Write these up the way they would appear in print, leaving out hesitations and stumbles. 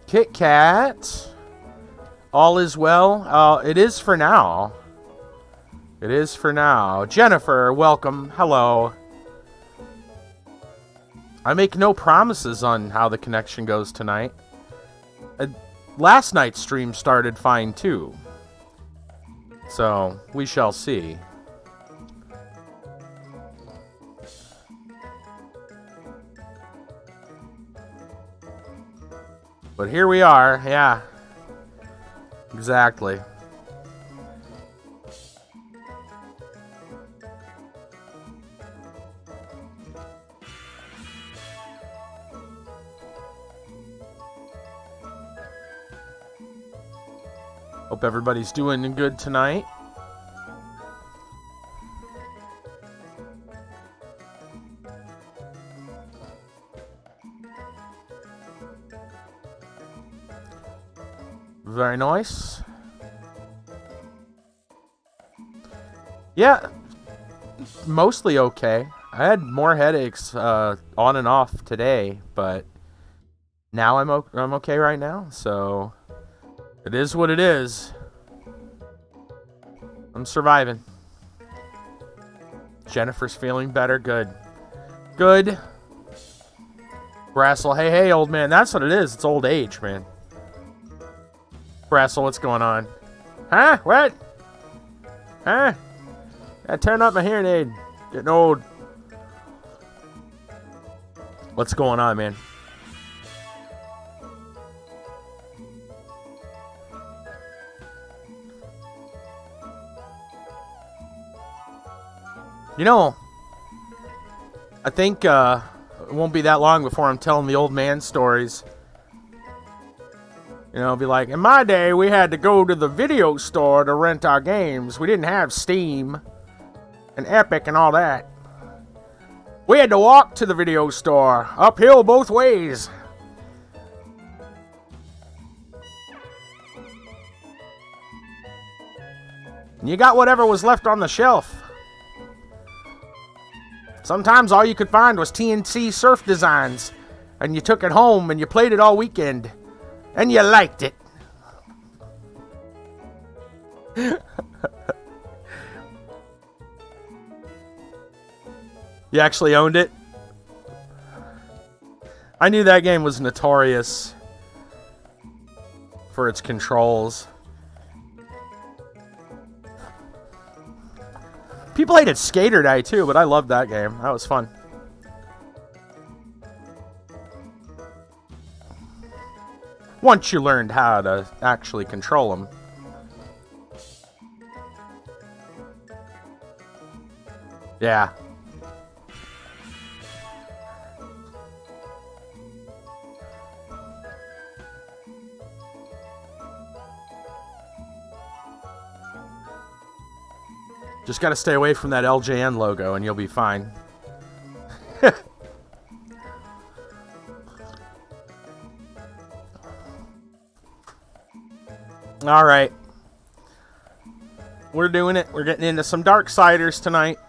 Kit Kat. All is well. It is for now. It is for now. Jennifer, welcome. Hello. I make no promises on how the connection goes tonight. Last night's stream started fine too. So, we shall see. But here we are, yeah. Exactly. Hope everybody's doing good tonight. Very nice. Yeah, mostly okay. I had more headaches on and off today, but now I'm okay right now, so it is what it is. I'm surviving. Jennifer's feeling better. Good. Good. Brassel, hey, old man. That's what it is. It's old age, man. Brassel, what's going on? Huh? What? Huh? I turned up my hearing aid. Getting old. What's going on, man? You know, I think it won't be that long before I'm telling the old man stories. You know, be like, in my day, we had to go to the video store to rent our games. We didn't have Steam and Epic and all that. We had to walk to the video store, uphill both ways. And you got whatever was left on the shelf. Sometimes all you could find was TNC surf designs, and you took it home and you played it all weekend. And you liked it. You actually owned it? I knew that game was notorious for its controls. People hated Skater Die too, but I loved that game. That was fun. Once you learned how to actually control them. Yeah. Just gotta stay away from that LJN logo and you'll be fine. Alright. We're doing it. We're getting into some Darksiders tonight.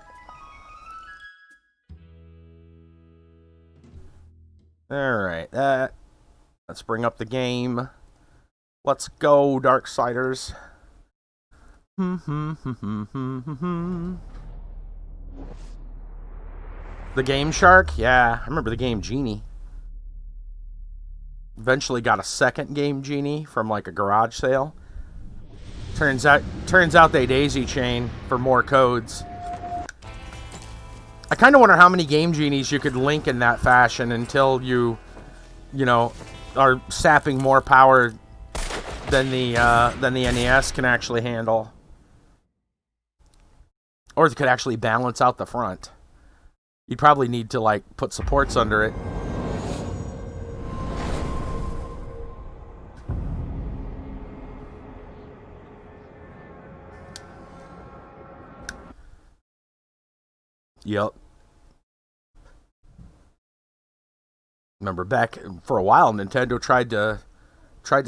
Alright. Let's bring up the game. Let's go, Darksiders. The Game Shark? Yeah, I remember the Game Genie. Eventually got a second Game Genie from like a garage sale. Turns out they daisy chain for more codes. I kind of wonder how many Game Genies you could link in that fashion until you know, are sapping more power than the NES can actually handle. Or it could actually balance out the front. You'd probably need to like put supports under it. Yep. Remember back for a while, Nintendo tried to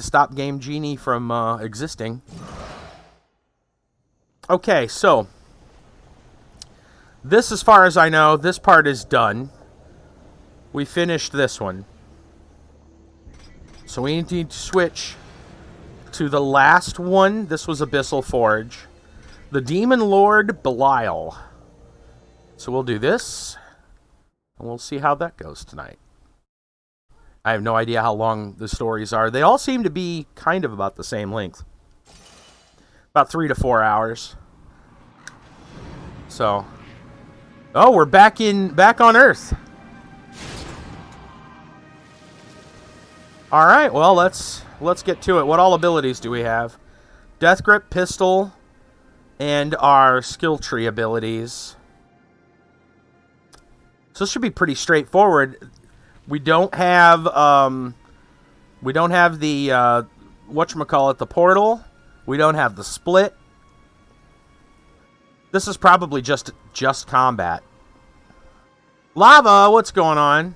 stop Game Genie from existing. Okay, so this, as far as I know, this part is done. We finished this one. So we need to switch to the last one. This was Abyssal Forge. The Demon Lord Belial. So we'll do this, and we'll see how that goes tonight. I have no idea how long the stories are. They all seem to be kind of about the same length. About 3 to 4 hours. So, oh, we're back on Earth. All right, well, let's get to it. What all abilities do we have? Death Grip, Pistol, and our skill tree abilities. So this should be pretty straightforward. We don't have the whatchamacallit, the portal. We don't have the split. This is probably just combat. Lava, what's going on?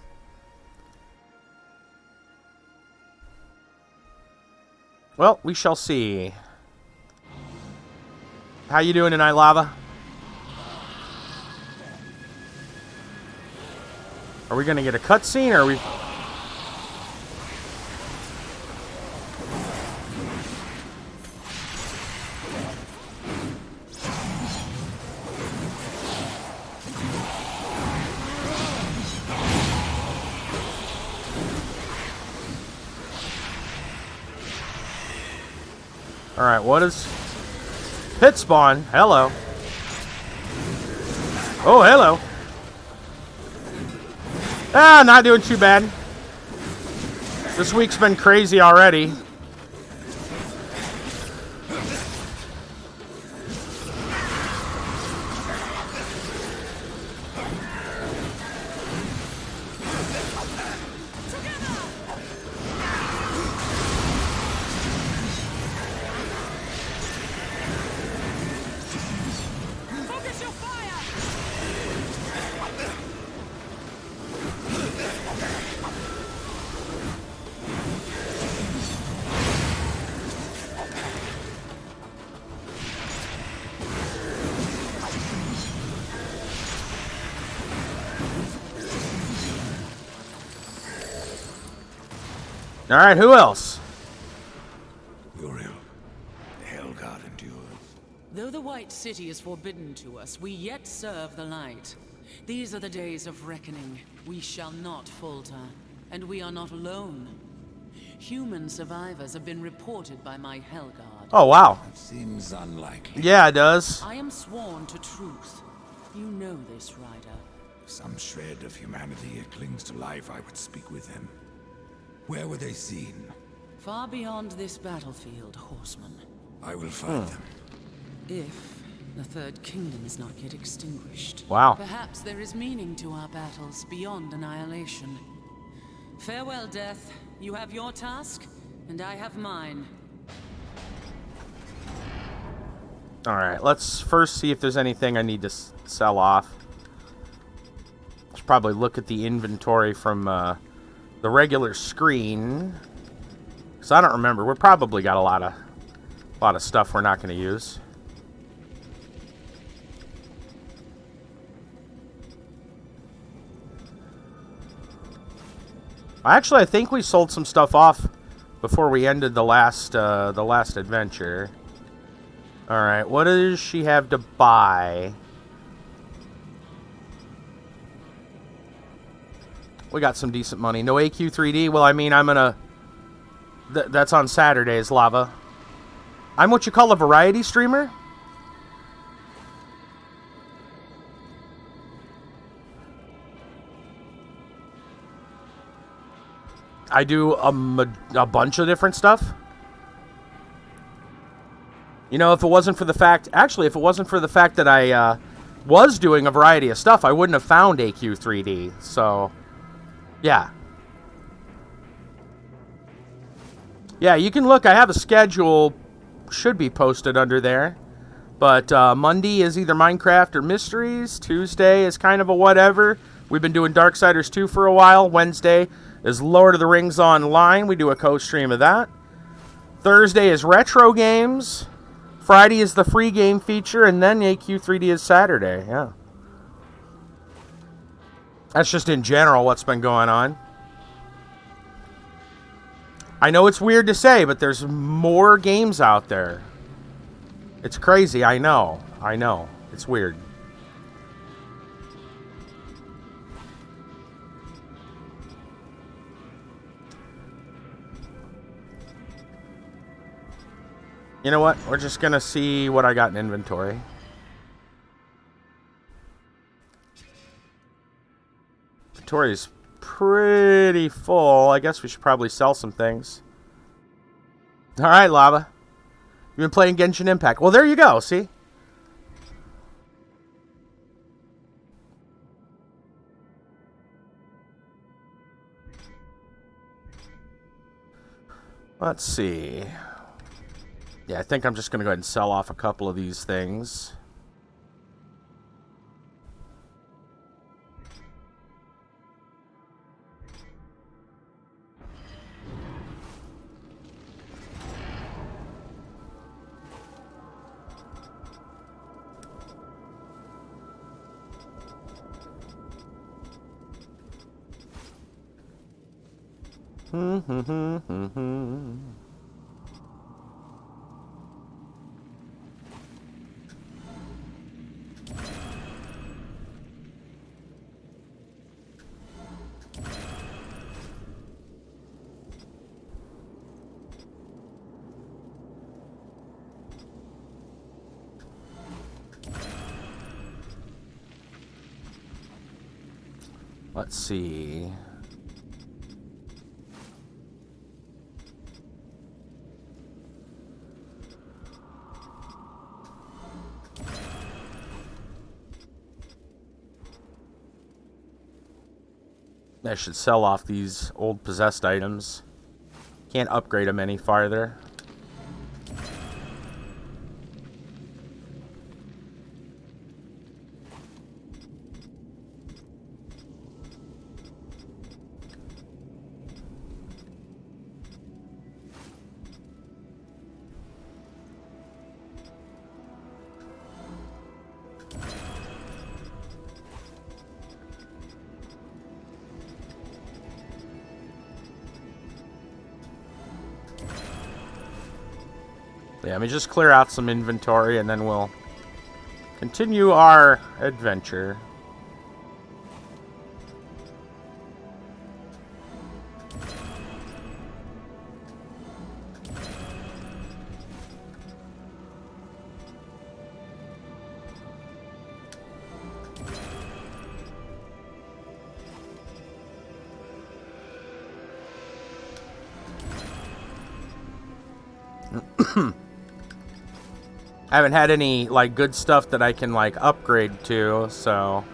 Well, we shall see. How you doing tonight, Lava? Are we going to get a cutscene, or are we... Alright, what is... Pit spawn. Hello. Oh, hello. Ah, not doing too bad. This week's been crazy already. Alright, who else? Uriel, the Hellguard endures. Though the White City is forbidden to us, we yet serve the light. These are the days of reckoning. We shall not falter, and we are not alone. Human survivors have been reported by my Hellguard. Oh, wow. That seems unlikely. Yeah, it does. I am sworn to truth. You know this, Ryder. If some shred of humanity clings to life, I would speak with him. Where were they seen? Far beyond this battlefield, horseman. I will find them. If the Third Kingdom is not yet extinguished. Wow. Perhaps there is meaning to our battles beyond annihilation. Farewell, Death. You have your task, and I have mine. Alright, let's first see if there's anything I need to sell off. Should probably look at the inventory from the regular screen. Because I don't remember. We've probably got a lot of stuff we're not going to use. Actually, I think we sold some stuff off before we ended the last adventure. All right, what does she have to buy? We got some decent money. No AQ3D. Well, I mean, I'm gonna. That's on Saturdays, Lava. I'm what you call a variety streamer. I do a bunch of different stuff. You know, if it wasn't for the fact... Actually, if it wasn't for the fact that I was doing a variety of stuff, I wouldn't have found AQ3D. So, yeah. Yeah, you can look. I have a schedule. Should be posted under there. But Monday is either Minecraft or Mysteries. Tuesday is kind of a whatever. We've been doing Darksiders 2 for a while. Wednesday is Lord of the Rings Online. We do a co-stream of that. Thursday is Retro Games. Friday is the free game feature. And then AQ3D is Saturday. Yeah. That's just in general what's been going on. I know it's weird to say, but there's more games out there. It's crazy, I know. I know. It's weird. You know what? We're just gonna see what I got in inventory. Inventory's pretty full. I guess we should probably sell some things. Alright, Lava. You've been playing Genshin Impact. Well, there you go, see? Let's see. Yeah, I think I'm just going to go ahead and sell off a couple of these things. Let's see. I should sell off these old possessed items. Can't upgrade them any farther. Yeah, let me just clear out some inventory and then we'll continue our adventure. I haven't had any, like, good stuff that I can, like, upgrade to, so...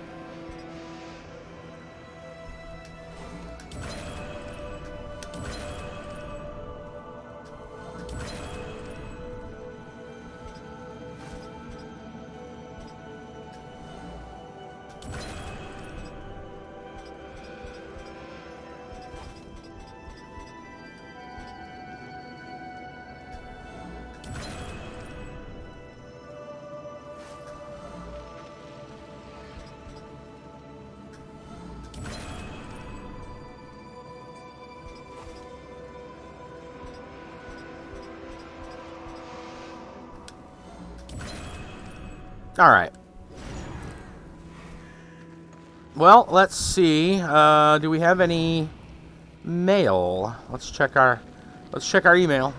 Alright. Well, let's see. Do we have any mail? Let's check our email.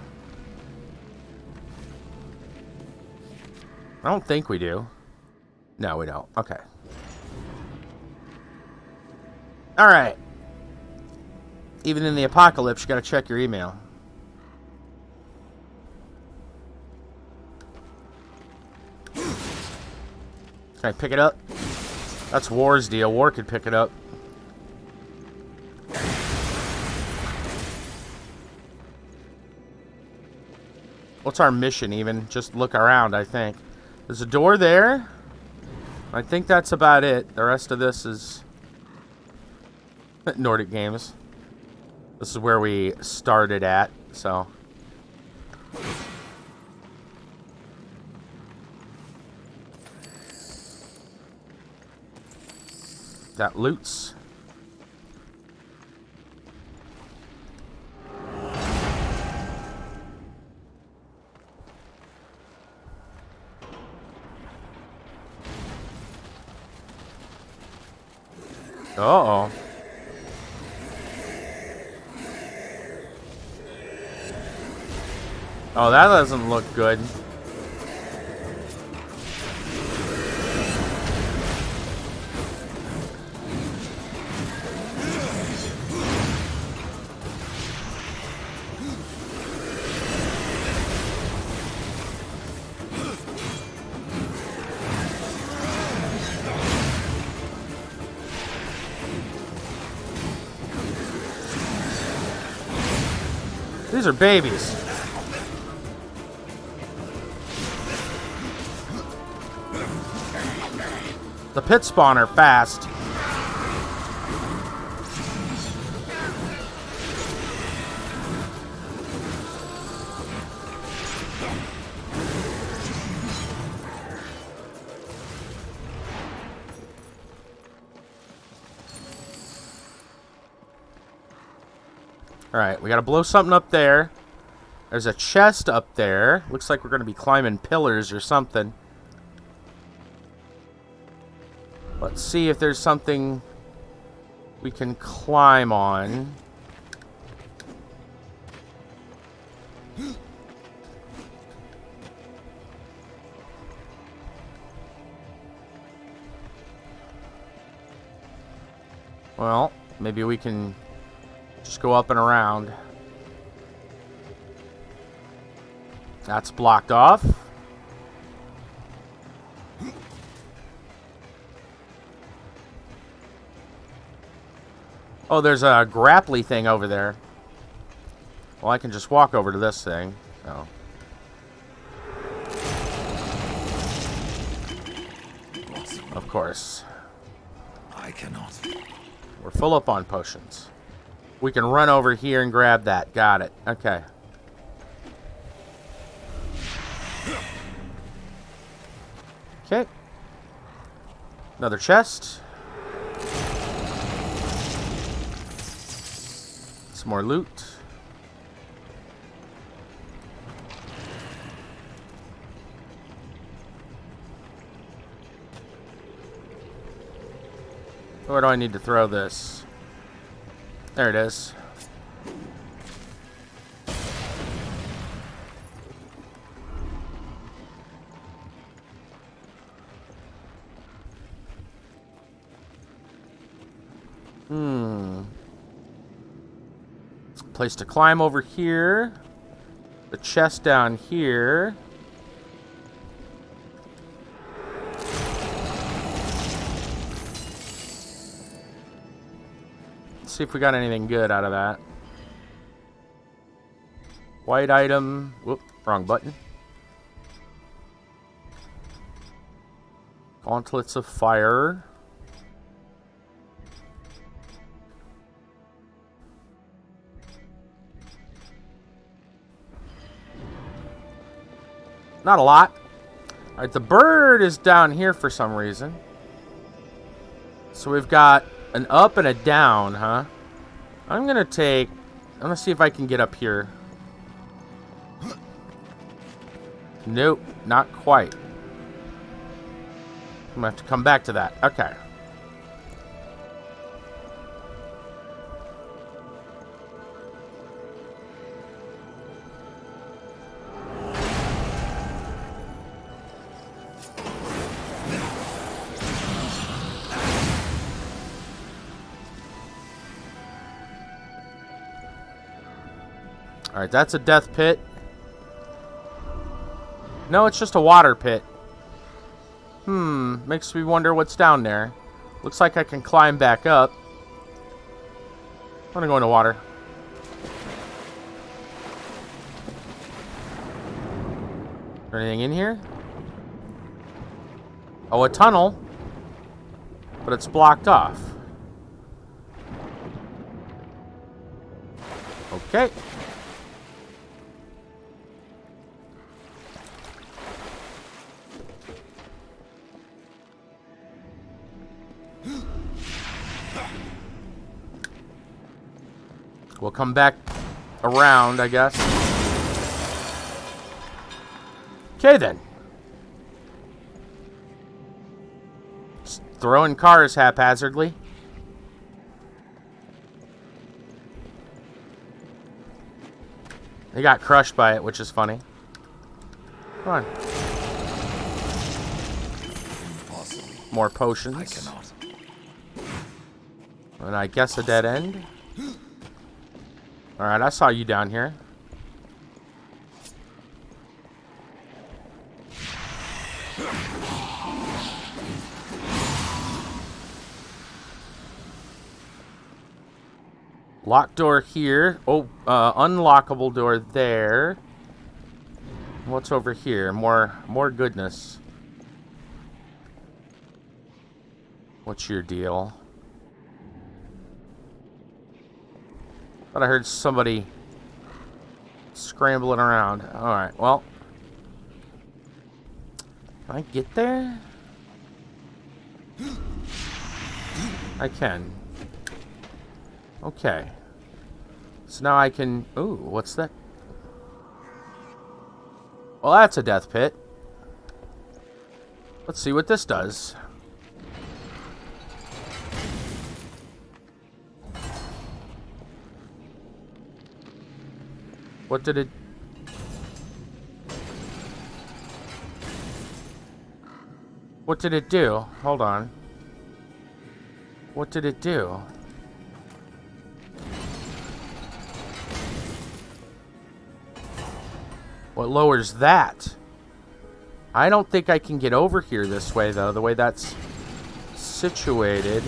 I don't think we do. No, we don't. Okay. Alright. Even in the apocalypse, you gotta check your email. Can I pick it up? That's War's deal. War could pick it up. What's our mission even? Just look around, I think. There's a door there. I think that's about it. The rest of this is Nordic games. This is where we started at, so... That loots. Uh-oh. Oh, that doesn't look good. These are babies. The pit spawn are fast. Alright, we gotta blow something up there. There's a chest up there. Looks like we're gonna be climbing pillars or something. Let's see if there's something we can climb on. Well, maybe we can just go up and around. That's blocked off. Oh, there's a grapply thing over there. Well, I can just walk over to this thing. Oh. Of course. I cannot. We're full up on potions. We can run over here and grab that. Got it. Okay. Okay. Another chest. Some more loot. Where do I need to throw this? There it is. Place to climb over here. The chest down here. Let's see if we got anything good out of that. White item. Whoop, wrong button. Gauntlets of fire. Not a lot. Alright, the bird is down here for some reason. So we've got an up and a down, huh? I'm gonna see if I can get up here. Nope, not quite. I'm gonna have to come back to that. Okay. Alright, that's a death pit. No, it's just a water pit. Makes me wonder what's down there. Looks like I can climb back up. I'm gonna go in the water. Is there anything in here? Oh, a tunnel. But it's blocked off. Okay. We'll come back around, I guess. Okay, then. Just throwing cars haphazardly. They got crushed by it, which is funny. Come on. Impossible. More potions. I cannot. And I guess a dead end. Alright, I saw you down here. Locked door here. Oh, unlockable door there. What's over here? More goodness. What's your deal? Thought I heard somebody scrambling around. Alright, well. Can I get there? I can. Okay. So now I can... Ooh, what's that? Well, that's a death pit. Let's see what this does. What did it... What did it do? Hold on. What did it do? What lowers that? I don't think I can get over here this way, though, the way that's situated.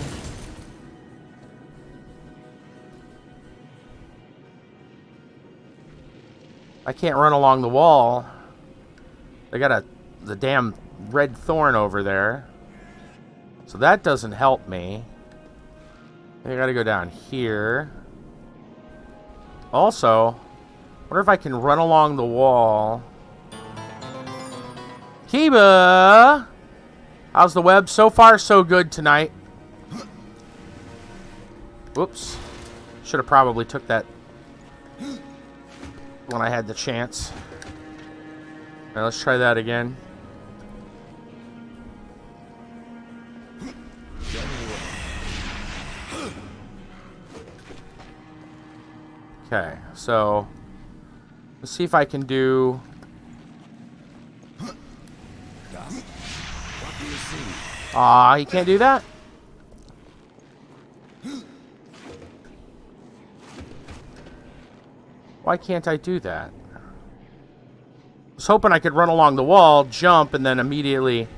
I can't run along the wall. They got the damn red thorn over there. So that doesn't help me. I gotta go down here. Also, wonder if I can run along the wall. Kiba! How's the web? So far, so good tonight. Whoops. Should have probably took that when I had the chance. All right, let's try that again. Okay, so let's see if I can do... Aw, you can't do that? Why can't I do that? I was hoping I could run along the wall, jump, and then immediately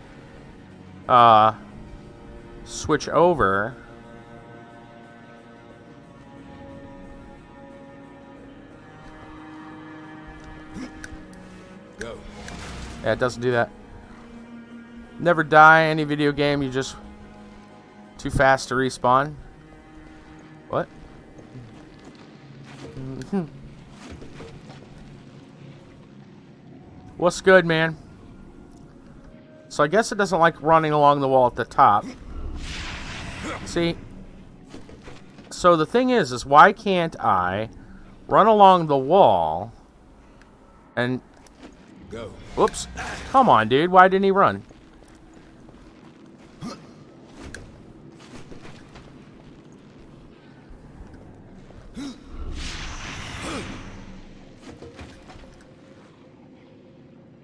switch over. Go. Yeah, it doesn't do that. Never die, any video game, you just too fast to respawn. What? What's good, man? So I guess it doesn't like running along the wall at the top. See? So the thing is why can't I run along the wall and... Go. Whoops. Come on, dude. Why didn't he run?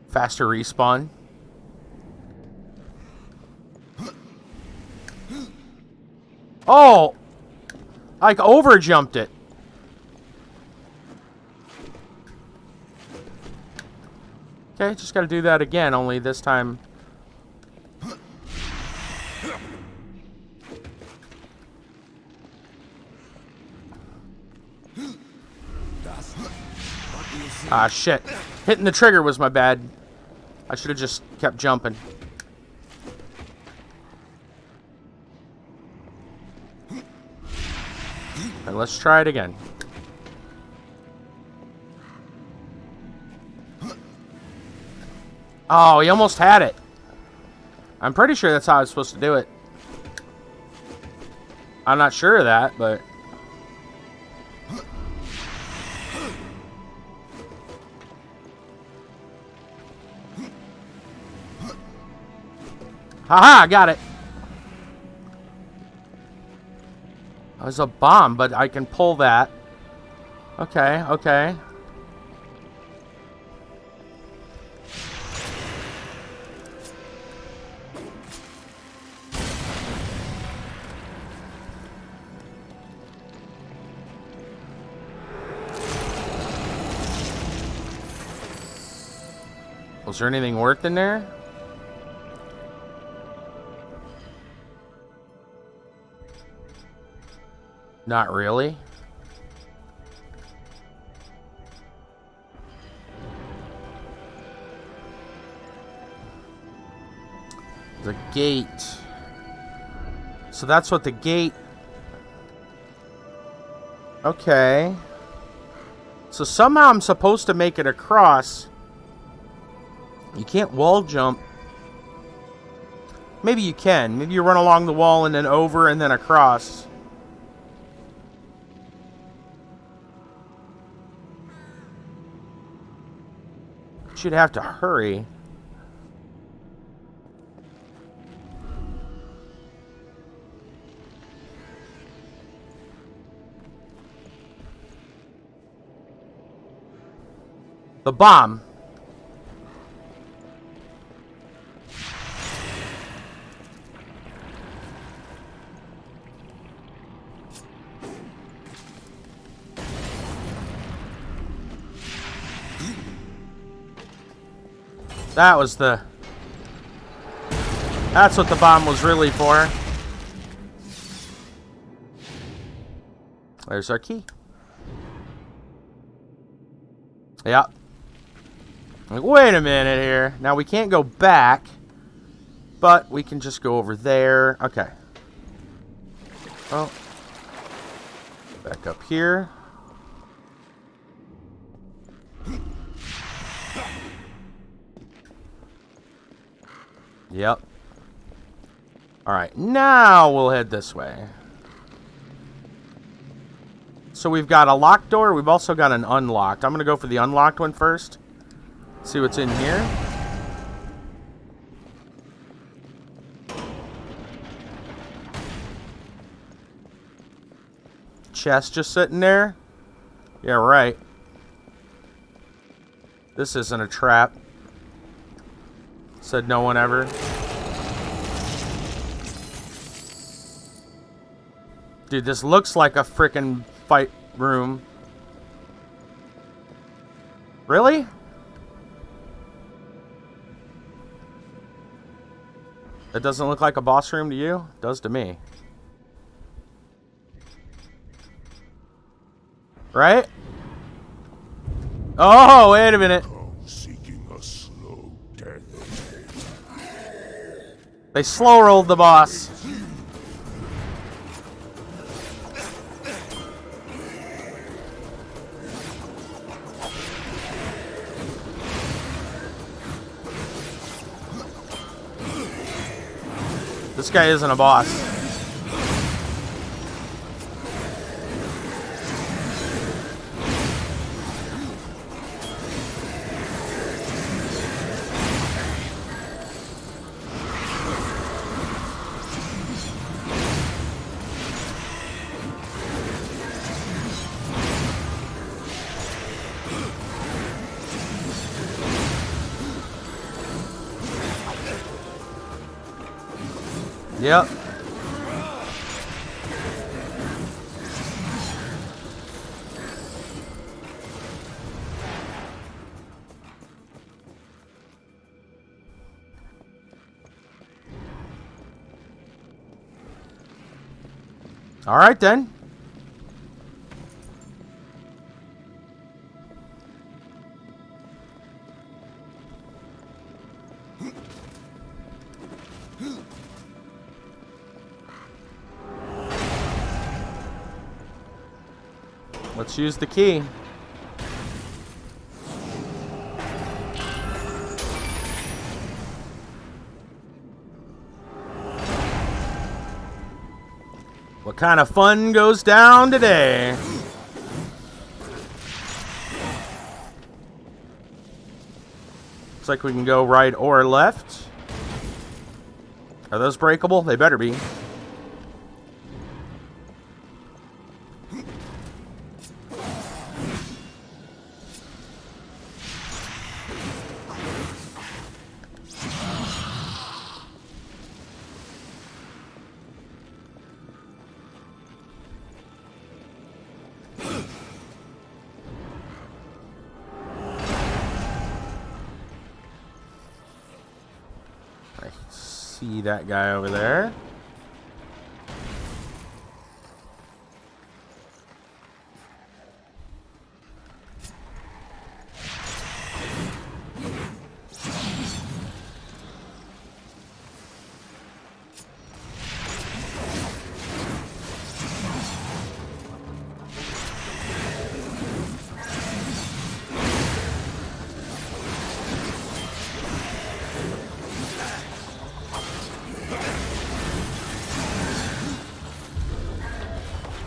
Faster respawn. Oh! Like over jumped it. Okay, just gotta do that again, only this time. Ah, shit. Hitting the trigger was my bad. I should have just kept jumping. And let's try it again. Oh, he almost had it. I'm pretty sure that's how I was supposed to do it. I'm not sure of that, but... Haha, got it. That was a bomb, but I can pull that. Okay, okay. Was there anything worth in there? Not really. The gate. So that's what the gate... Okay. So somehow I'm supposed to make it across. You can't wall jump. Maybe you can. Maybe you run along the wall and then over and then across. Should have to hurry. The bomb. That was the... That's what the bomb was really for. There's our key. Yeah. Like, wait a minute here. Now we can't go back, but we can just go over there. Okay. Oh. Back up here. Yep. Alright, now we'll head this way. So we've got a locked door. We've also got an unlocked. I'm going to go for the unlocked one first. See what's in here. Chest just sitting there. Yeah, right. This isn't a trap. Said no one ever. Dude, this looks like a frickin' fight room. Really? That doesn't look like a boss room to you? It does to me. Right? Oh, wait a minute. Seeking a slow death. They slow rolled the boss. This guy isn't a boss. Yep. All right then. Let's use the key. What kind of fun goes down today? Looks like we can go right or left. Are those breakable? They better be. see that guy over there.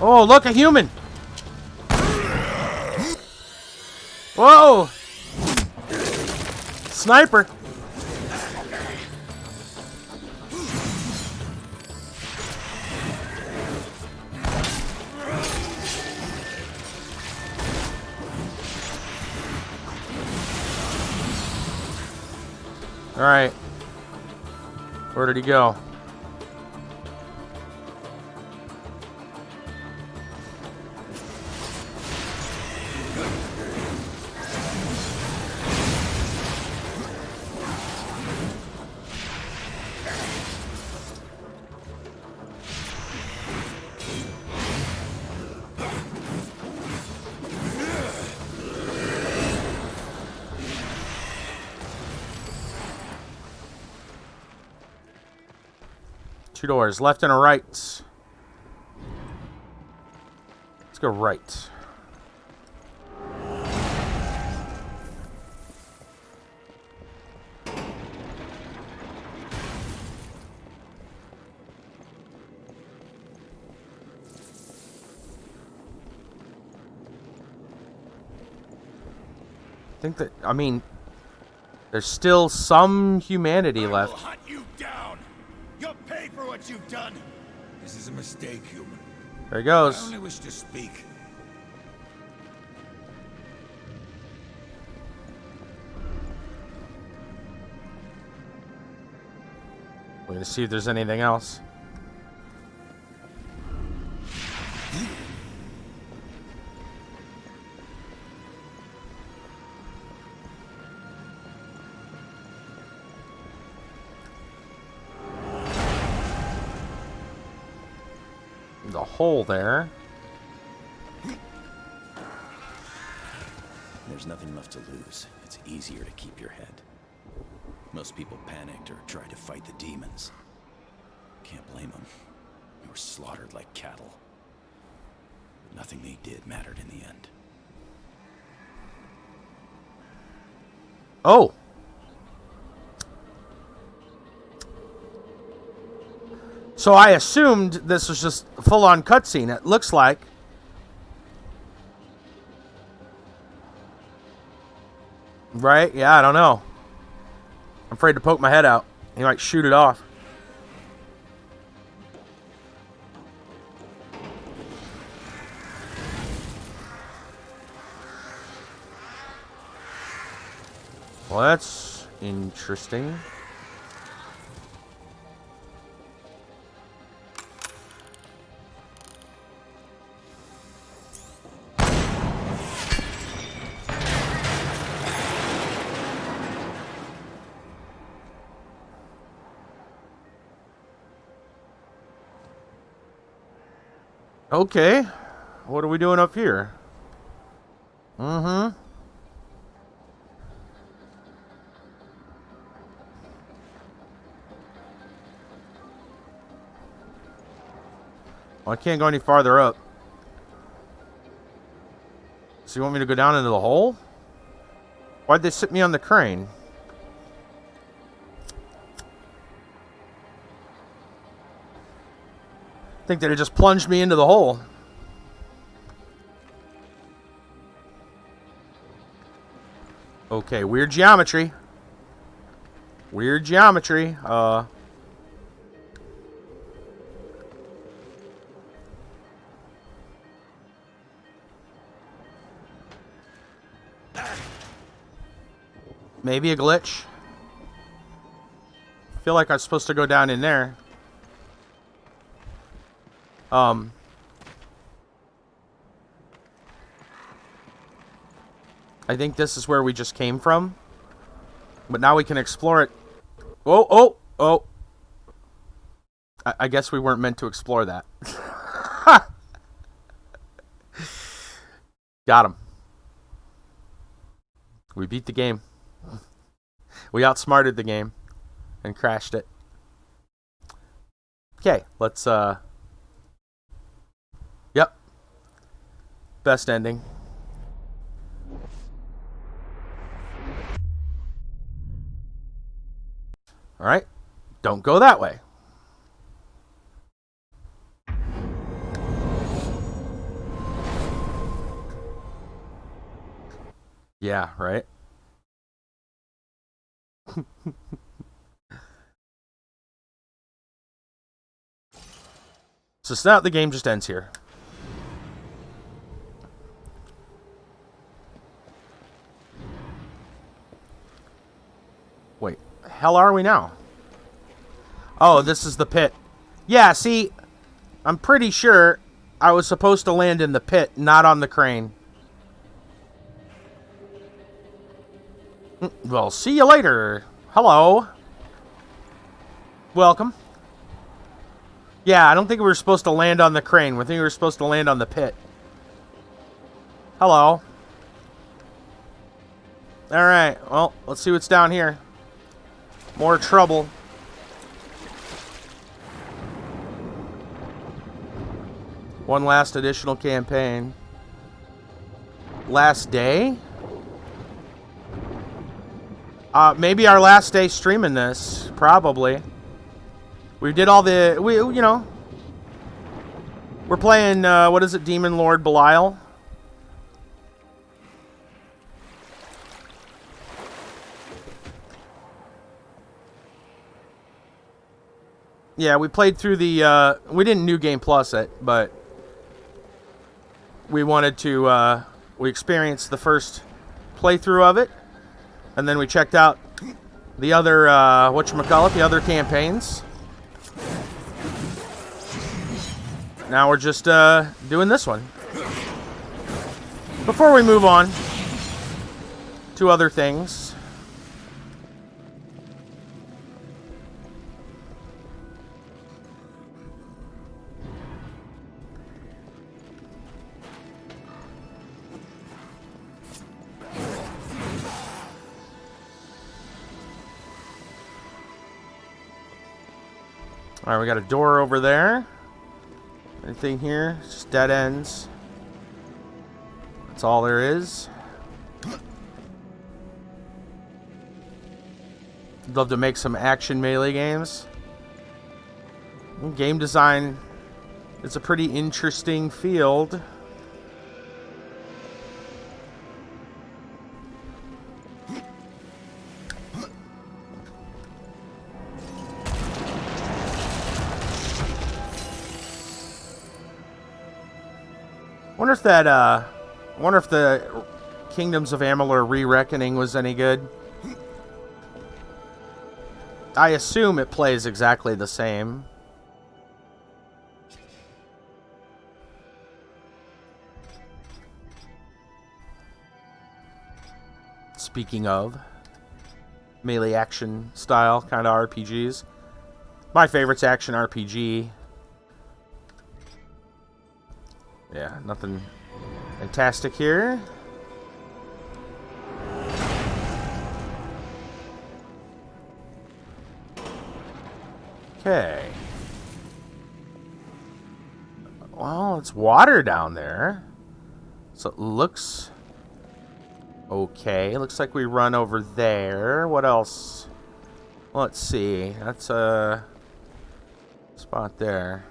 Oh, look, a human! Whoa! Sniper! Alright. Where did he go? Two doors, left and a right. Let's go right. I think that, I mean, there's still some humanity left. I will hunt you down. You'll pay for what you've done. This is a mistake, human. There he goes. I only wish to speak. We're gonna see if there's anything else. The hole there. There's nothing left to lose. It's easier to keep your head. Most people panicked or tried to fight the demons. Can't blame them. They were slaughtered like cattle. But nothing they did mattered in the end. Oh! So I assumed this was just a full-on cutscene. It looks like. Right? Yeah, I don't know. I'm afraid to poke my head out. He might shoot it off. Well, that's interesting. Okay, what are we doing up here? Mm-hmm. Well, I can't go any farther up. So you want me to go down into the hole? Why'd they sit me on the crane? I think they just plunged me into the hole. Okay, weird geometry. Weird geometry. Maybe a glitch. I feel like I'm supposed to go down in there. I think this is where we just came from. But now we can explore it. Oh, oh, oh. I guess we weren't meant to explore that. Got him. We beat the game. We outsmarted the game and crashed it. Okay, let's Yep. Best ending. All right. Don't go that way. Yeah, right? So now the game just ends here. Wait, hell are we now? Oh, this is the pit. Yeah, see, I'm pretty sure I was supposed to land in the pit, not on the crane. Well, see you later. Hello. Welcome. Yeah, I don't think we were supposed to land on the crane. I think we were supposed to land on the pit. Hello. Alright, well, let's see what's down here. More trouble. One last additional campaign. Last day? Maybe our last day streaming this. Probably. We did all the... you know. We're playing, what is it? Demon Lord Belial? Yeah, we played through the, we didn't New Game Plus it, but we wanted to, we experienced the first playthrough of it, and then we checked out the other, whatchamacallit, the other campaigns. Now we're just, doing this one. Before we move on to other things. Alright, we got a door over there. Anything here? It's just dead ends. That's all there is. I'd love to make some action melee games. Game design is a pretty interesting field. Wonder if the Kingdoms of Amalur Re-Reckoning was any good. I assume it plays exactly the same. Speaking of melee action style kind of RPGs, my favorite's action RPG. Yeah, nothing fantastic here. Okay. Well, it's water down there. So it looks okay. It looks like we run over there. What else? Let's see. That's a spot there.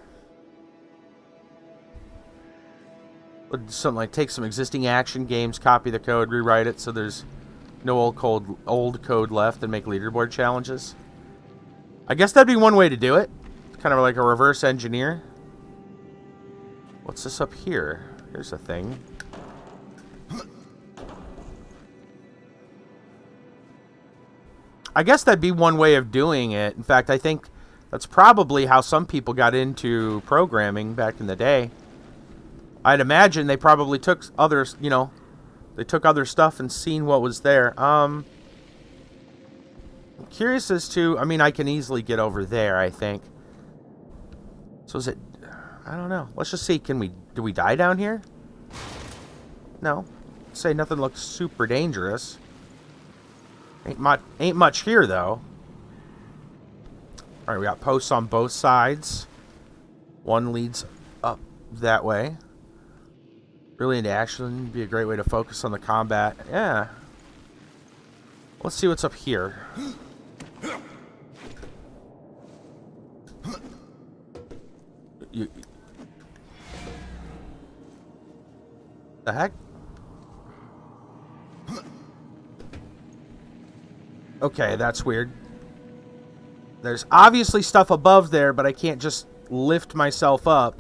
Something like take some existing action games, copy the code, rewrite it so there's no old code left, and make leaderboard challenges. I guess that'd be one way to do it. Kind of like a reverse engineer. What's this up here? Here's a thing. I guess that'd be one way of doing it. In fact, I think that's probably how some people got into programming back in the day. I'd imagine they probably took others, you know, they took other stuff and seen what was there. I'm curious as to, I mean, I can easily get over there, I think. So is it... I don't know. Let's just see. Do we die down here? No. Say nothing looks super dangerous. Ain't much here, though. Alright, we got posts on both sides. One leads up that way. Really into action. Be a great way to focus on the combat. Yeah. Let's see what's up here. The heck? Okay, that's weird. There's obviously stuff above there, but I can't just lift myself up.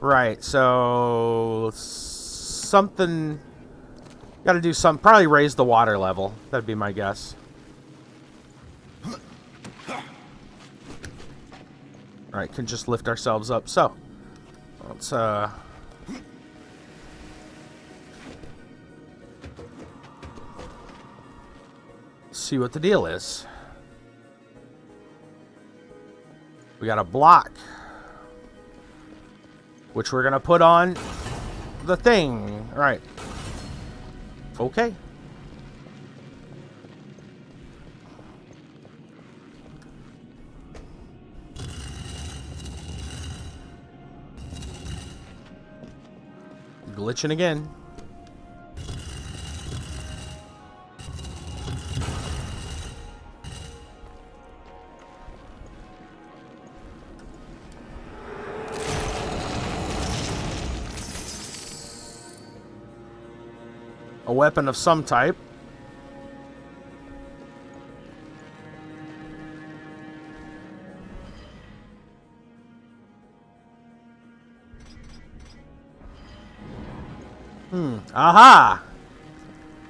Right, so... something... Gotta do something. Probably raise the water level. That'd be my guess. Alright, can just lift ourselves up. So, let's, see what the deal is. We got a block, which we're gonna put on the thing. All right. Okay. Glitching again. A weapon of some type. Aha!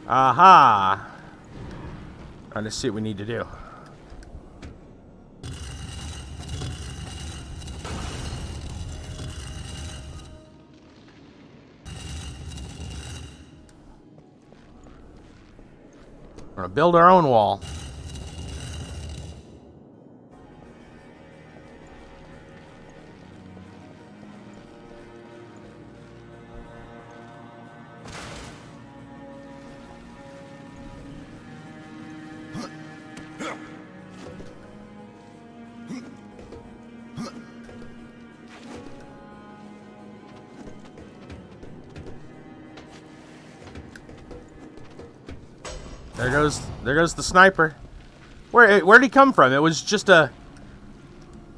Aha! Trying to see what we need to do. We're gonna build our own wall. There goes the sniper. Where'd he come from? It was just a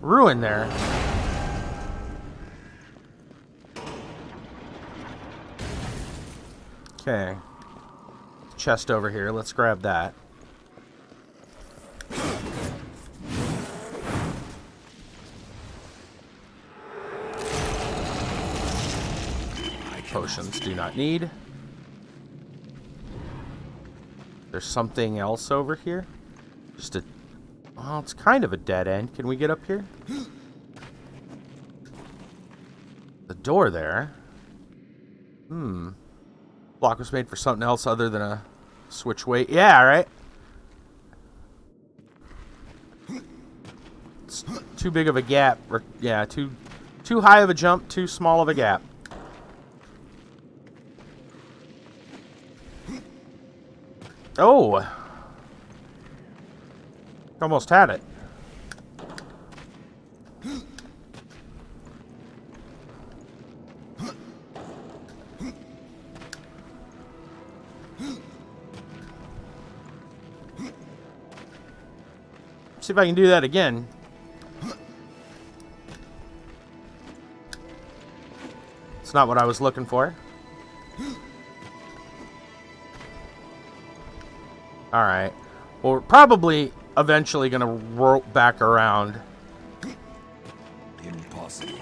ruin there. Okay. Chest over here. Let's grab that. Potions do not need. There's something else over here. Just a... Well, it's kind of a dead end. Can we get up here? The door there. Block was made for something else other than a switch weight. Yeah, right. It's too big of a gap. Or, yeah, too high of a jump, too small of a gap. Oh! Almost had it. See if I can do that again. It's not what I was looking for. Alright. Well, we're probably eventually going to rope back around. Impossible.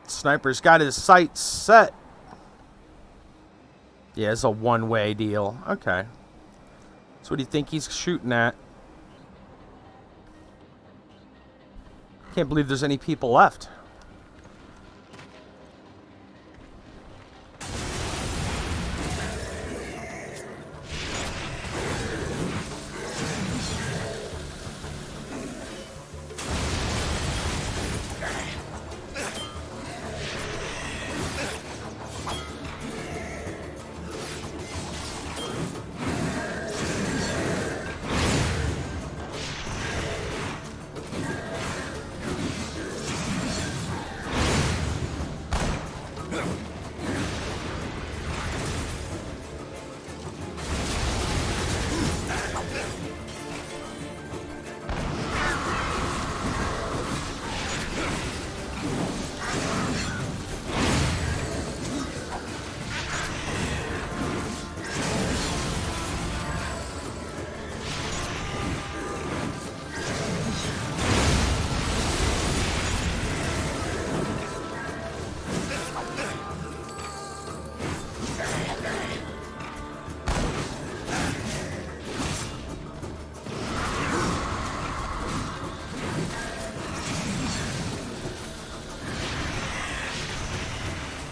Sniper's got his sights set. Yeah, it's a one-way deal. Okay. So what do you think he's shooting at? Can't believe there's any people left.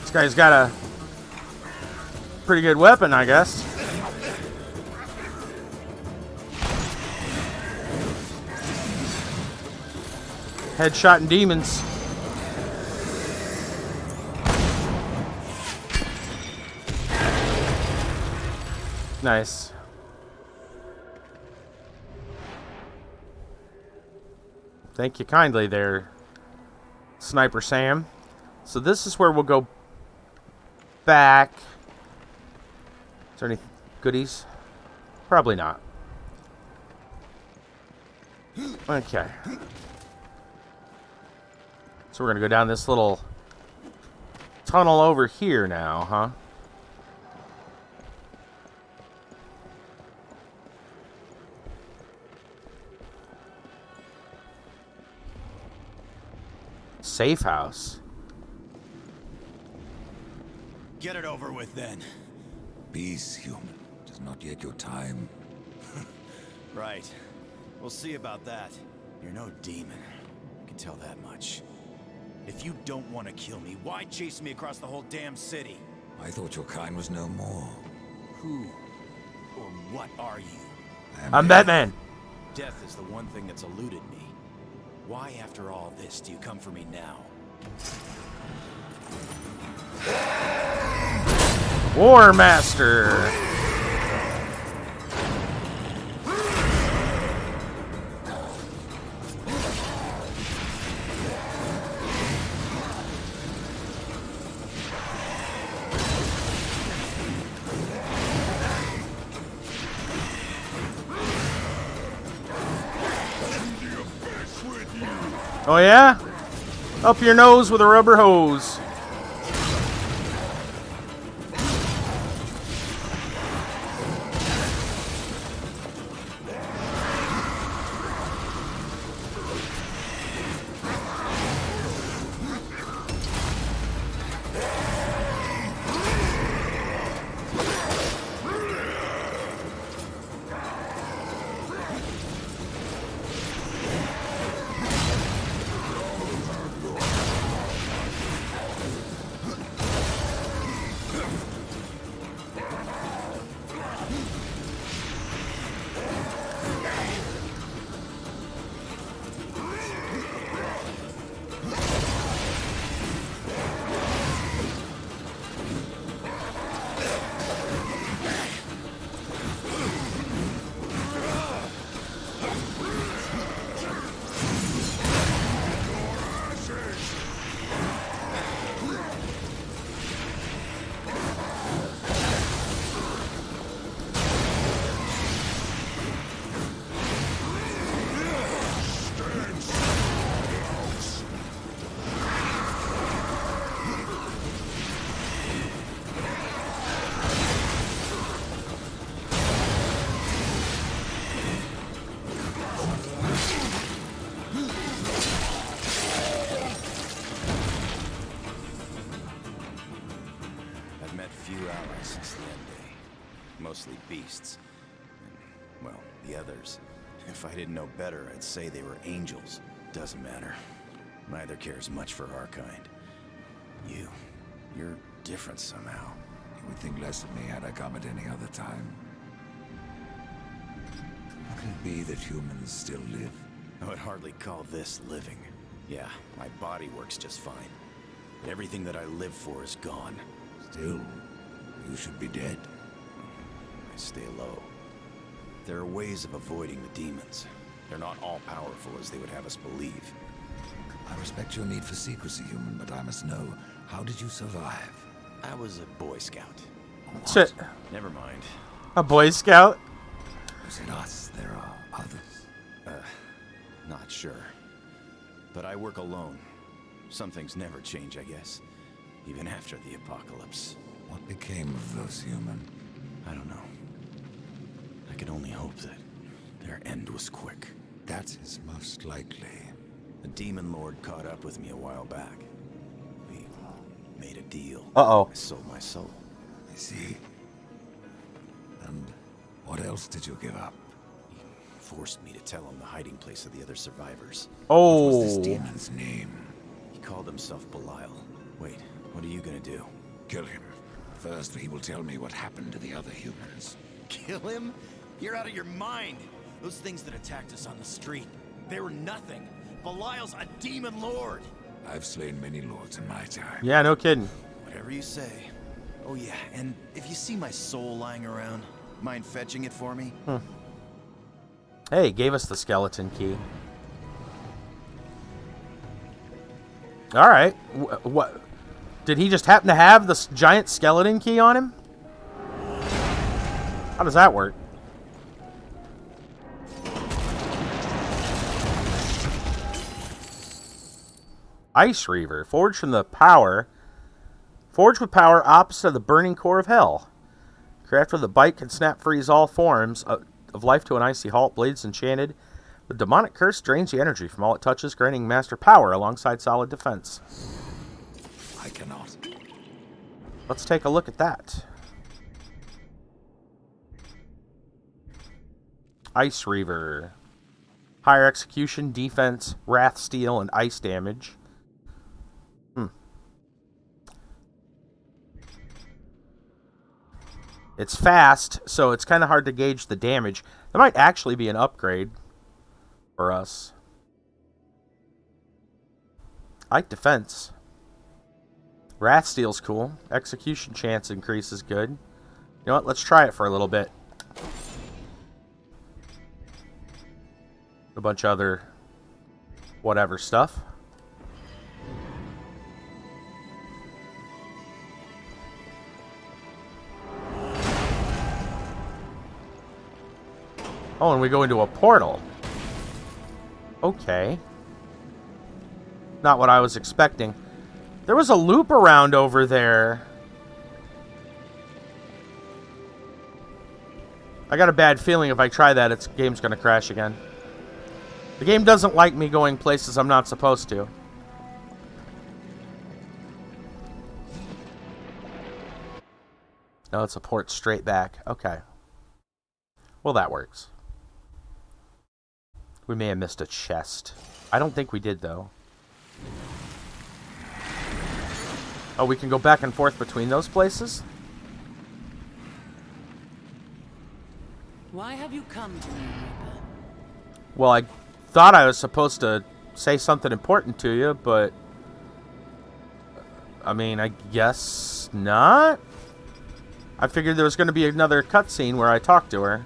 This guy's got a pretty good weapon, I guess. Headshot and demons. Nice. Thank you kindly there, Sniper Sam. So this is where we'll go back. Is there any goodies? Probably not. Okay. So we're gonna go down this little tunnel over here now, huh? Safe house. Get it over with then. Peace, human. It is not yet your time. Right. We'll see about that. You're no demon. I can tell that much. If you don't want to kill me, why chase me across the whole damn city? I thought your kind was no more. Who or what are you? I'm Batman. Death is the one thing that's eluded me. Why, after all this, do you come for me now? War Master. Oh yeah? Up your nose with a rubber hose. Well, the others. If I didn't know better, I'd say they were angels. Doesn't matter. Neither cares much for our kind. You're different somehow. You would think less of me had I come at any other time. How can it be that humans still live? I would hardly call this living. Yeah, my body works just fine. But everything that I live for is gone. Still, you should be dead. I stay low. There are ways of avoiding the demons. They're not all powerful as they would have us believe. I respect your need for secrecy, human, but I must know, how did you survive? I was a Boy Scout. Shit. Never mind. A Boy Scout? You said us, there are others. Not sure. But I work alone. Some things never change, I guess. Even after the apocalypse. What became of those human? I don't know. I could only hope that their end was quick. That is most likely. The Demon Lord caught up with me a while back. We made a deal. Uh-oh. I sold my soul. I see. And what else did you give up? He forced me to tell him the hiding place of the other survivors. Oh. What was this demon's name? He called himself Belial. Wait, what are you gonna do? Kill him. First, he will tell me what happened to the other humans. Kill him? You're out of your mind. Those things that attacked us on the street, they were nothing. Belial's a demon lord. I've slain many lords in my time. Yeah, no kidding. Whatever you say. Oh yeah, and if you see my soul lying around, mind fetching it for me? Hey, gave us the skeleton key. All right. What? Did he just happen to have this giant skeleton key on him? How does that work? Ice Reaver, forged with power opposite of the burning core of hell. Crafted with a bite can snap freeze all forms of life to an icy halt. Blades enchanted with demonic curse drains the energy from all it touches, granting master power alongside solid defense. I cannot. Let's take a look at that. Ice Reaver. Higher execution, defense, wrath steel, and ice damage. It's fast, so it's kind of hard to gauge the damage. That might actually be an upgrade for us. I like defense. Wrath Steel's cool. Execution chance increase is good. You know what? Let's try it for a little bit. A bunch of other whatever stuff. Oh, and we go into a portal. Okay. Not what I was expecting. There was a loop around over there. I got a bad feeling if I try that, its game's going to crash again. The game doesn't like me going places I'm not supposed to. No, it's a port straight back. Okay. Well, that works. We may have missed a chest. I don't think we did, though. Oh, we can go back and forth between those places? Why have you come to me, Reaper? Well, I thought I was supposed to say something important to you, but... I mean, I guess not? I figured there was going to be another cutscene where I talked to her.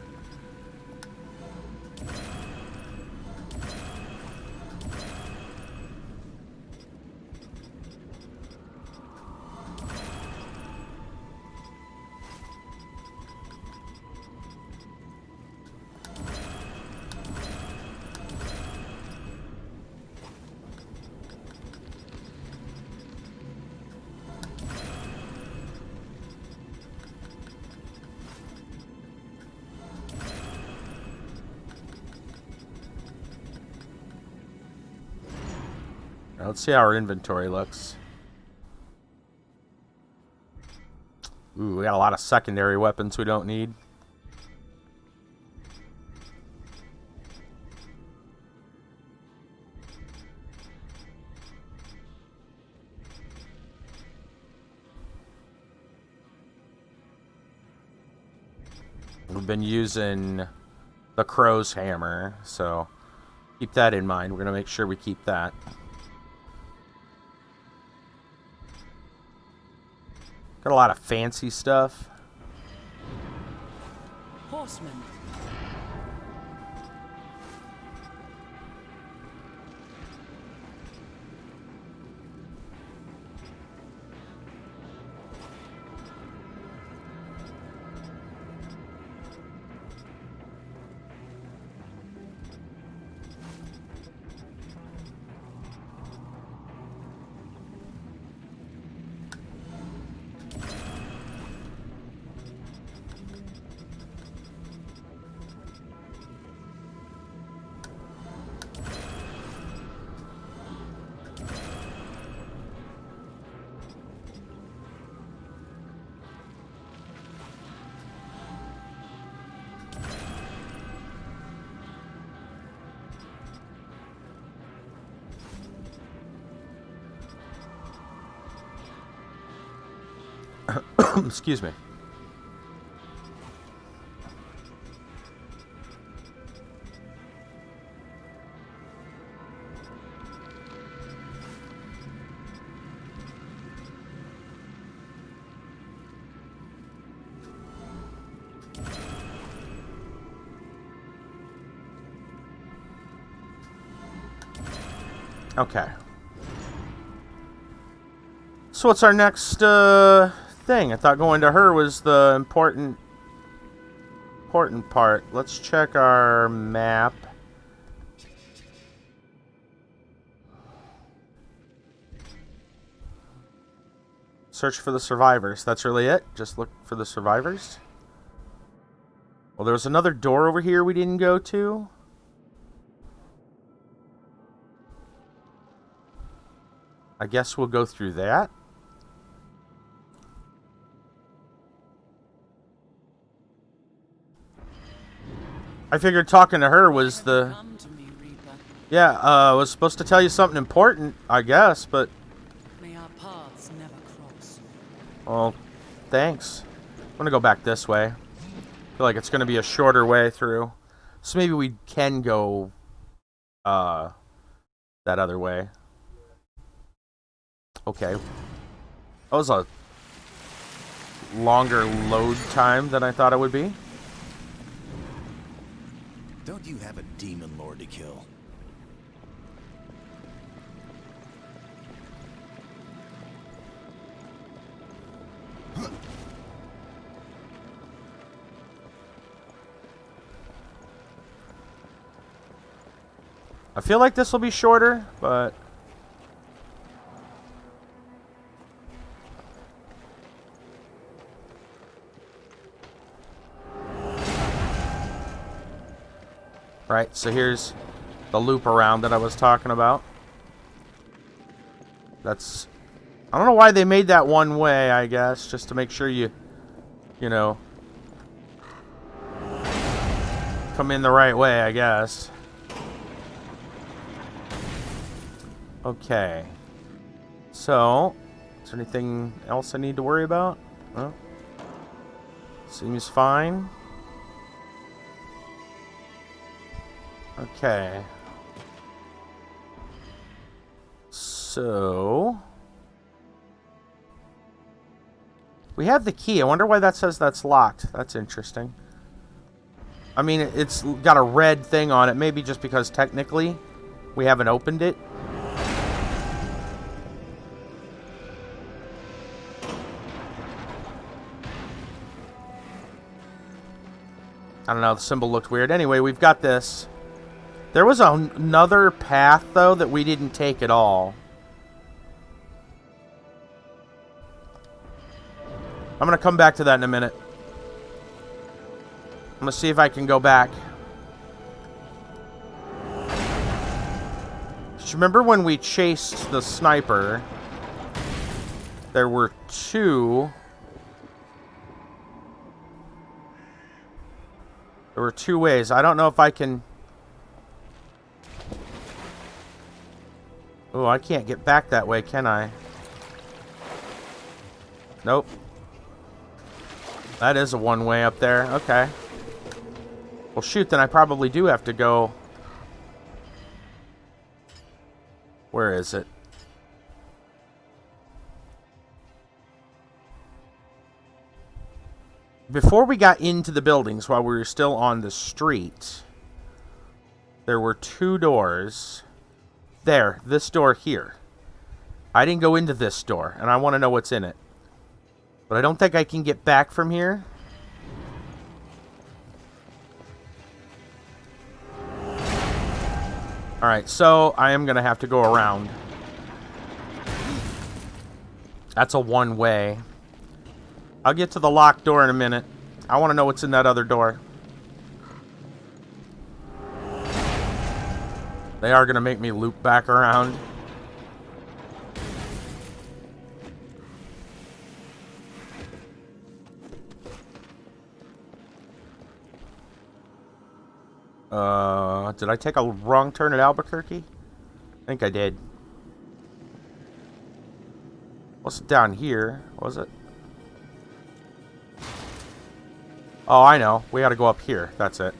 Let's see how our inventory looks. Ooh, we got a lot of secondary weapons we don't need. We've been using the crow's hammer, so keep that in mind. We're going to make sure we keep that. Got a lot of fancy stuff. Horseman. Excuse me. Okay. So what's our next thing? I thought going to her was the important part. Let's check our map. Search for the survivors. That's really it? Just look for the survivors? Well, there was another door over here we didn't go to. I guess we'll go through that. I figured talking to her was the... Come to me, Reaper. Yeah, I was supposed to tell you something important, I guess, but... May our paths never cross. Well, thanks. I'm gonna go back this way. I feel like it's gonna be a shorter way through. So maybe we can go... that other way. Okay. That was a longer load time than I thought it would be. Don't you have a demon lord to kill? I feel like this will be shorter, but... Right, so here's the loop around that I was talking about. That's... I don't know why they made that one way, I guess, just to make sure you know, come in the right way, I guess. Okay. So, is there anything else I need to worry about? No? Seems fine. Okay. So... we have the key. I wonder why that says that's locked. That's interesting. I mean, it's got a red thing on it. Maybe just because technically we haven't opened it. I don't know. The symbol looked weird. Anyway, we've got this. There was another path, though, that we didn't take at all. I'm going to come back to that in a minute. I'm going to see if I can go back. Do you remember when we chased the sniper? There were two... there were two ways. I don't know if I can... oh, I can't get back that way, can I? Nope. That is a one-way up there. Okay. Well, shoot, then I probably do have to go... Where is it? Before we got into the buildings, while we were still on the street, there were 2 doors. There, this door here. I didn't go into this door, and I want to know what's in it. But I don't think I can get back from here. Alright, so I am going to have to go around. That's a one-way. I'll get to the locked door in a minute. I want to know what's in that other door. They are going to make me loop back around. Did I take a wrong turn at Albuquerque? I think I did. What's down here? Was it? Oh, I know. We gotta go up here. That's it.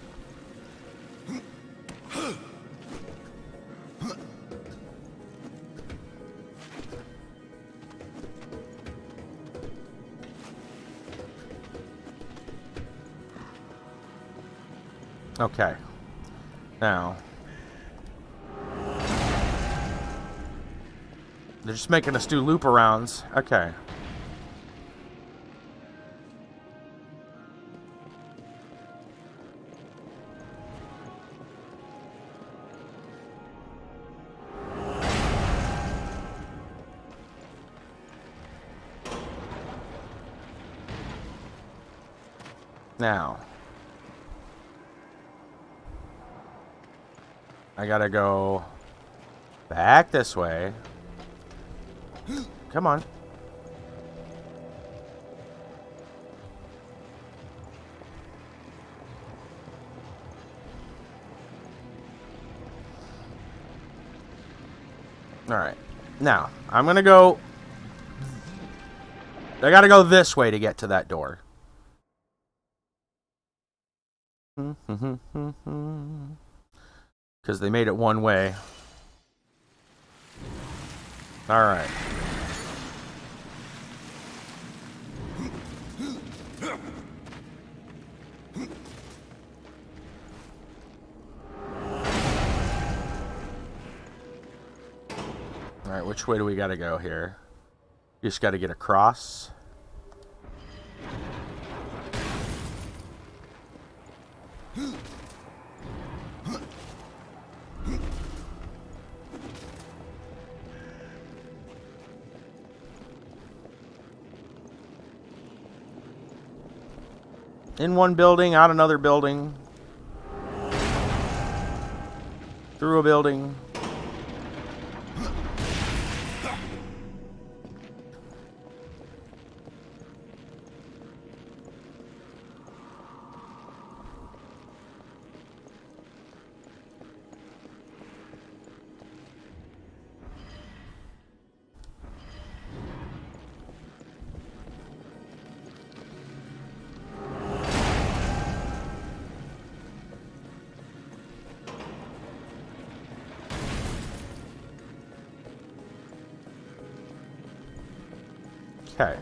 Okay. Now. They're just making us do loop arounds. Okay. Now. I gotta go back this way. Come on. Alright. Now, I'm gonna go... I gotta go this way to get to that door. Because they made it one way. Alright. Alright, which way do we gotta go here? You just gotta get across. In one building, out another building. Through a building. Okay.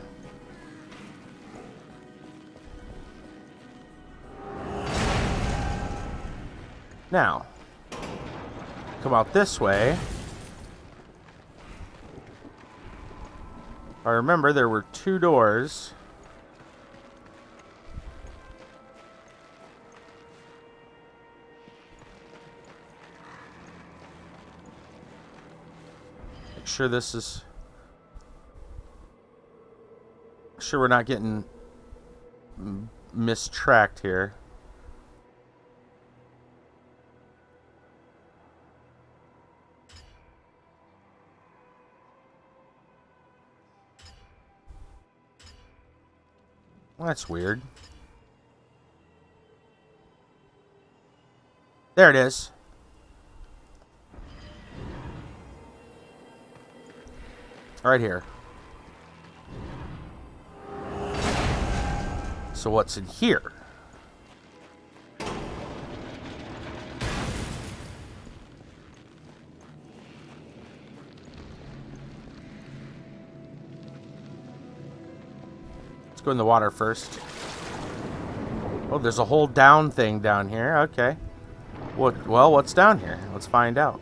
Now, come out this way. I remember there were 2 doors. Make sure this is... Sure we're not getting mistracked here. Well, that's weird. There it is. Right here. So what's in here? Let's go in the water first. Oh, there's a whole down thing down here. Okay. Well, what's down here? Let's find out.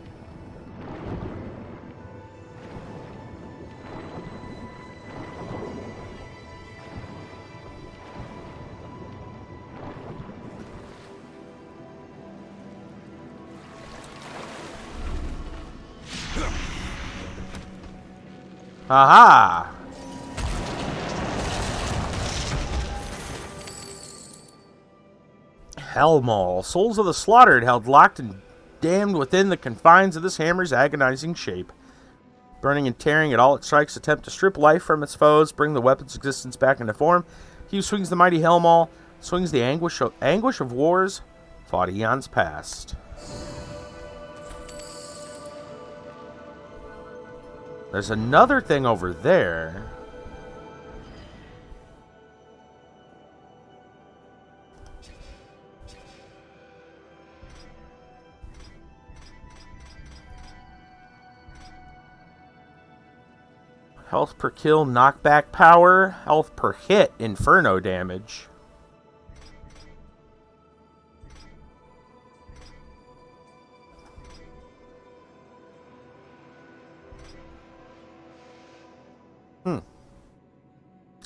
Aha! Hellmaul. Souls of the slaughtered held locked and damned within the confines of this hammer's agonizing shape. Burning and tearing at all it strikes, attempt to strip life from its foes, bring the weapon's existence back into form. He who swings the mighty Hellmaul swings the anguish of wars fought eons past. There's another thing over there. Health per kill, knockback power. Health per hit, inferno damage.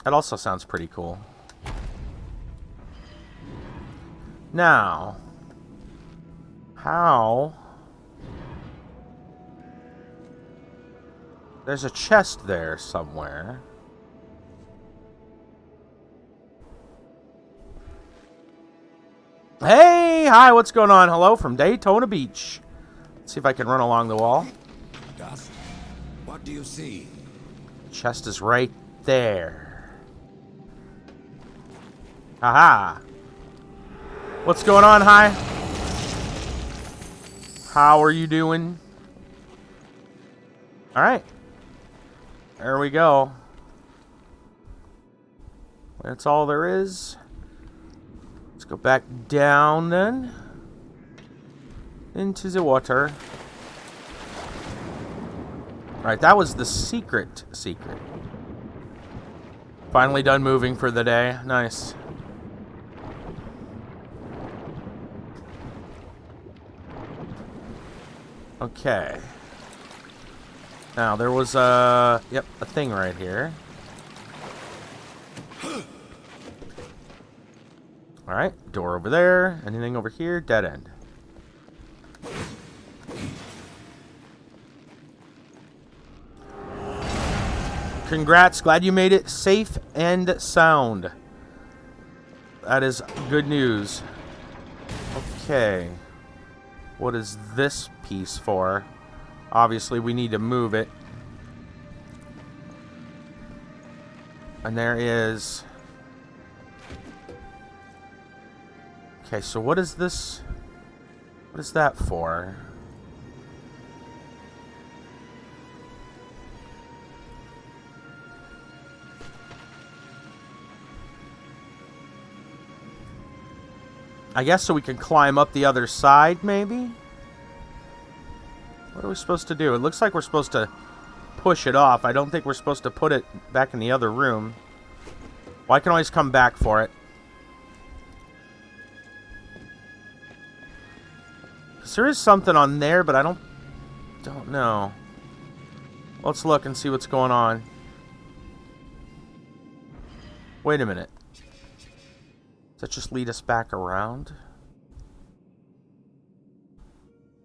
That also sounds pretty cool. Now, how... There's a chest there somewhere. Hey! Hi, what's going on? Hello from Daytona Beach. Let's see if I can run along the wall. Gus, what do you see? Chest is right there. Haha. What's going on, hi? How are you doing? Alright. There we go. That's all there is. Let's go back down then. Into the water. Alright, that was the secret. Finally done moving for the day. Nice. Okay. Now, there was a thing right here. Alright, door over there. Anything over here? Dead end. Congrats, glad you made it safe and sound. That is good news. Okay. What is this piece for? Obviously, we need to move it. And there is... Okay, so what is this? What is that for? I guess so we can climb up the other side, maybe? What are we supposed to do? It looks like we're supposed to push it off. I don't think we're supposed to put it back in the other room. Well, I can always come back for it. There is something on there, but I don't know. Let's look and see what's going on. Wait a minute. Does that just lead us back around?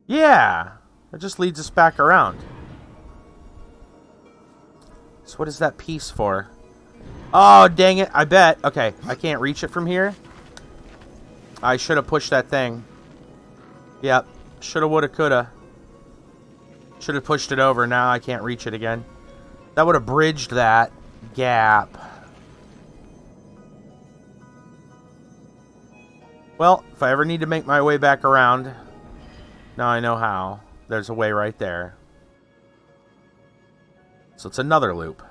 Yeah! It just leads us back around. So what is that piece for? Oh, dang it. I bet. Okay, I can't reach it from here. I should have pushed that thing. Yep. Shoulda, woulda, coulda. Should have pushed it over. Now I can't reach it again. That would have bridged that gap. Well, if I ever need to make my way back around, now I know how. There's a way right there. So it's another loop.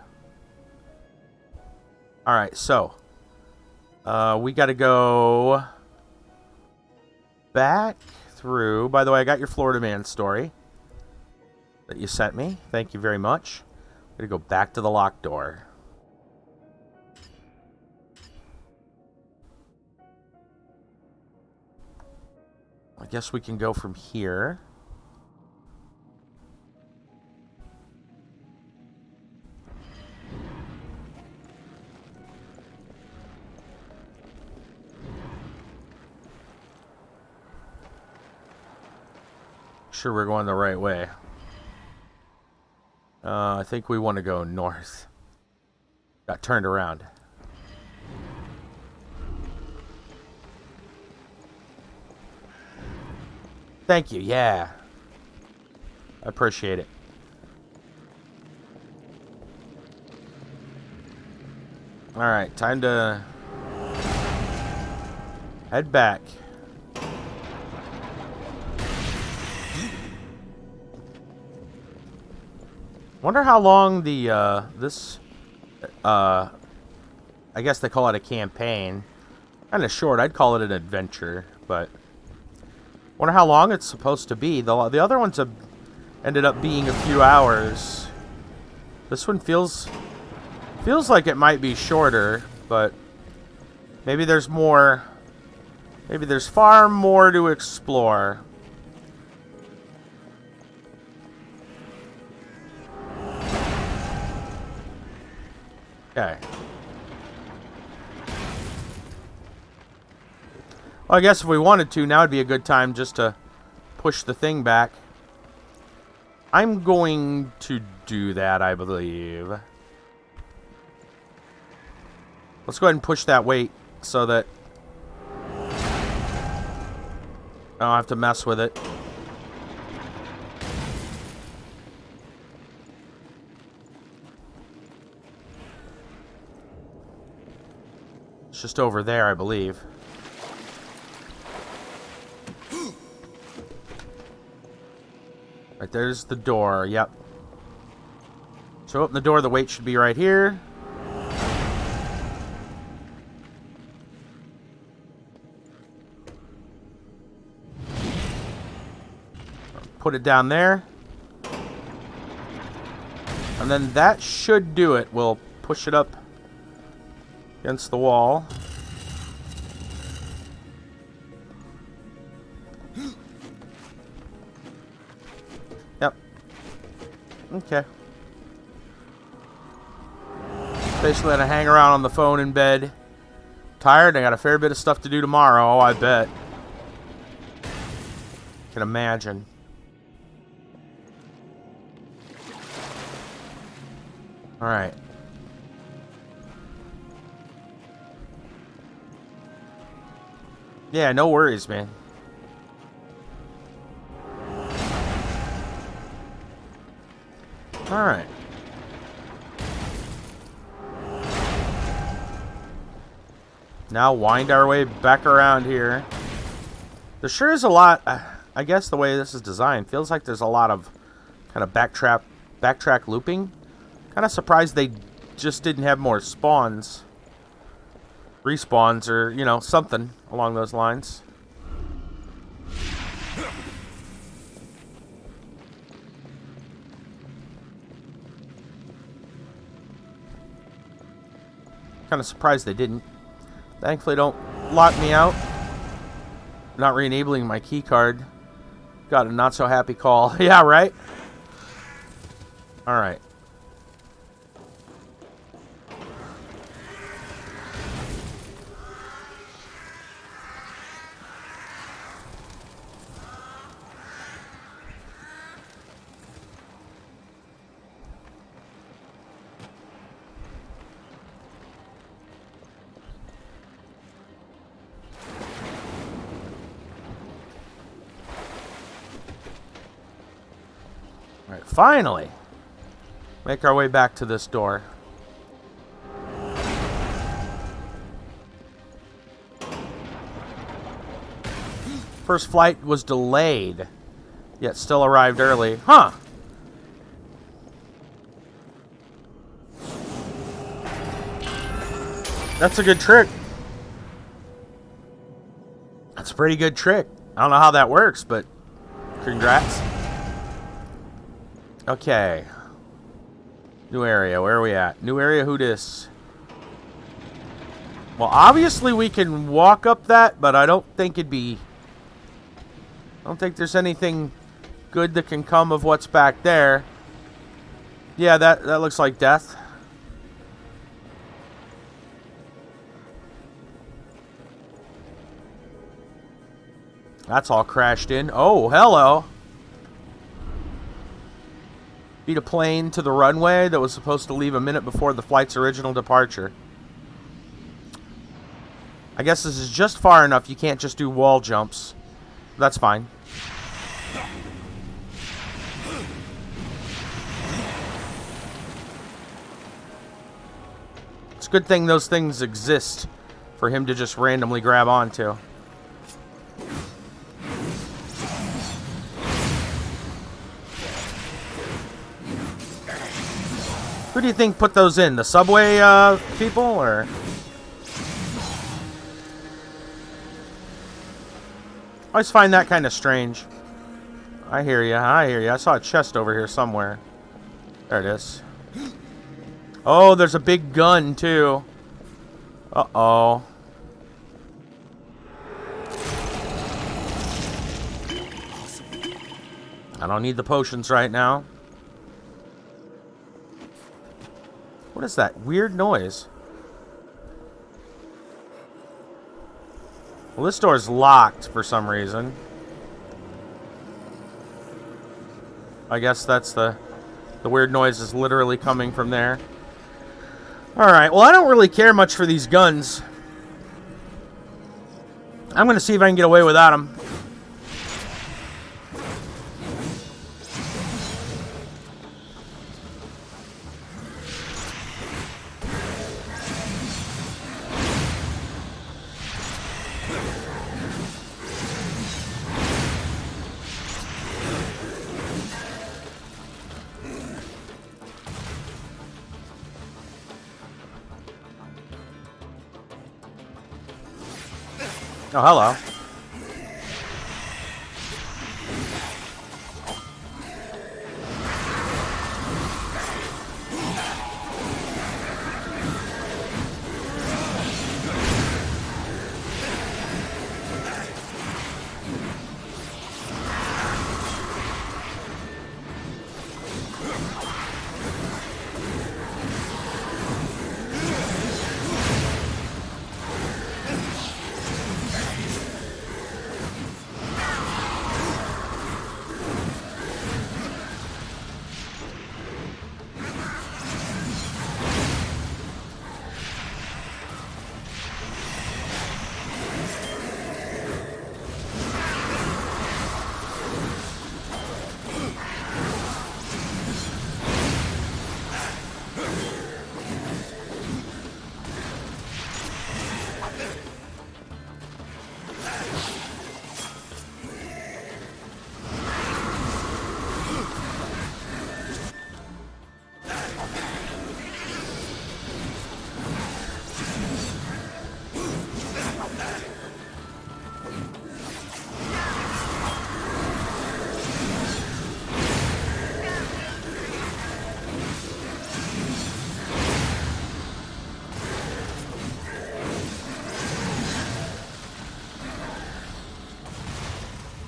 Alright, so we gotta go back through. By the way, I got your Florida Man story that you sent me. Thank you very much. I'm gonna go back to the locked door. I guess we can go from here. Sure we're going the right way. I think we want to go north. Got turned around. Thank you, yeah. I appreciate it. Alright, time to head back. Wonder how long the I guess they call it a campaign. Kind of short. I'd call it an adventure, but wonder how long it's supposed to be. The other ones have ended up being a few hours. This one feels like it might be shorter, but maybe there's more. Maybe there's far more to explore. Okay. Well, I guess if we wanted to, now would be a good time just to push the thing back. I'm going to do that, I believe. Let's go ahead and push that weight so that I don't have to mess with it. It's just over there, I believe. Right, there's the door, yep. So open the door, the weight should be right here. Put it down there. And then that should do it. We'll push it up against the wall. Yep. Okay. Basically gonna hang around on the phone in bed. Tired, I got a fair bit of stuff to do tomorrow, I bet. Can imagine. Alright. Yeah, no worries, man. Alright. Now wind our way back around here. There sure is a lot, I guess the way this is designed, feels like there's a lot of kind of backtrack looping. Kind of surprised they just didn't have more spawns. Respawns or, you know, something along those lines. Kind of surprised they didn't. Thankfully, don't lock me out. Not re-enabling my key card. Got a not so happy call. Yeah, right? Alright. Finally, make our way back to this door. First flight was delayed, yet still arrived early. Huh. That's a good trick. That's a pretty good trick. I don't know how that works, but congrats. Okay. New area. Where are we at? New area. Who dis? Well, obviously we can walk up that, but I don't think it'd be I don't think there's anything good that can come of what's back there. Yeah, that looks like death. That's all crashed in. Oh, hello. Beat a plane to the runway that was supposed to leave a minute before the flight's original departure. I guess this is just far enough you can't just do wall jumps. That's fine. It's a good thing those things exist for him to just randomly grab onto. Who do you think put those in? The subway people, or? I always find that kind of strange. I hear you. I hear you. I saw a chest over here somewhere. There it is. Oh, there's a big gun, too. Uh-oh. I don't need the potions right now. What is that weird noise? Well, this door's locked for some reason. I guess that's the weird noise is literally coming from there. Alright, well, I don't really care much for these guns. I'm going to see if I can get away without them. Oh, hello.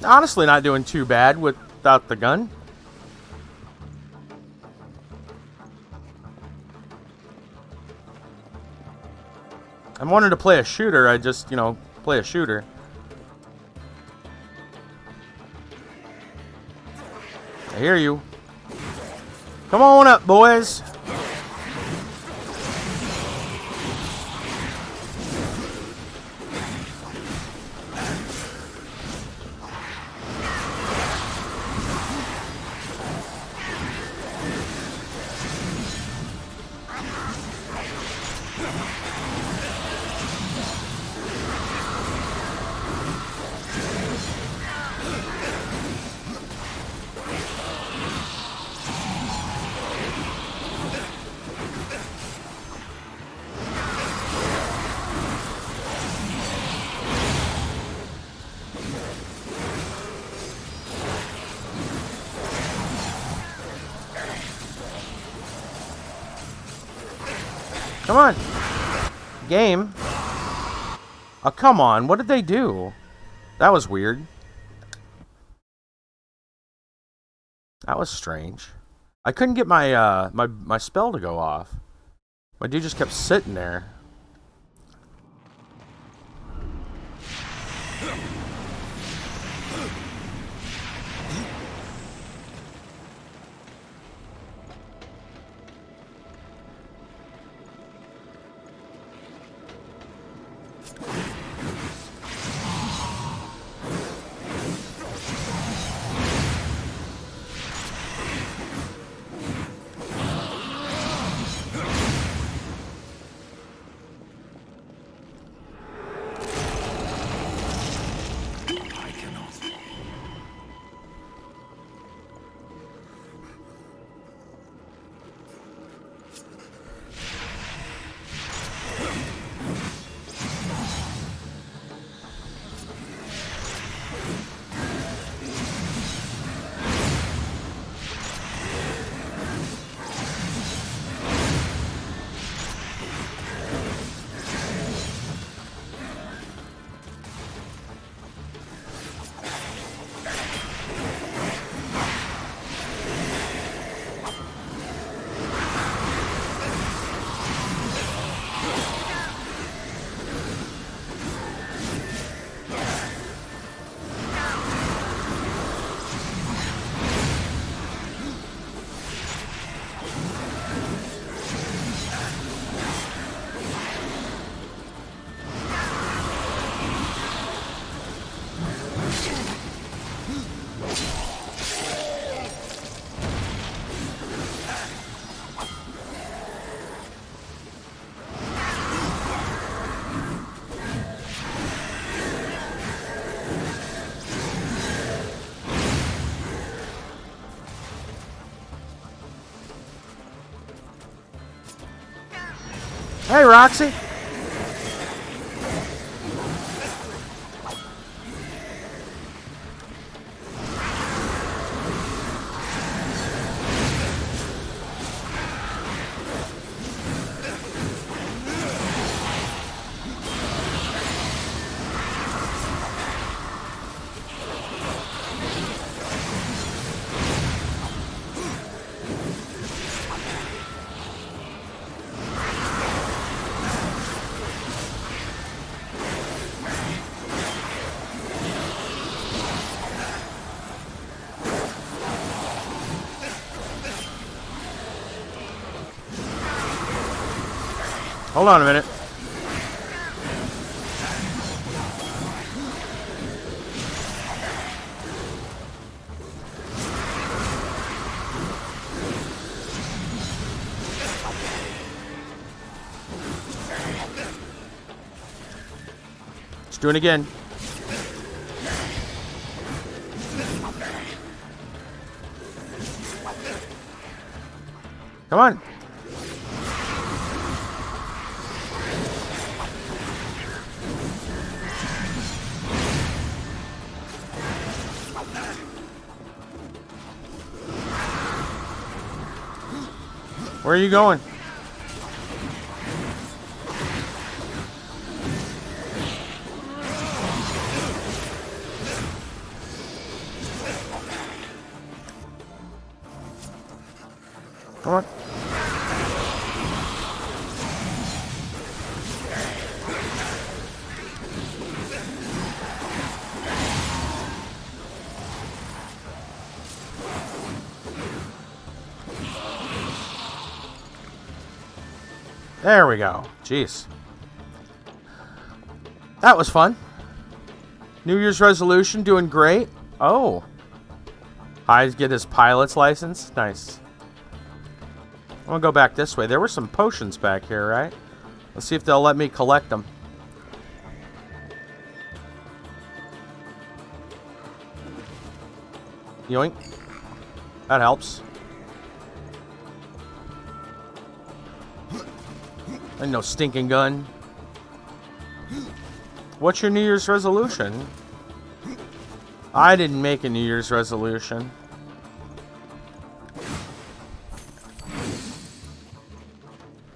Honestly, not doing too bad without the gun. I wanted to play a shooter. I just, play a shooter. I hear you. Come on up, boys. Come on. Game. Oh, come on. What did they do? That was weird. That was strange. I couldn't get my my spell to go off. My dude just kept sitting there. Hey, Roxy. Hold on a minute. Let's do it again. Come on. Where are you going? Come on. There we go. Jeez. That was fun. New Year's resolution, doing great. Oh. Hyde get his pilot's license. Nice. I'm gonna go back this way. There were some potions back here, right? Let's see if they'll let me collect them. Yoink. That helps. And no stinking gun. What's your New Year's resolution? I didn't make a New Year's resolution.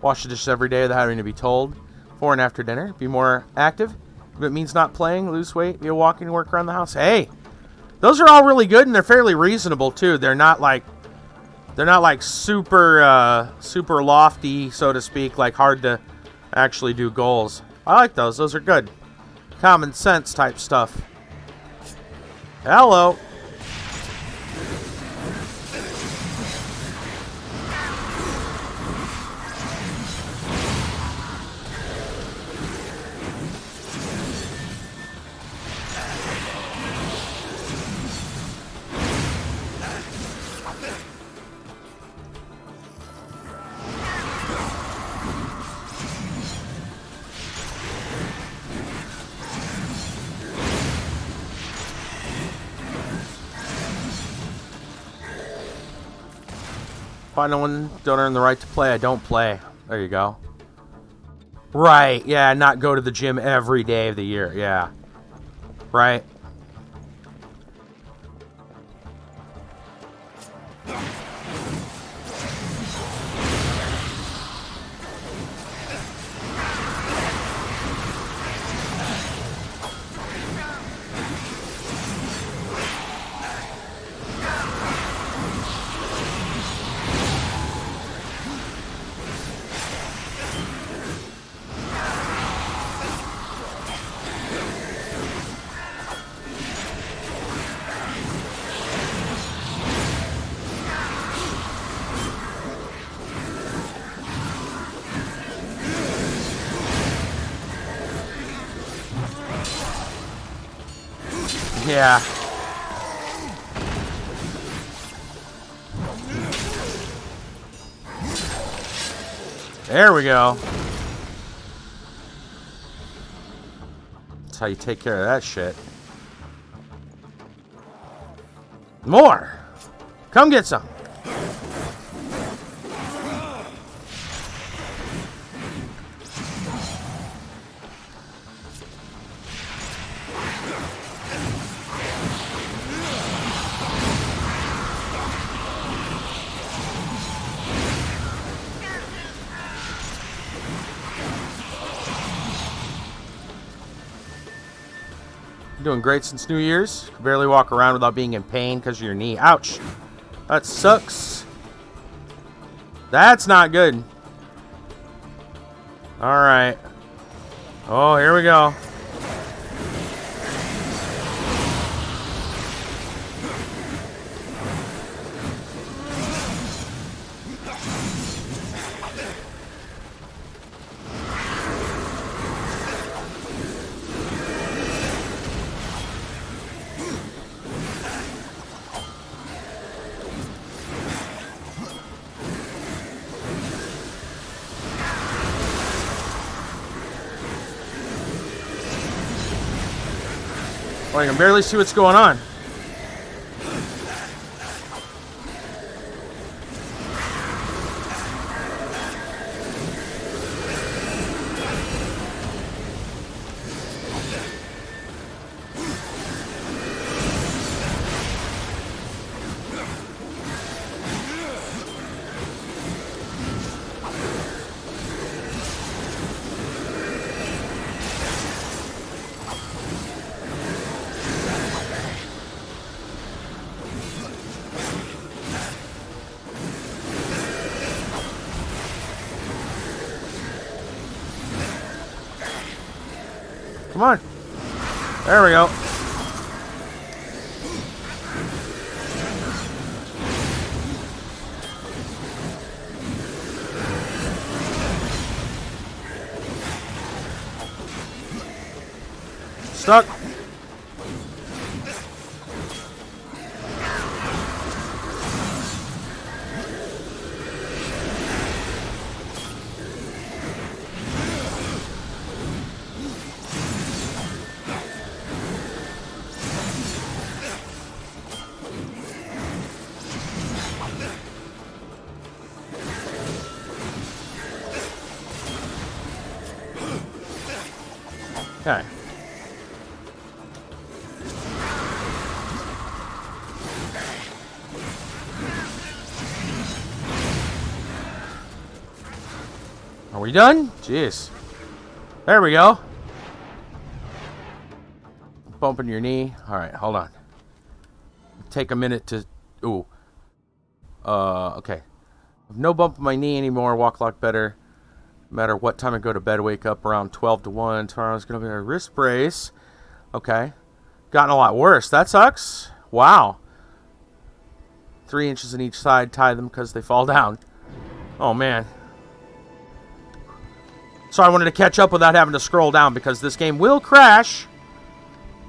Wash the dishes every day without having to be told. Before and after dinner. Be more active. If it means not playing, lose weight, be a walking, work around the house. Hey! Those are all really good, and they're fairly reasonable too. They're not like super super lofty, so to speak, like hard to actually do goals. I like those. Those are good. Common sense type stuff. Hello. If I don't earn the right to play, I don't play. There you go. Right, yeah, not go to the gym every day of the year, yeah. Right. Yeah. There we go. That's how you take care of that shit. More! Come get some. Doing great since New Year's. Can barely walk around without being in pain because of your knee. Ouch. That sucks. That's not good. Alright. Oh, here we go. Well, I can barely see what's going on. Come on. There we go. Stuck. Okay. Are we done? Jeez. There we go. Bumping your knee. All right, hold on. take a minute to... Ooh. Okay. No bump in my knee anymore. Walk a lot better. No matter what time I go to bed, wake up around 12 to 1. Tomorrow's going to be a wrist brace. Okay. Gotten a lot worse. That sucks. Wow. 3 inches on each side. Tie them because they fall down. Oh, man. So I wanted to catch up without having to scroll down because this game will crash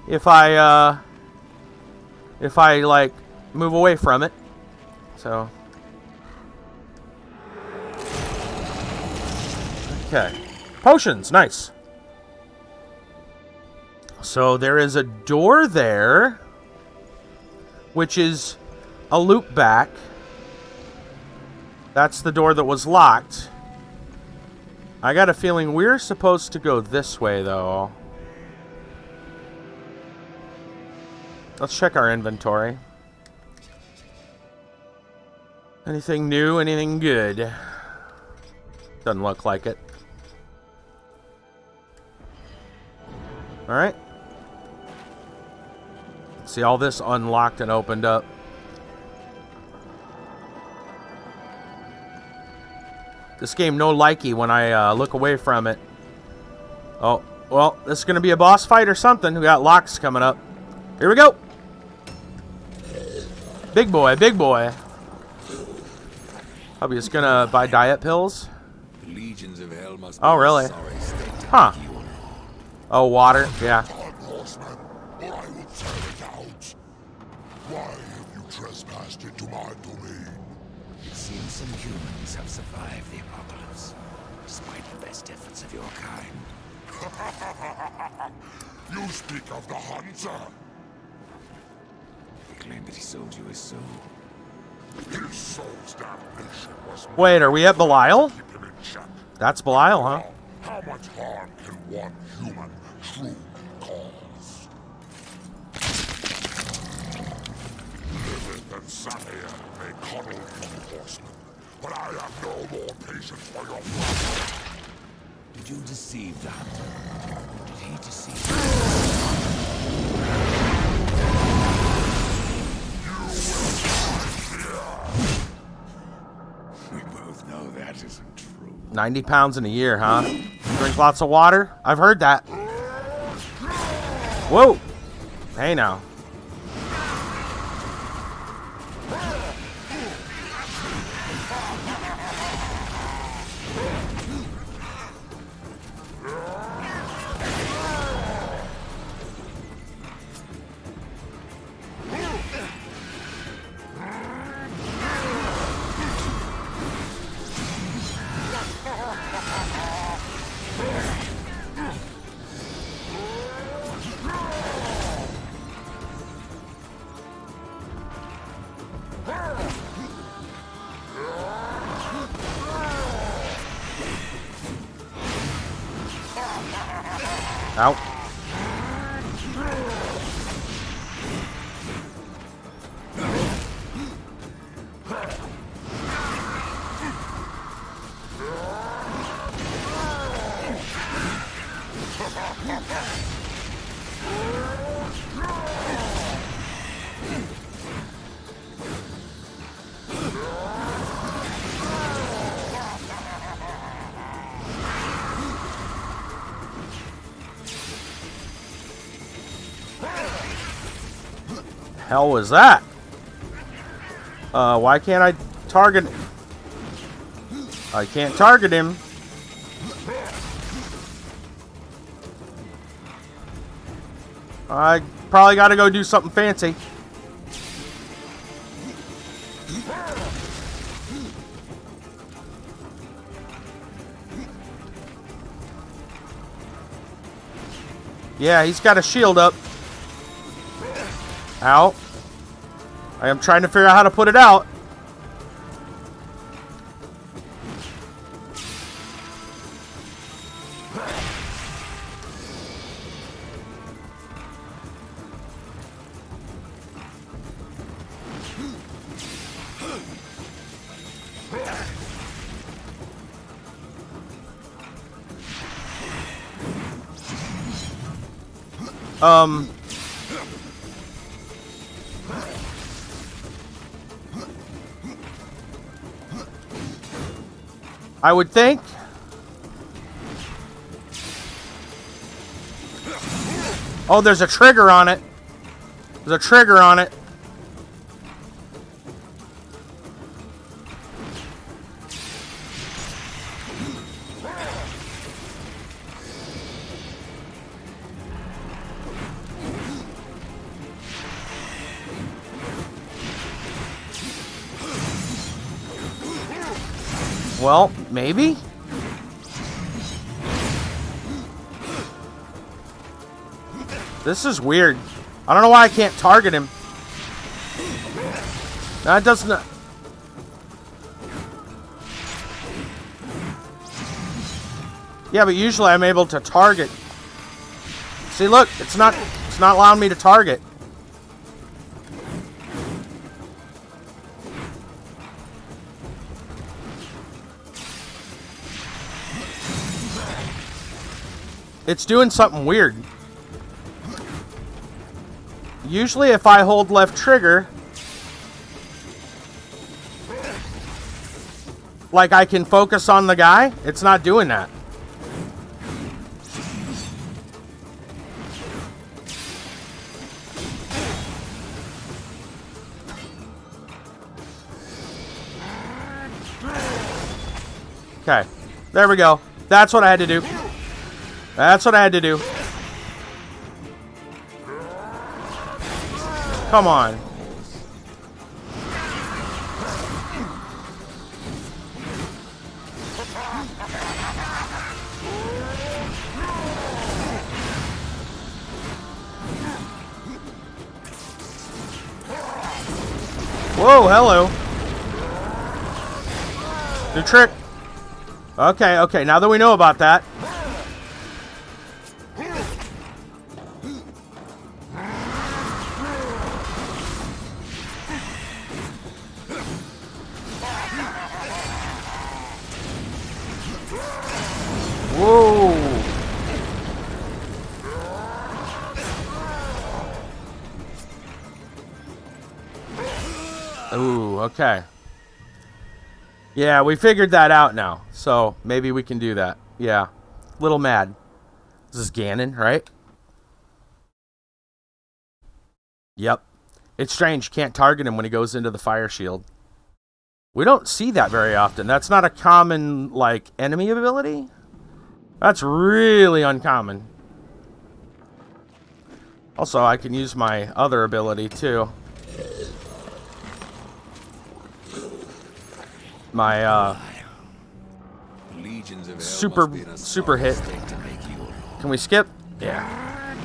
if I like move away from it. So okay. Potions, nice. So there is a door there, which is a loop back. That's the door that was locked. I got a feeling we're supposed to go this way, though. Let's check our inventory. Anything new? Anything good? Doesn't look like it. Alright. See, all this unlocked and opened up. This game no likey when I look away from it. Oh, well, this is going to be a boss fight or something. We got locks coming up. Here we go. Big boy, big boy. Probably just going to buy diet pills. The legions of hell must Oh, really? Huh. Oh, water. Yeah. Horseman, or I will tear it out. Why have you trespassed into my domain? It seems some humans have survived the apocalypse, despite the best efforts of your kind. You speak of the hunter. He claimed that he sold you his soul. His soul's damnation was Wait, are we at Belial? keep him in check. That's Belial, huh? How much harm can one human truly cause? Lilith and Saphir may cuddle you, horseman, but I have no more patience for your flattery. Did you deceive the hunter? Or did he deceive you? We both know that isn't true. 90 pounds in a year, huh? Drink lots of water? I've heard that. Whoa. Hey, now. Out. Hell was that? Why can't I target? I can't target him. I probably got to go do something fancy. Yeah, he's got a shield up. Ow. I am trying to figure out how to put it out. I would think. Oh, there's a trigger on it. There's a trigger on it. Well, maybe? This is weird. I don't know why I can't target him. That doesn't... Yeah, but usually I'm able to target. See, look, it's not allowing me to target. It's doing something weird. Usually if I hold left trigger, like I can focus on the guy, it's not doing that. Okay, there we go. That's what I had to do. That's what I had to do. Come on. Whoa, hello. New trick. Okay, okay, now that we know about that. Whoa. Ooh, okay. Yeah, we figured that out now. So maybe we can do that. Yeah. Little mad. This is Ganon, right? Yep. It's strange. You can't target him when he goes into the fire shield. We don't see that very often. That's not a common, like, enemy ability. That's really uncommon. Also, I can use my other ability, too. My, super hit. Can we skip? Yeah.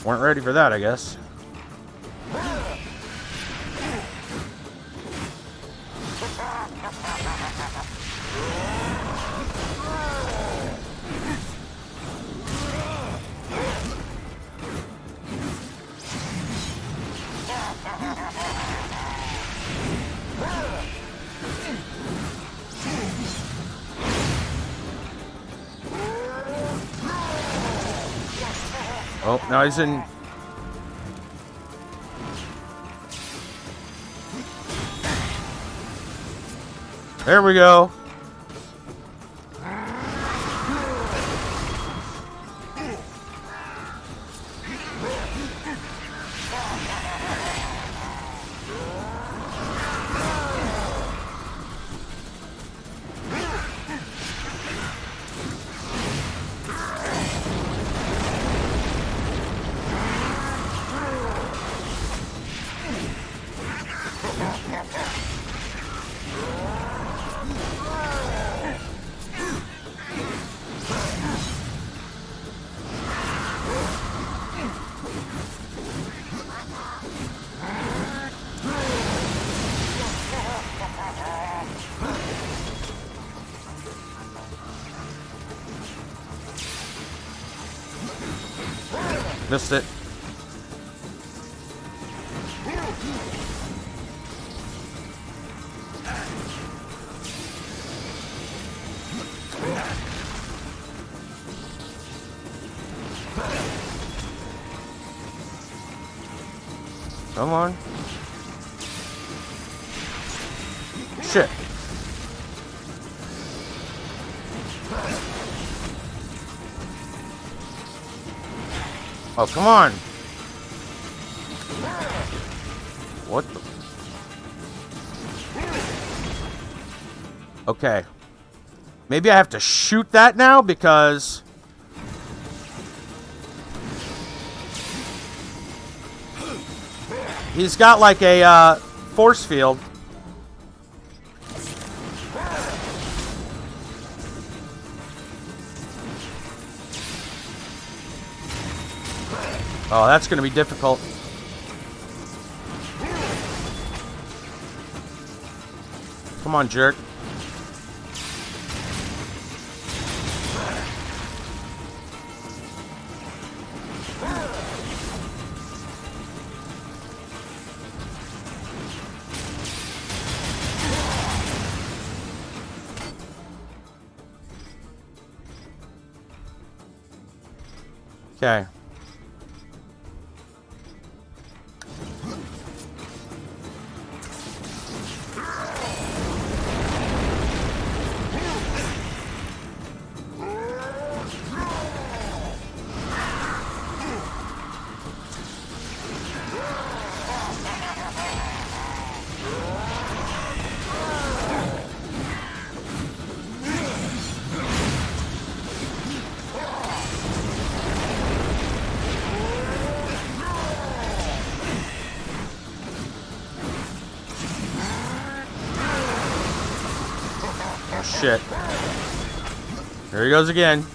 Weren't ready for that, I guess. Oh, now he's in. There we go. Missed it. Come on. Shit. Oh, come on. What the? Okay. Maybe I have to shoot that now because... he's got like a force field. Oh, that's going to be difficult. Come on, jerk. Okay. Shit. Here he goes again.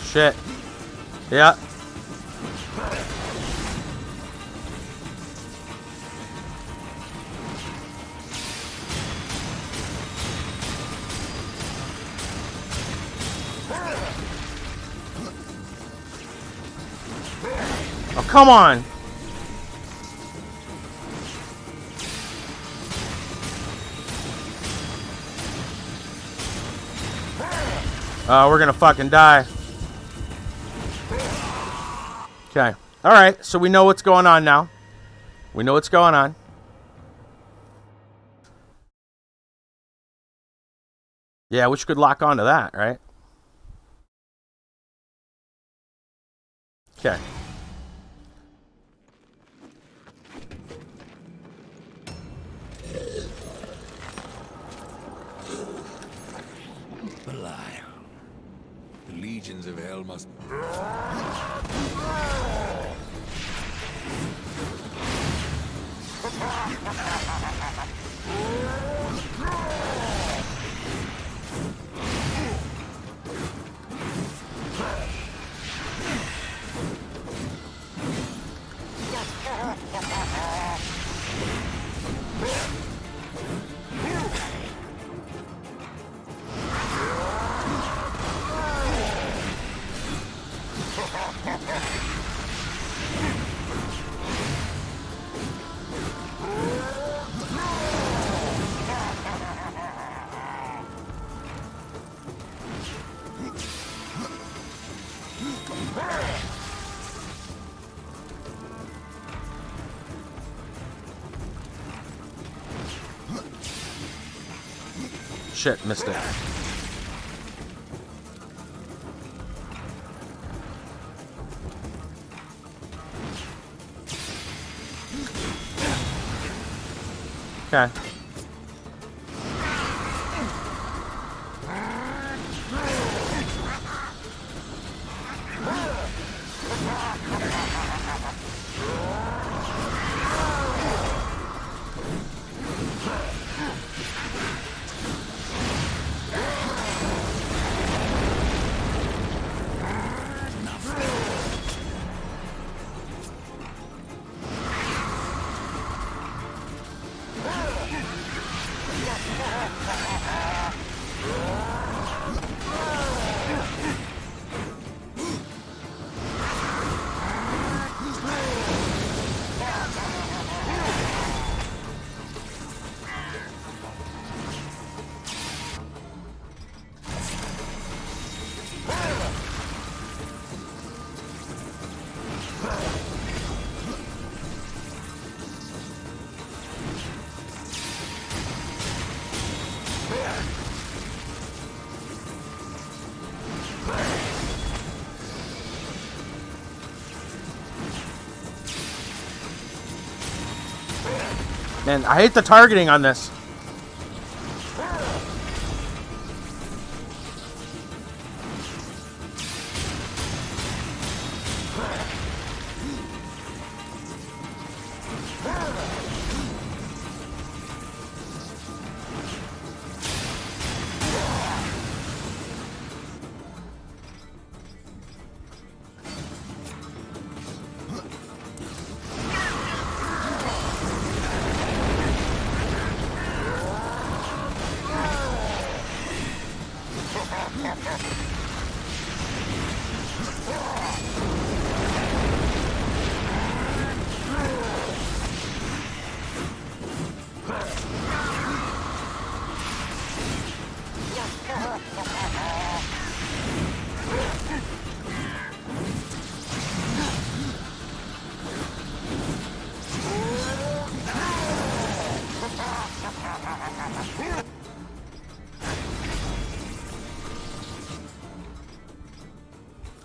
Shit. Yeah. Oh, come on. We're gonna fucking die. Okay. Alright, so we know what's going on now. We know what's going on. Yeah, we could lock onto that, right? Okay. Belial. The legions of hell must... Shit, missed it. Okay. And I hate the targeting on this.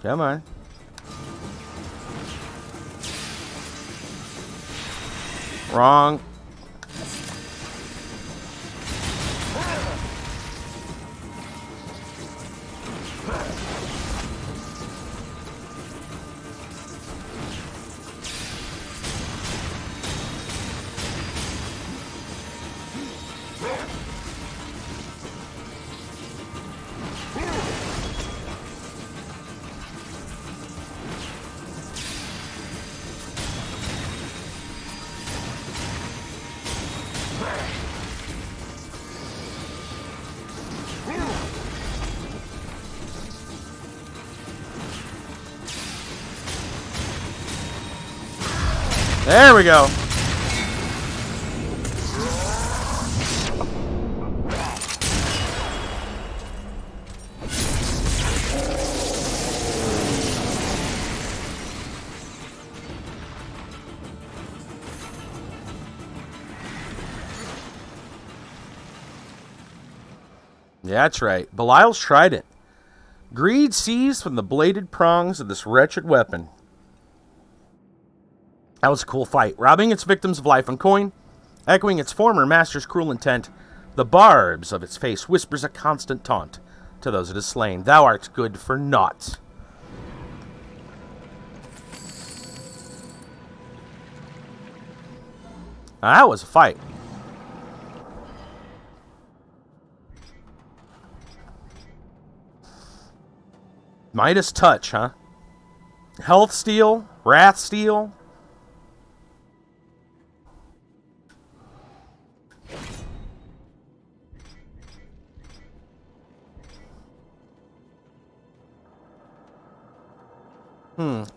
Come on. Wrong. There we go. Yeah, that's right. Belial's trident. Greed seized from the bladed prongs of this wretched weapon. That was a cool fight. Robbing its victims of life and coin, echoing its former master's cruel intent, the barbs of its face whispers a constant taunt to those it has slain. Thou art good for naught. Now, that was a fight. Midas touch, huh? Health steal, wrath steal.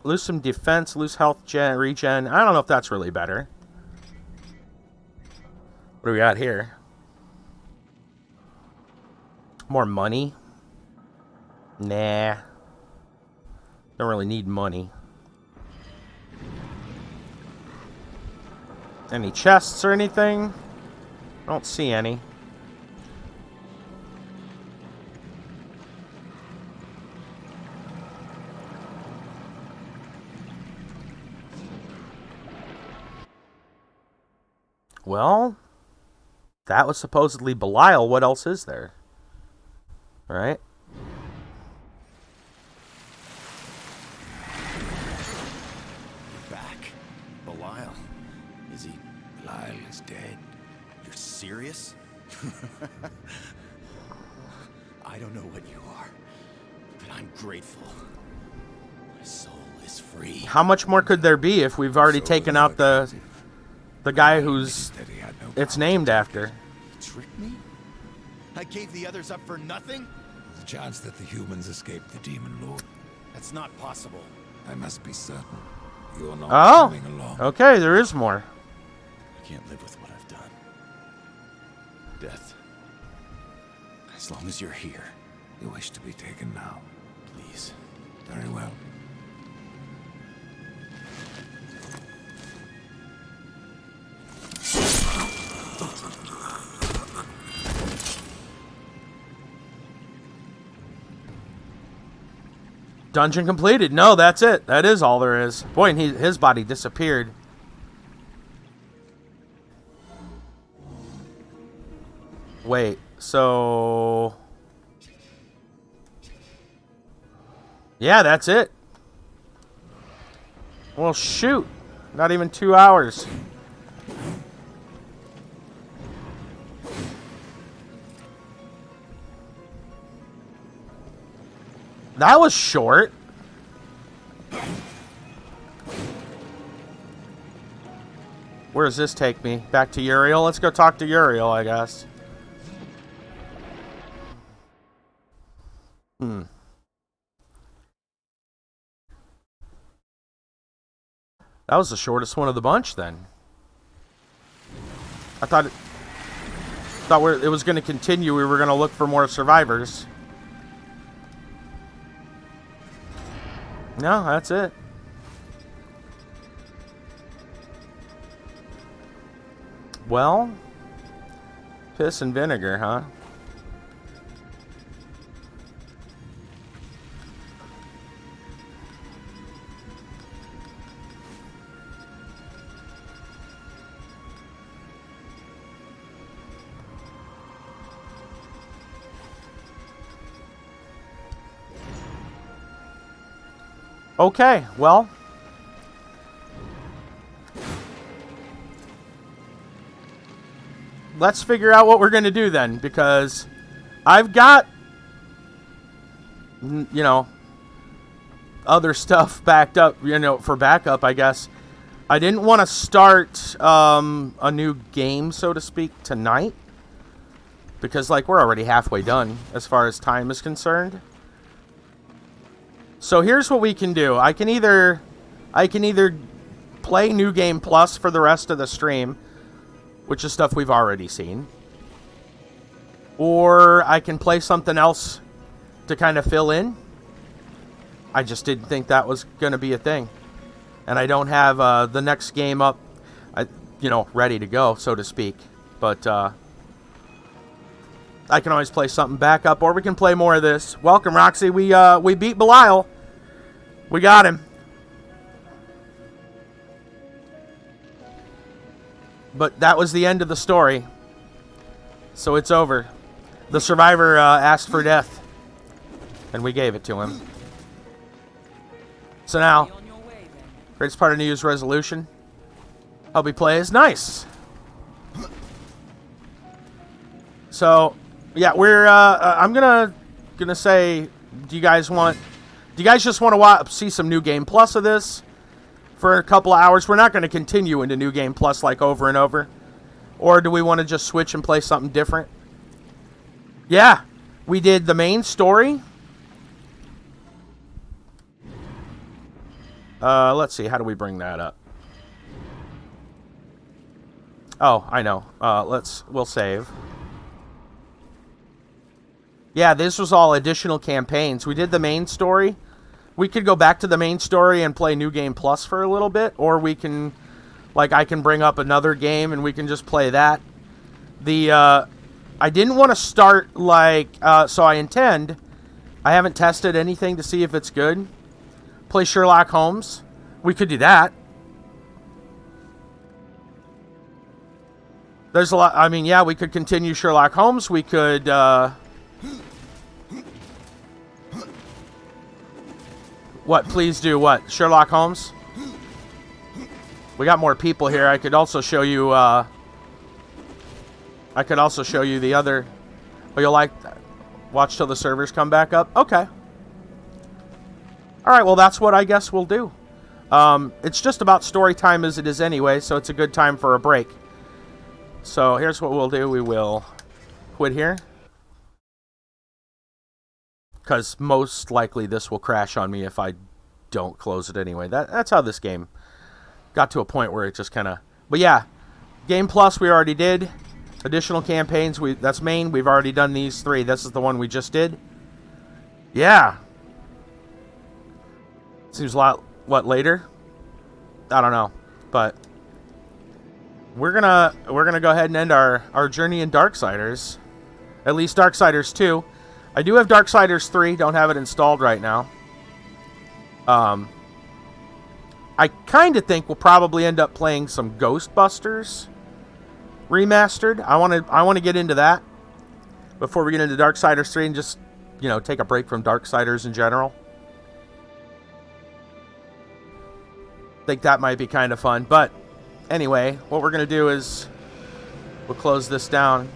Lose some defense, lose health regen. I don't know if that's really better. What do we got here? More money? Nah. Don't really need money. Any chests or anything? I don't see any. Well, that was supposedly Belial. What else is there? All right. Back. Belial. Is he? Belial is dead. You're serious? I don't know what you are, but I'm grateful. My soul is free. How much more could there be if we've already taken out the guy who's it's named after? You tricked me? I gave the others up for nothing? There's a chance that the humans escaped the Demon Lord. That's not possible. I must be certain. You're not coming along. Okay, there is more. I can't live with what I've done. Death. As long as you're here. You wish to be taken now. Please. Very well. Dungeon completed. No, that's it. That is all there is. Boy, and his body disappeared. Wait, so... Yeah, that's it. Well, shoot. Not even 2 hours. That was short. Where does this take me? Back to Uriel? Let's go talk to Uriel, I guess. That was the shortest one of the bunch, then. I thought it was going to continue. We were going to look for more survivors. No, that's it. Well, piss and vinegar, huh? Okay, well. Let's figure out what we're going to do then, because I've got, you know, other stuff backed up, you know, for backup, I guess. I didn't want to start a new game, so to speak, tonight, because, like, we're already halfway done as far as time is concerned. So here's what we can do. I can either play New Game Plus for the rest of the stream, which is stuff we've already seen, or I can play something else to kind of fill in. I just didn't think that was going to be a thing, and I don't have the next game up, you know, ready to go, so to speak. But I can always play something back up, or we can play more of this. Welcome, Roxy. We beat Belial. We got him. But that was the end of the story. So it's over. The survivor asked for death, and we gave it to him. So now, greatest part of New Year's resolution. Help me play is nice. So, yeah, we're. I'm gonna say, do you guys just want to see some New Game Plus of this for a couple of hours? We're not going to continue into New Game Plus like over and over, or do we want to just switch and play something different? Yeah, we did the main story. Let's see. How do we bring that up? Oh, I know. We'll save. Yeah, this was all additional campaigns. We did the main story. We could go back to the main story and play New Game Plus for a little bit, or we can, like, I can bring up another game and we can just play that. I didn't want to start, like, so I haven't tested anything to see if it's good. Play Sherlock Holmes. We could do that. There's a lot, I mean, yeah, we could continue Sherlock Holmes. We could, what? Please do what? Sherlock Holmes? We got more people here. I could also show you, the other. Oh, you'll like that. Watch till the servers come back up? Okay. Alright, well, that's what I guess we'll do. It's just about story time as it is anyway, so it's a good time for a break. So here's what we'll do. We will quit here, because most likely this will crash on me if I don't close it anyway. That's how this game got to a point where it just kind of... But yeah, Game Plus we already did. Additional campaigns, that's main. We've already done these 3. This is the one we just did. Yeah. Seems a lot, later? I don't know. But we're gonna go ahead and end our journey in Darksiders. At least Darksiders 2. I do have Darksiders 3, don't have it installed right now. I kind of think we'll probably end up playing some Ghostbusters Remastered. I want to get into that. before we get into Darksiders 3 and just, you know, take a break from Darksiders in general. I think that might be kind of fun. But anyway, what we're going to do is we'll close this down.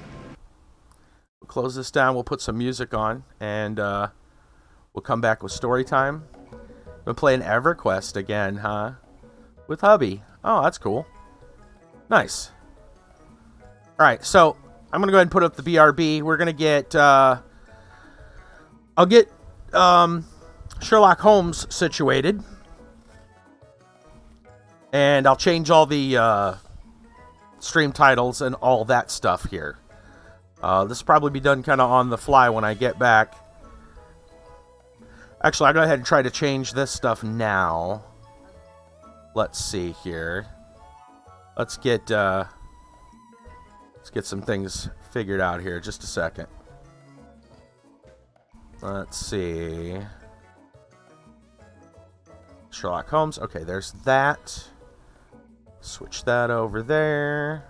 We'll close this down. We'll put some music on. And we'll come back with story time. We're playing EverQuest again, huh? With hubby. Oh, that's cool. Nice. Alright, so I'm going to go ahead and put up the BRB. We're going to get... I'll get Sherlock Holmes situated. And I'll change all the stream titles and all that stuff here. This will probably be done kind of on the fly when I get back. Actually, I'll go ahead and try to change this stuff now. Let's see here. Let's get some things figured out here. Just a second. Let's see. Sherlock Holmes. Okay, there's that. Switch that over there.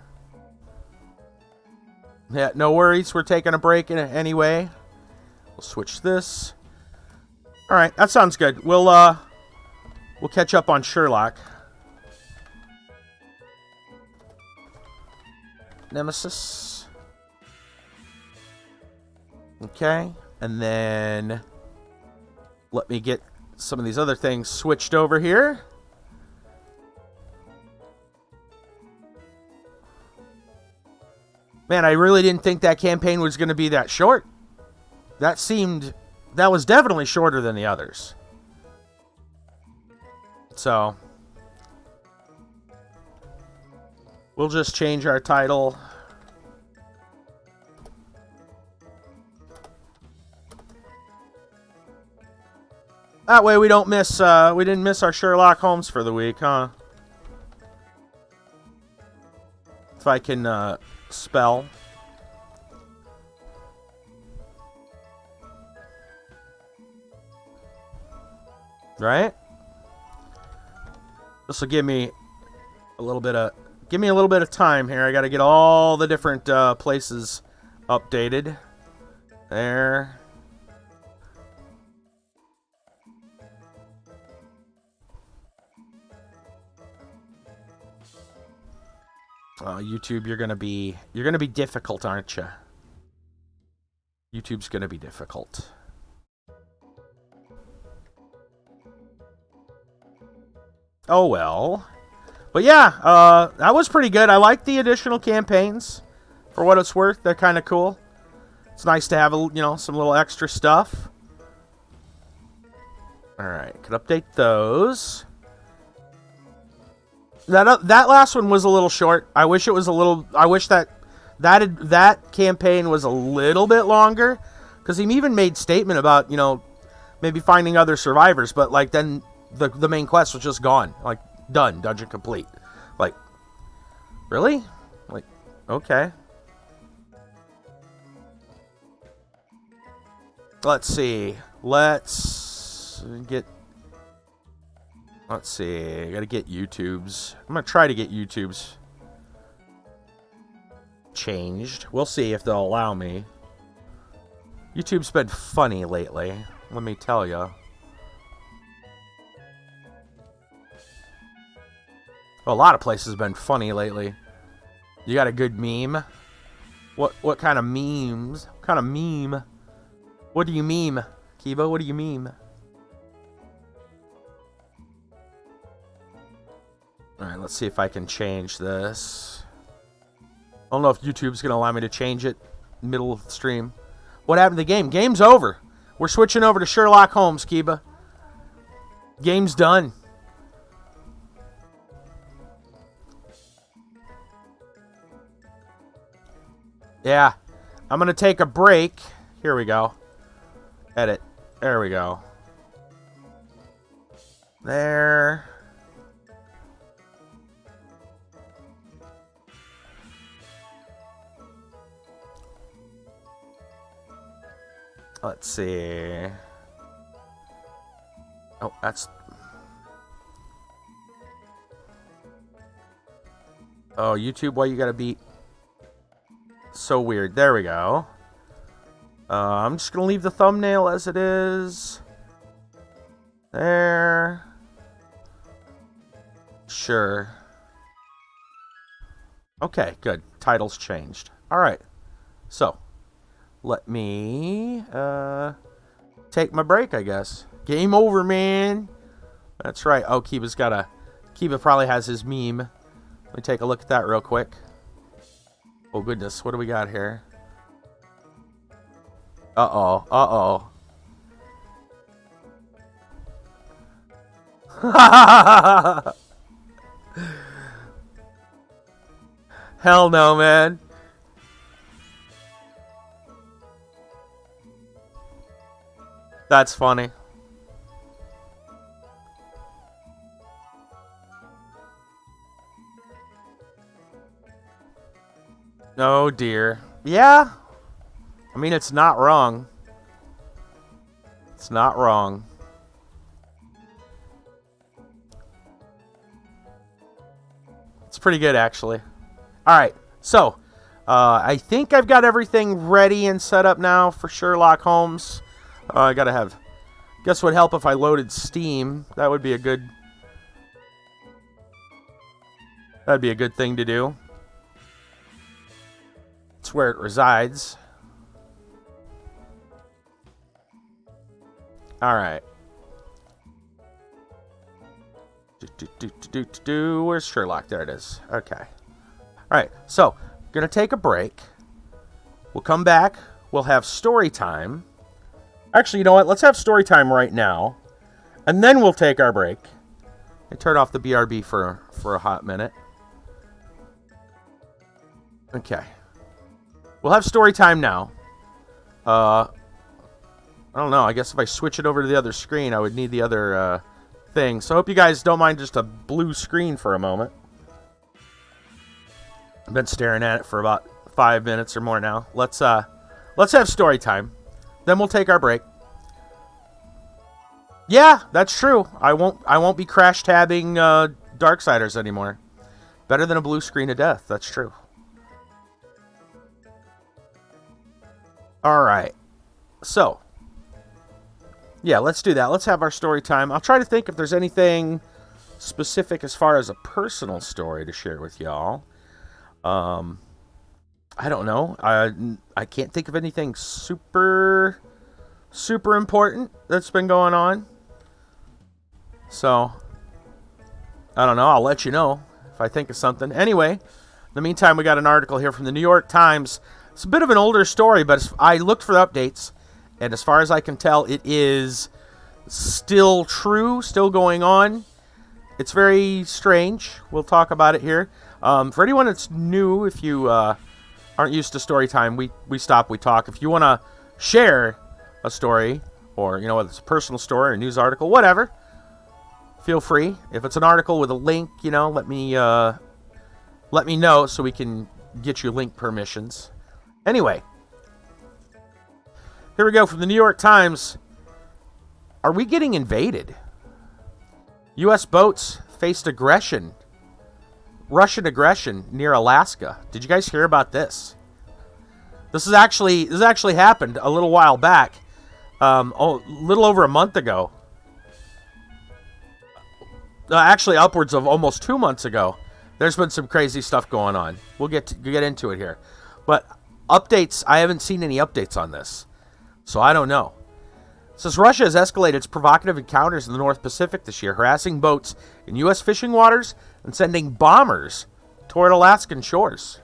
Yeah, no worries. We're taking a break anyway. We'll switch this. All right, that sounds good. We'll catch up on Sherlock. Nemesis. Okay, and then let me get some of these other things switched over here. Man, I really didn't think that campaign was going to be that short. That was definitely shorter than the others. So, we'll just change our title. That way we don't miss, we didn't miss our Sherlock Holmes for the week, huh? If I can, spell. Right? This will give me a little bit of time here. I got to get all the different places updated. There. YouTube, you're gonna be difficult, aren't you? YouTube's gonna be difficult. Oh well. But yeah, that was pretty good. I like the additional campaigns. For what it's worth, they're kind of cool. It's nice to have some little extra stuff. All right, could update those. That last one was a little short. I wish it was a little. I wish that campaign was a little bit longer, because he even made statement about maybe finding other survivors, but like then the main quest was just gone, like done, dungeon complete. Like, really? Like, okay. Let's see. Let's see. I gotta get YouTube's. I'm gonna try to get YouTube's changed. We'll see if they'll allow me. YouTube's been funny lately, let me tell you. A lot of places have been funny lately. You got a good meme? What kind of memes? What kind of meme? What do you meme, Kiba? What do you meme? Alright, let's see if I can change this. I don't know if YouTube's going to allow me to change it middle of the stream. What happened to the game? Game's over. We're switching over to Sherlock Holmes, Kiba. Game's done. Yeah. I'm going to take a break. Here we go. Edit. There we go. There. Let's see. Oh, that's... Oh, YouTube, why you gotta be so weird? There we go. I'm just going to leave the thumbnail as it is. There. Sure. Okay, good. Title's changed. Alright. So, let me take my break, I guess. Game over, man. That's right. Oh, Kiba probably has his meme. Let me take a look at that real quick. Oh, goodness. What do we got here? Uh-oh. Uh-oh. Hell no, man. That's funny. Oh dear. Yeah. I mean, it's not wrong. It's not wrong. It's pretty good, actually. Alright, so, I think I've got everything ready and set up now for Sherlock Holmes. I gotta have... Guess what would help if I loaded Steam? That would be a good... That'd be a good thing to do. It's where it resides. Alright. Where's Sherlock? There it is. Okay. Alright, so, gonna take a break. We'll come back. We'll have story time. Actually, you know what? Let's have story time right now. And then we'll take our break. And turn off the BRB for a hot minute. Okay. We'll have story time now. I don't know. I guess if I switch it over to the other screen, I would need the other thing. So I hope you guys don't mind just a blue screen for a moment. I've been staring at it for about 5 minutes or more now. Let's have story time. Then we'll take our break. Yeah, that's true. I won't be crash tabbing Darksiders anymore. Better than a blue screen of death. That's true. Alright. So. Yeah, let's do that. Let's have our story time. I'll try to think if there's anything specific as far as a personal story to share with y'all. I don't know. I can't think of anything super important that's been going on. So, I don't know. I'll let you know if I think of something. Anyway, in the meantime, we got an article here from the New York Times. It's a bit of an older story, but I looked for the updates, and as far as I can tell, it is still true, still going on. It's very strange. We'll talk about it here. For anyone that's new, if you aren't used to story time, we stop, we talk. If you want to share a story, or, you know, whether it's a personal story or a news article, whatever, feel free. If it's an article with a link, you know, let me know so we can get you link permissions. Anyway, here we go from the New York Times. Are we getting invaded? U.S. boats faced aggression. Russian aggression near Alaska. Did you guys hear about this? This actually happened a little while back. A little over a month ago. Actually, upwards of almost 2 months ago. There's been some crazy stuff going on. We'll get into it here. But updates, I haven't seen any updates on this. So I don't know. It says Russia has escalated its provocative encounters in the North Pacific this year, harassing boats in U.S. fishing waters and sending bombers toward Alaskan shores.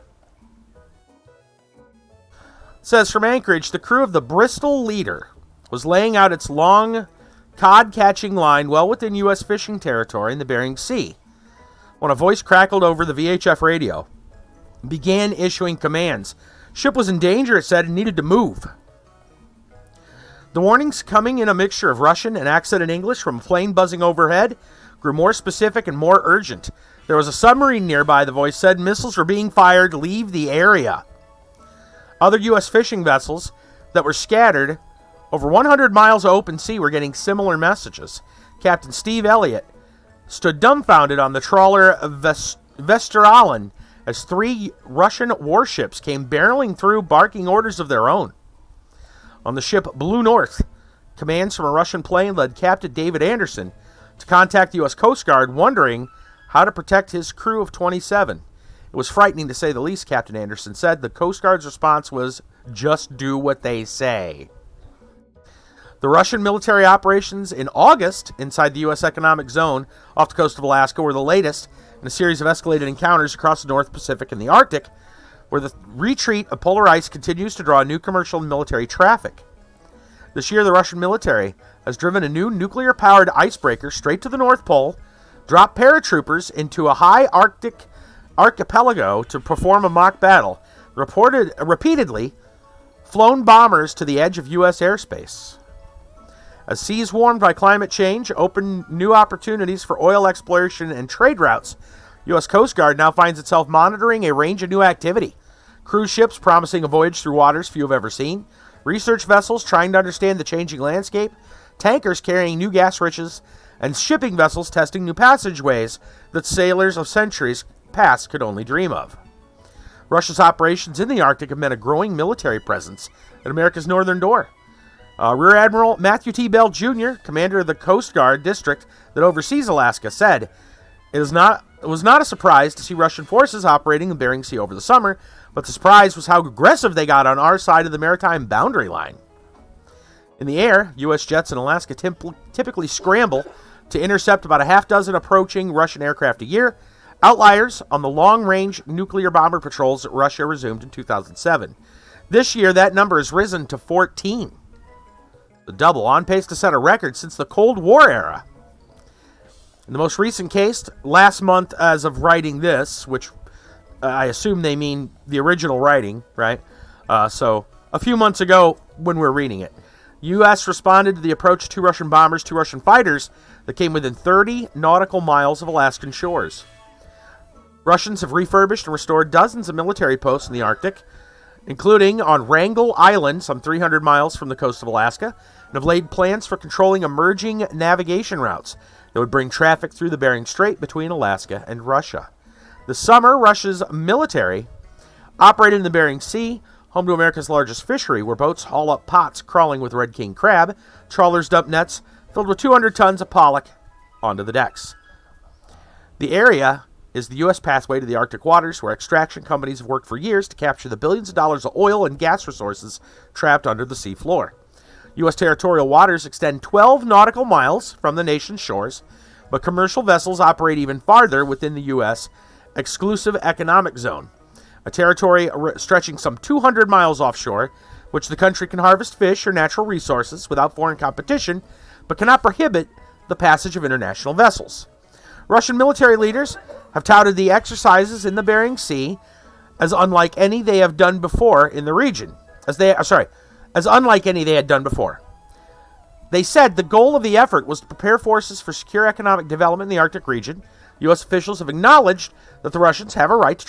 It says from Anchorage, the crew of the Bristol Leader was laying out its long cod-catching line well within U.S. fishing territory in the Bering Sea when a voice crackled over the VHF radio and began issuing commands. Ship was in danger, it said, and needed to move. The warnings, coming in a mixture of Russian and accented English from a plane buzzing overhead, grew more specific and more urgent. There was a submarine nearby, the voice said. Missiles were being fired. Leave the area. Other U.S. fishing vessels that were scattered over 100 miles of open sea were getting similar messages. Captain Steve Elliott stood dumbfounded on the trawler Vesteralen as 3 Russian warships came barreling through, barking orders of their own. On the ship Blue North, commands from a Russian plane led Captain David Anderson to contact the U.S. Coast Guard, wondering how to protect his crew of 27. It was frightening, to say the least, Captain Anderson said. The Coast Guard's response was, just do what they say. The Russian military operations in August inside the U.S. economic zone off the coast of Alaska were the latest in a series of escalated encounters across the North Pacific and the Arctic, where the retreat of polar ice continues to draw new commercial and military traffic. This year, the Russian military has driven a new nuclear-powered icebreaker straight to the North Pole, dropped paratroopers into a high Arctic archipelago to perform a mock battle, repeatedly flown bombers to the edge of U.S. airspace. As seas warmed by climate change open new opportunities for oil exploration and trade routes, U.S. Coast Guard now finds itself monitoring a range of new activity. Cruise ships promising a voyage through waters few have ever seen, research vessels trying to understand the changing landscape, tankers carrying new gas riches, and shipping vessels testing new passageways that sailors of centuries past could only dream of. Russia's operations in the Arctic have meant a growing military presence at America's northern door. Rear Admiral Matthew T. Bell Jr., commander of the Coast Guard district that oversees Alaska, said, It was not a surprise to see Russian forces operating in Bering Sea over the summer, but the surprise was how aggressive they got on our side of the maritime boundary line. In the air, U.S. jets in Alaska typically scramble to intercept about a half dozen approaching Russian aircraft a year, outliers on the long-range nuclear bomber patrols that Russia resumed in 2007. This year, that number has risen to 14. The double, on pace to set a record since the Cold War era. In the most recent case, last month as of writing this, which I assume they mean the original writing, right? So a few months ago when we're reading it, U.S. responded to the approach of two Russian bombers, two Russian fighters that came within 30 nautical miles of Alaskan shores. Russians have refurbished and restored dozens of military posts in the Arctic, including on Wrangel Island, some 300 miles from the coast of Alaska, and have laid plans for controlling emerging navigation routes that would bring traffic through the Bering Strait between Alaska and Russia. This summer, Russia's military operated in the Bering Sea, home to America's largest fishery, where boats haul up pots crawling with red king crab, trawlers dump nets filled with 200 tons of pollock onto the decks. The area is the U.S. pathway to the Arctic waters, where extraction companies have worked for years to capture the billions of dollars of oil and gas resources trapped under the sea floor. U.S. territorial waters extend 12 nautical miles from the nation's shores, but commercial vessels operate even farther within the U.S. exclusive economic zone, a territory stretching some 200 miles offshore, which the country can harvest fish or natural resources without foreign competition, but cannot prohibit the passage of international vessels. Russian military leaders have touted the exercises in the Bering Sea as unlike any they have done before in the region. As unlike any they had done before. They said the goal of the effort was to prepare forces for secure economic development in the Arctic region. U.S. officials have acknowledged that the Russians have a right to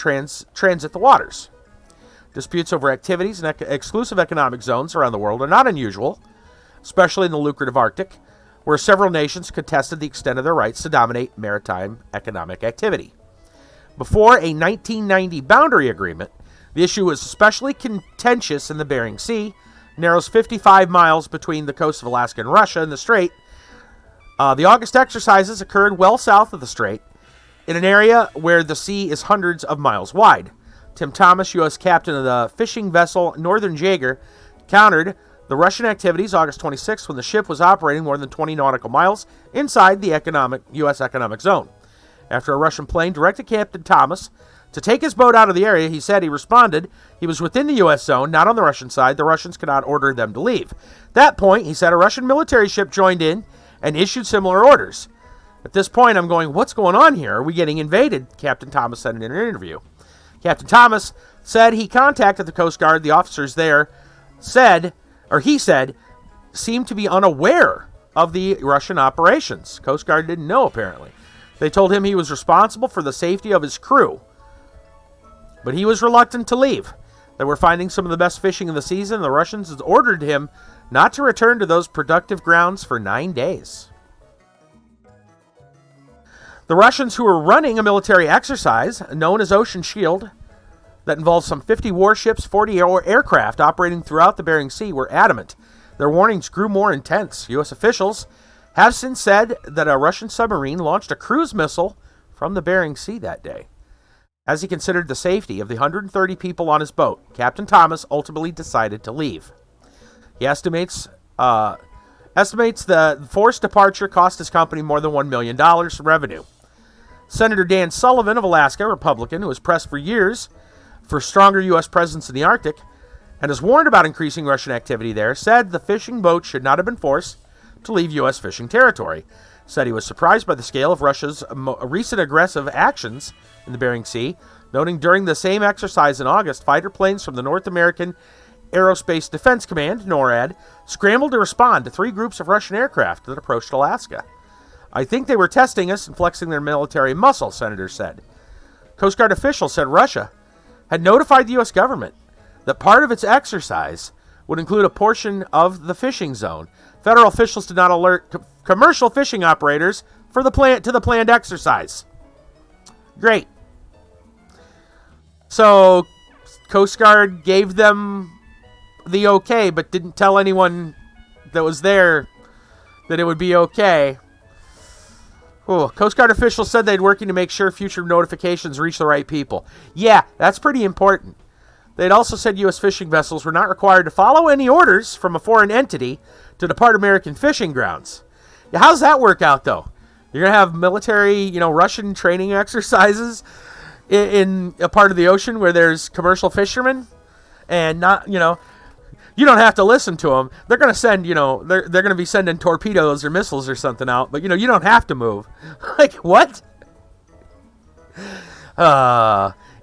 transit the waters. Disputes over activities in exclusive economic zones around the world are not unusual, especially in the lucrative Arctic, where several nations contested the extent of their rights to dominate maritime economic activity. Before a 1990 boundary agreement, the issue was especially contentious in the Bering Sea, narrows 55 miles between the coast of Alaska and Russia and the strait. The August exercises occurred well south of the strait, in an area where the sea is hundreds of miles wide. Tim Thomas, U.S. captain of the fishing vessel Northern Jaeger, countered the Russian activities August 26th when the ship was operating more than 20 nautical miles inside the U.S. economic zone. After a Russian plane directed Captain Thomas to take his boat out of the area, he said he responded he was within the U.S. zone, not on the Russian side. The Russians could not order them to leave. At that point, he said a Russian military ship joined in and issued similar orders. At this point, I'm going, what's going on here? Are we getting invaded? Captain Thomas said in an interview. Captain Thomas said he contacted the Coast Guard. The officers there he said, seemed to be unaware of the Russian operations. Coast Guard didn't know, apparently. They told him he was responsible for the safety of his crew, but he was reluctant to leave. They were finding some of the best fishing of the season. The Russians had ordered him not to return to those productive grounds for 9 days. The Russians, who were running a military exercise known as Ocean Shield, that involved some 50 warships, 40 aircraft operating throughout the Bering Sea were adamant. Their warnings grew more intense. U.S. officials have since said that a Russian submarine launched a cruise missile from the Bering Sea that day. As he considered the safety of the 130 people on his boat, Captain Thomas ultimately decided to leave. He estimates the forced departure cost his company more than $1 million in revenue. Senator Dan Sullivan of Alaska, Republican, who has pressed for years for stronger U.S. presence in the Arctic and has warned about increasing Russian activity there, said the fishing boat should not have been forced to leave U.S. fishing territory. Said he was surprised by the scale of Russia's recent aggressive actions in the Bering Sea, noting during the same exercise in August, fighter planes from the North American Aerospace Defense Command, NORAD, scrambled to respond to 3 groups of Russian aircraft that approached Alaska. I think they were testing us and flexing their military muscle, Senator said. Coast Guard officials said Russia had notified the U.S. government that part of its exercise would include a portion of the fishing zone. Federal officials did not alert commercial fishing operators to the planned exercise. Great. So, Coast Guard gave them the okay, but didn't tell anyone that was there that it would be okay. Coast Guard officials said they'd working to make sure future notifications reach the right people. Yeah, that's pretty important. They'd also said U.S. fishing vessels were not required to follow any orders from a foreign entity to depart American fishing grounds. Yeah, how's that work out, though? You're going to have military, Russian training exercises in a part of the ocean where there's commercial fishermen and not, you don't have to listen to them. They're going to send, they're going to be sending torpedoes or missiles or something out, but, you don't have to move. Like, what?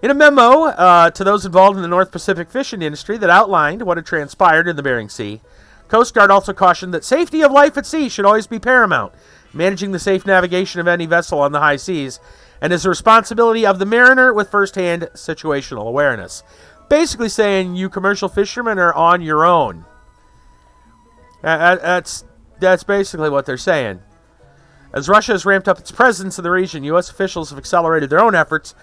In a memo to those involved in the North Pacific fishing industry that outlined what had transpired in the Bering Sea, Coast Guard also cautioned that safety of life at sea should always be paramount, managing the safe navigation of any vessel on the high seas, and is the responsibility of the mariner with first-hand situational awareness. Basically saying you commercial fishermen are on your own. That's basically what they're saying. As Russia has ramped up its presence in the region, U.S. officials have accelerated their own efforts.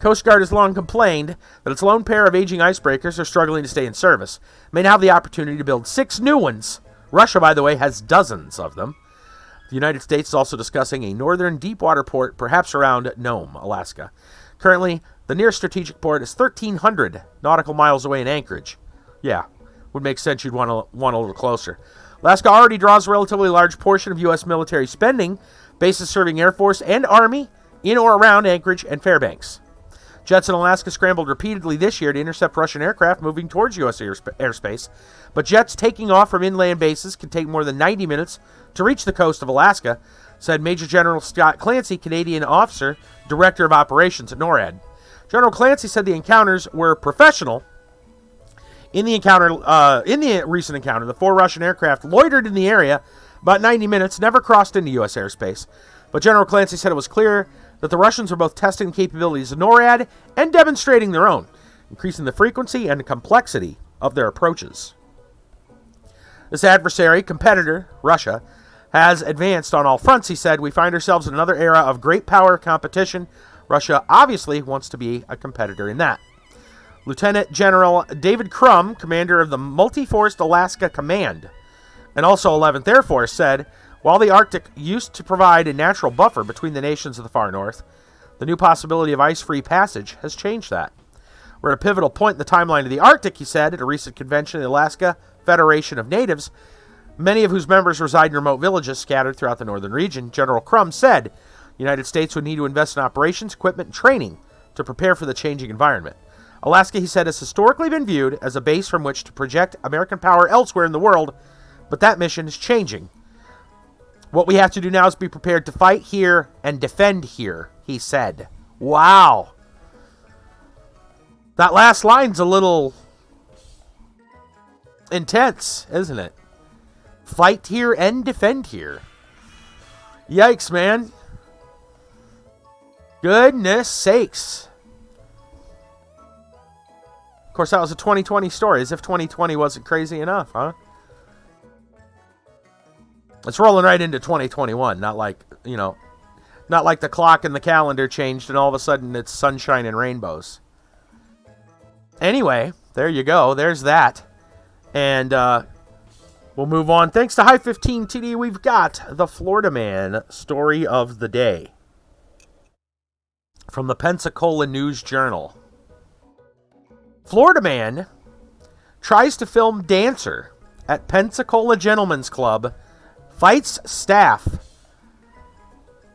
Coast Guard has long complained that its lone pair of aging icebreakers are struggling to stay in service. It may now have the opportunity to build 6 new ones. Russia, by the way, has dozens of them. The United States is also discussing a northern deepwater port, perhaps around Nome, Alaska. Currently, the nearest strategic port is 1,300 nautical miles away in Anchorage. Yeah, would make sense you'd want a little closer. Alaska already draws a relatively large portion of U.S. military spending, bases serving Air Force and Army in or around Anchorage and Fairbanks. Jets in Alaska scrambled repeatedly this year to intercept Russian aircraft moving towards U.S. airspace, but jets taking off from inland bases can take more than 90 minutes to reach the coast of Alaska, said Major General Scott Clancy, Canadian officer, Director of Operations at NORAD. General Clancy said the encounters were professional. In the recent encounter, the 4 Russian aircraft loitered in the area about 90 minutes, never crossed into U.S. airspace. But General Clancy said it was clear that the Russians were both testing the capabilities of NORAD and demonstrating their own, increasing the frequency and complexity of their approaches. This competitor, Russia, has advanced on all fronts, he said. We find ourselves in another era of great power competition. Russia obviously wants to be a competitor in that. Lieutenant General David Crum, commander of the Multi-Force Alaska Command, and also 11th Air Force, said, while the Arctic used to provide a natural buffer between the nations of the far north, the new possibility of ice-free passage has changed that. We're at a pivotal point in the timeline of the Arctic, he said, at a recent convention of the Alaska Federation of Natives, many of whose members reside in remote villages scattered throughout the northern region. General Crum said the United States would need to invest in operations, equipment, and training to prepare for the changing environment. Alaska, he said, has historically been viewed as a base from which to project American power elsewhere in the world, but that mission is changing. What we have to do now is be prepared to fight here and defend here, he said. Wow. That last line's a little intense, isn't it? Fight here and defend here. Yikes, man. Goodness sakes. Of course, that was a 2020 story, as if 2020 wasn't crazy enough, huh? It's rolling right into 2021, not like the clock and the calendar changed and all of a sudden it's sunshine and rainbows. Anyway, there you go. There's that. And we'll move on. Thanks to High 15 TD, we've got the Florida Man story of the day from the Pensacola News Journal. Florida Man tries to film dancer at Pensacola Gentlemen's Club, fights staff,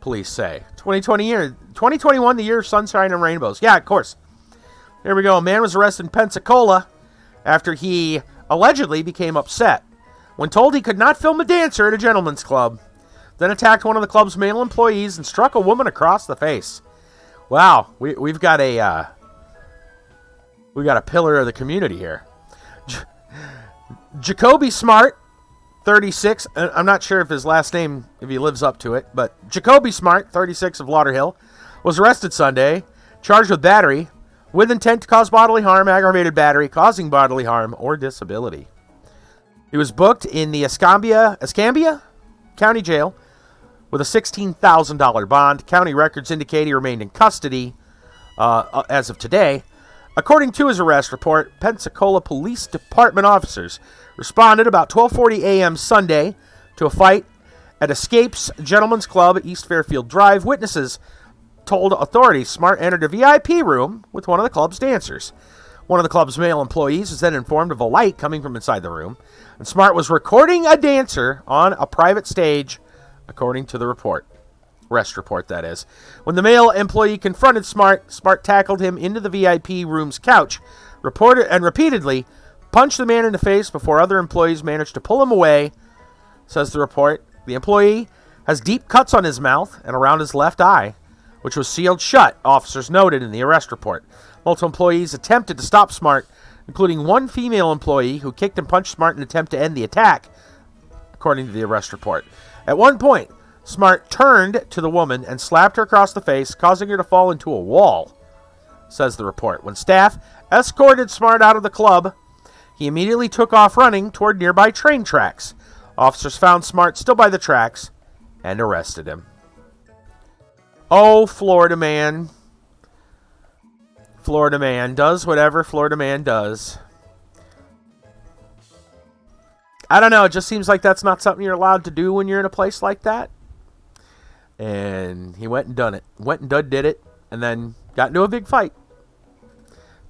police say. 2021, the year of sunshine and rainbows. Yeah, of course. Here we go. A man was arrested in Pensacola after he allegedly became upset when told he could not film a dancer at a gentleman's club, then attacked one of the club's male employees and struck a woman across the face. Wow, we've got a pillar of the community here. Jacoby Smart, 36. I'm not sure if his last name, if he lives up to it, but Jacoby Smart, 36 of Lauderhill, was arrested Sunday, charged with battery with intent to cause bodily harm, aggravated battery, causing bodily harm, or disability. He was booked in the Escambia County Jail with a $16,000 bond. County records indicate he remained in custody as of today. According to his arrest report, Pensacola Police Department officers responded about 12:40 a.m. Sunday to a fight at Escapes Gentlemen's Club at East Fairfield Drive. Witnesses told authorities Smart entered a VIP room with one of the club's dancers. One of the club's male employees was then informed of a light coming from inside the room, and Smart was recording a dancer on a private stage, according to the arrest report, that is. When the male employee confronted Smart, Smart tackled him into the VIP room's couch, repeatedly punched the man in the face before other employees managed to pull him away, says the report. The employee has deep cuts on his mouth and around his left eye, which was sealed shut, officers noted in the arrest report. Multiple employees attempted to stop Smart, including one female employee who kicked and punched Smart in an attempt to end the attack, according to the arrest report. At one point, Smart turned to the woman and slapped her across the face, causing her to fall into a wall, says the report. When staff escorted Smart out of the club, he immediately took off running toward nearby train tracks. Officers found Smart still by the tracks and arrested him. Oh, Florida man. Florida man does whatever Florida man does. I don't know, it just seems like that's not something you're allowed to do when you're in a place like that. And he went and done it. Did it, and then got into a big fight.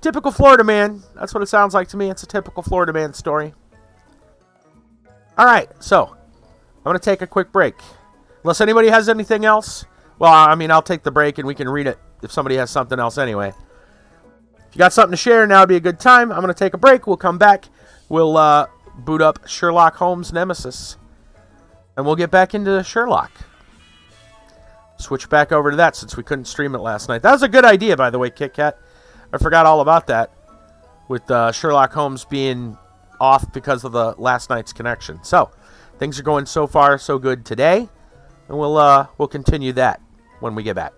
Typical Florida man. That's what it sounds like to me. It's a typical Florida man story. Alright, so I'm going to take a quick break. Unless anybody has anything else. Well, I mean, I'll take the break and we can read it if somebody has something else anyway. If you got something to share, now would be a good time. I'm going to take a break. We'll come back. We'll boot up Sherlock Holmes Nemesis. And we'll get back into Sherlock. Switch back over to that since we couldn't stream it last night. That was a good idea, by the way, Kit Kat. I forgot all about that. With Sherlock Holmes being off because of the last night's connection. So, things are going so far so good today. And we'll continue that when we get back.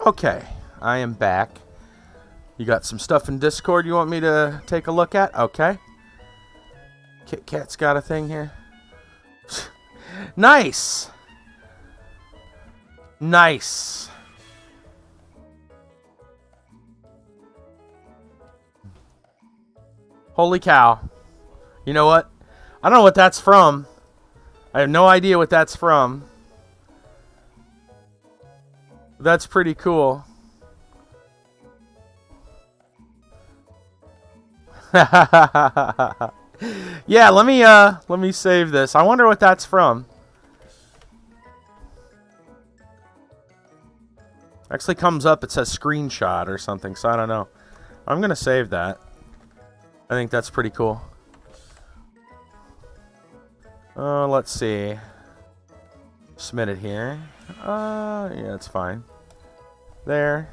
Okay, I am back. You got some stuff in Discord you want me to take a look at? Okay. Kit Kat's got a thing here. Nice! Nice. Holy cow. You know what? I don't know what that's from. I have no idea what that's from. That's pretty cool. Yeah, let me save this. I wonder what that's from. Actually comes up, it says screenshot or something, so I don't know. I'm gonna save that. I think that's pretty cool. Let's see. Submit it here. Yeah, it's fine. There.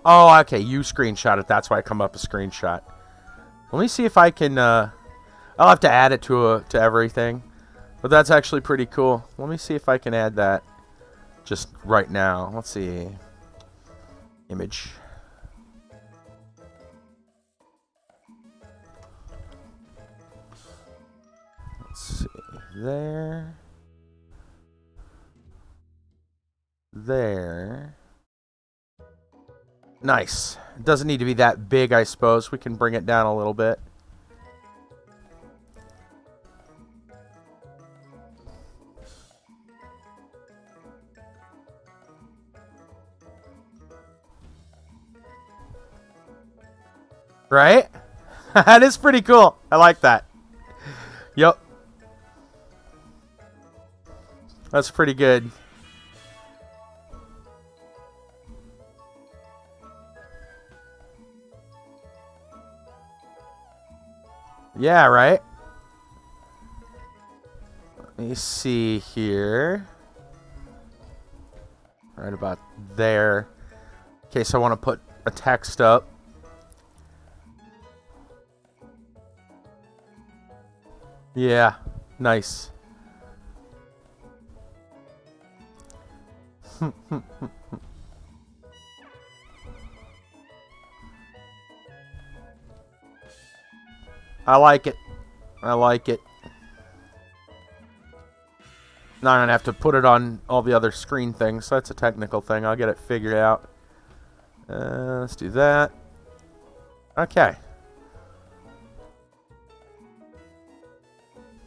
Oh, okay, you screenshot it. That's why I come up a screenshot. Let me see if I can, I'll have to add it to everything. But that's actually pretty cool. Let me see if I can add that just right now. Let's see. Image. Let's see. There. There. Nice. It doesn't need to be that big, I suppose. We can bring it down a little bit. Right? That is pretty cool. I like that. Yep. That's pretty good. Yeah, right? Let me see here. Right about there. In case I want to put a text up. Yeah, nice. I like it. I like it. Now I'm gonna have to put it on all the other screen things, so that's a technical thing. I'll get it figured out. Let's do that. Okay.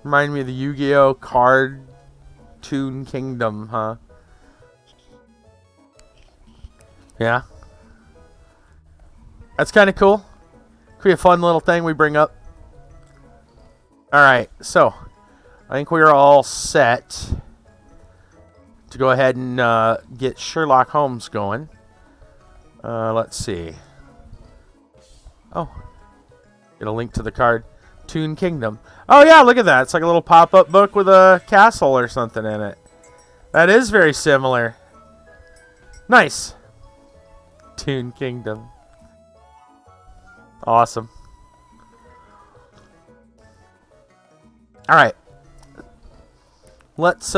Remind me of the Yu-Gi-Oh! Cartoon Kingdom, huh? Yeah. That's kind of cool. Could be a fun little thing we bring up. Alright, so I think we're all set to go ahead and get Sherlock Holmes going. Let's see. Oh. Get a link to the card. Toon Kingdom. Oh yeah, look at that. It's like a little pop-up book with a castle or something in it. That is very similar. Nice. Toon Kingdom. Awesome. All right. Let's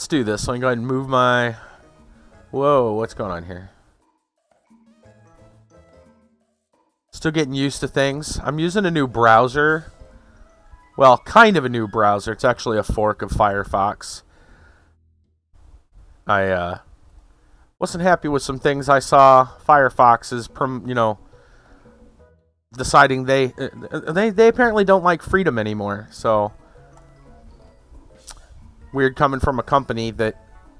do this. Let me go ahead and move my... Whoa, what's going on here? Still getting used to things. I'm using a new browser. Well, kind of a new browser. It's actually a fork of Firefox. I wasn't happy with some things I saw. Firefox is, deciding they apparently don't like freedom anymore. So weird coming from a company that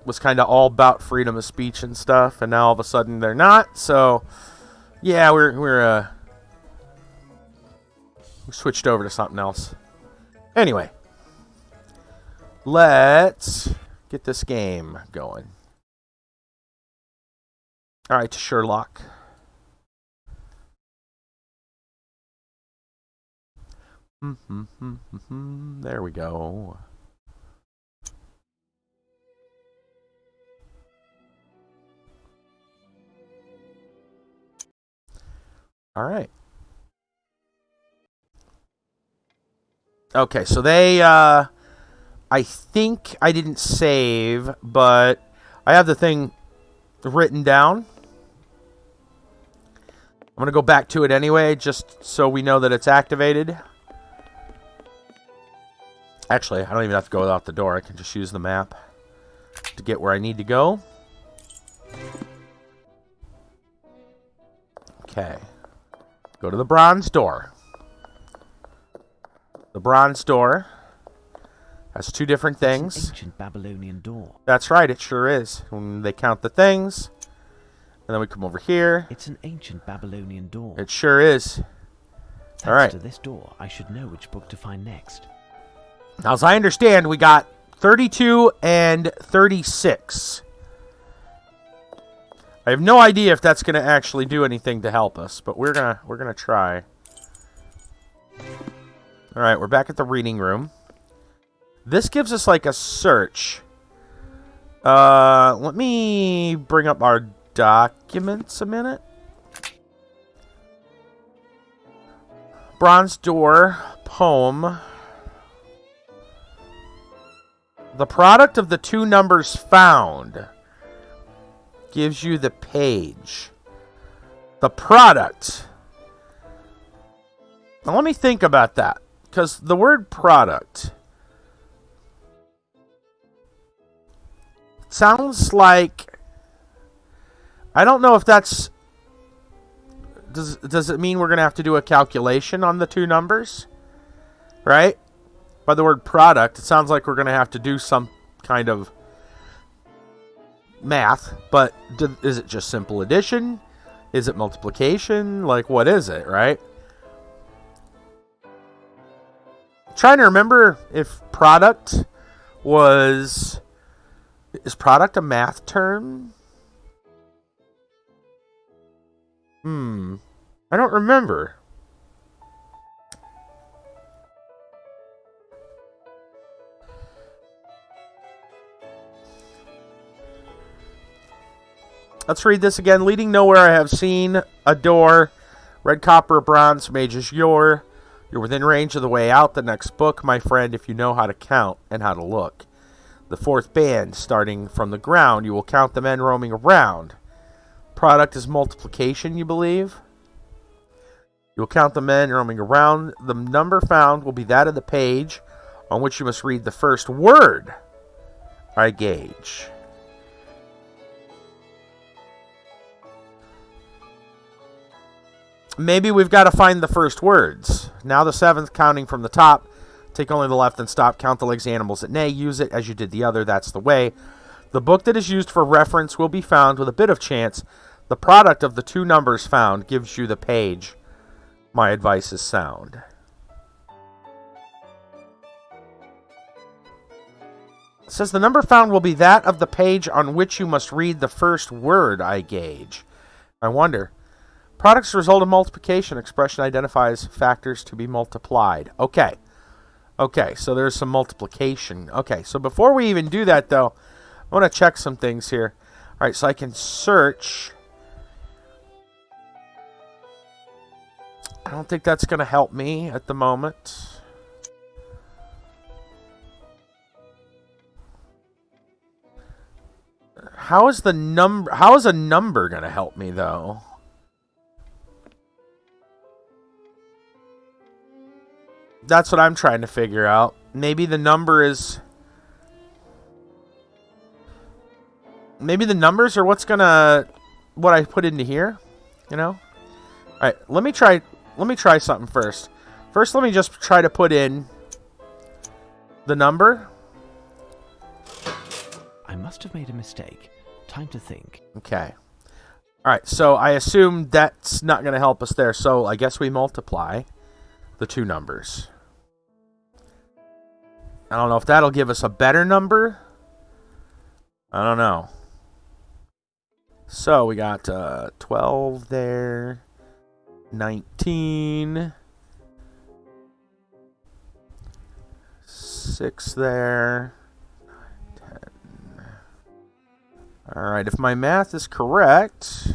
was kind of all about freedom of speech and stuff, and now all of a sudden they're not. So yeah, we switched over to something else. Anyway, let's get this game going. All right, to Sherlock. There we go. All right. Okay, so they, I think I didn't save, but I have the thing written down. I'm going to go back to it anyway, just so we know that it's activated. Actually, I don't even have to go out the door. I can just use the map to get where I need to go. Okay. Go to the bronze door. The bronze door has two different things. It's an ancient Babylonian door. That's right, it sure is. When they count the things, and then we come over here. It's an ancient Babylonian door. It sure is. Thanks All right. to this door, I should know which book to find next. Now, as I understand, we got 32 and 36. I have no idea if that's going to actually do anything to help us, but we're gonna try. All right, we're back at the reading room. This gives us like a search. Let me bring up our documents a minute. Bronze door poem. The product of the two numbers found gives you the page. The product. Now let me think about that. Because the word product sounds like... I don't know if that's... Does it mean we're going to have to do a calculation on the two numbers? Right? By the word product, it sounds like we're going to have to do some kind of math, but is it just simple addition? Is it multiplication? Like, what is it, right? I'm trying to remember if product was... Is product a math term? I don't remember. Let's read this again. Leading nowhere, I have seen a door. Red, copper, bronze, mage's yore. You're within range of the way out. The next book, my friend, if you know how to count and how to look. The fourth band, starting from the ground. You will count the men roaming around. Product is multiplication, you believe? You will count the men roaming around. The number found will be that of the page on which you must read the first word. I gauge. Maybe we've got to find the first words. Now the seventh, counting from the top. Take only the left and stop. Count the legs, animals that neigh. Use it as you did the other. That's the way. The book that is used for reference will be found with a bit of chance. The product of the two numbers found gives you the page. My advice is sound. It says the number found will be that of the page on which you must read the first word, I gauge. I wonder. Product's result of multiplication. Expression identifies factors to be multiplied. Okay. Okay, so there's some multiplication. Okay, so before we even do that, though, I want to check some things here. All right, so I can search. I don't think that's going to help me at the moment. How is a number going to help me, though? That's what I'm trying to figure out. Maybe the number is... Maybe the numbers are what's gonna... What I put into here, you know? Alright, let me try something first. First, let me just try to put in the number. I must have made a mistake. Time to think. Okay. Alright, so I assume that's not going to help us there. So I guess we multiply the two numbers. I don't know if that'll give us a better number. I don't know. So we got 12 there. 19. 6 there. 10. Alright, if my math is correct,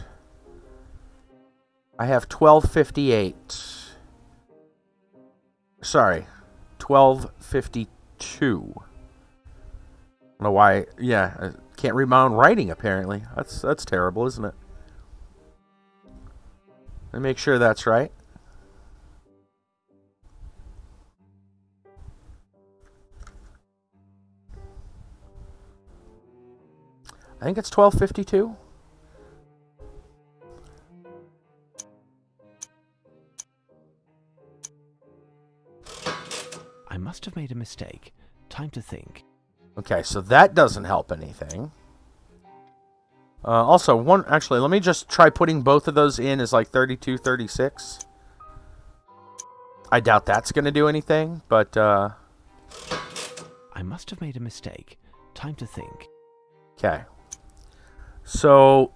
I have 1258. Sorry, 1252. I don't know why. Yeah, Can't read my own writing, apparently. That's terrible, isn't it? Let me make sure that's right. I think it's 1252. I must have made a mistake. Time to think. Okay, so that doesn't help anything. Also, actually, let me just try putting both of those in as like 32, 36. I doubt that's going to do anything, but... I must have made a mistake. Time to think. Okay. So...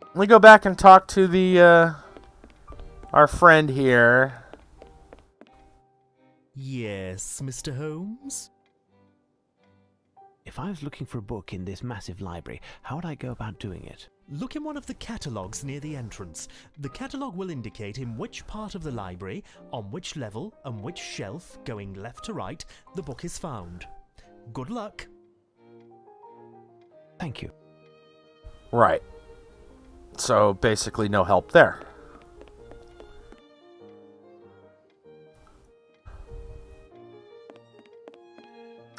let me go back and talk to the, our friend here. Yes, Mr. Holmes? If I was looking for a book in this massive library, how would I go about doing it? Look in one of the catalogues near the entrance. The catalogue will indicate in which part of the library, on which level, and which shelf, going left to right, the book is found. Good luck. Thank you. Right. So, basically no help there.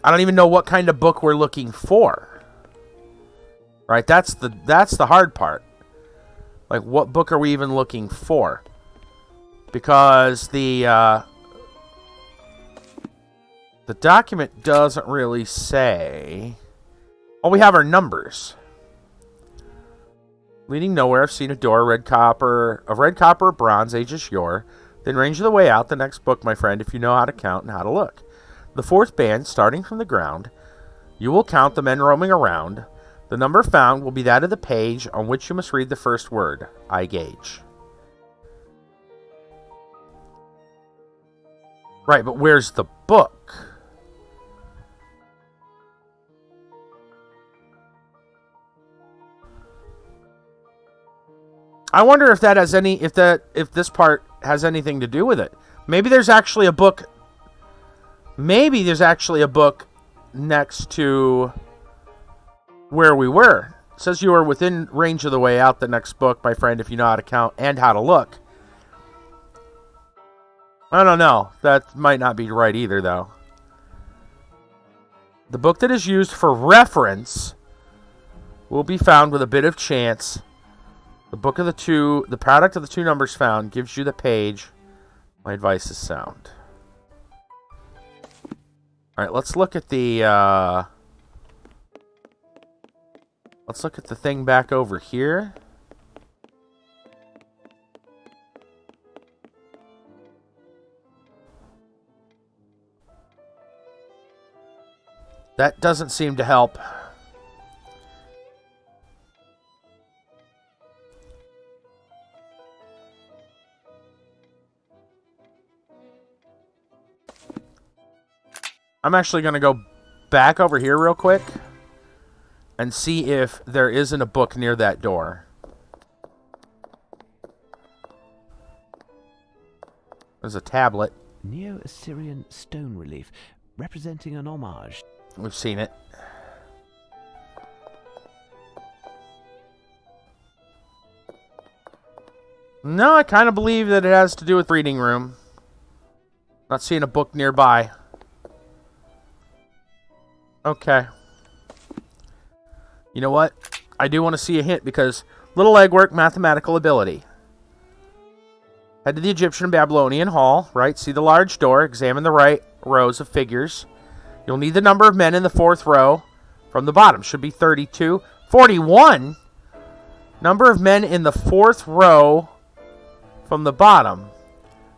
I don't even know what kind of book we're looking for. Right? That's the hard part. Like, what book are we even looking for? Because the document doesn't really say. All we have are numbers. Leading nowhere, I've seen a door, red copper, bronze, ages yore. Then range the way out, the next book, my friend, if you know how to count and how to look. The fourth band, starting from the ground, you will count the men roaming around. The number found will be that of the page on which you must read the first word. I gauge. Right, but where's the book? I wonder if that has any, if this part has anything to do with it. Maybe there's actually a book. Maybe there's actually a book next to where we were. It says you are within range of the way out. The next book, my friend, if you know how to count and how to look. I don't know. That might not be right either, though. The book that is used for reference will be found with a bit of chance. The product of the two numbers found gives you the page. My advice is sound. Alright, let's look at the, let's look at the thing back over here. That doesn't seem to help. I'm actually going to go back over here real quick and see if there isn't a book near that door. There's a tablet. Neo-Assyrian stone relief, representing an homage. We've seen it. No, I kind of believe that it has to do with reading room. Not seeing a book nearby. Okay. You know what? I do want to see a hint because little legwork, mathematical ability. Head to the Egyptian and Babylonian hall, right? See the large door. Examine the right rows of figures. You'll need the number of men in the fourth row from the bottom. Should be 32. 41? Number of men in the fourth row from the bottom.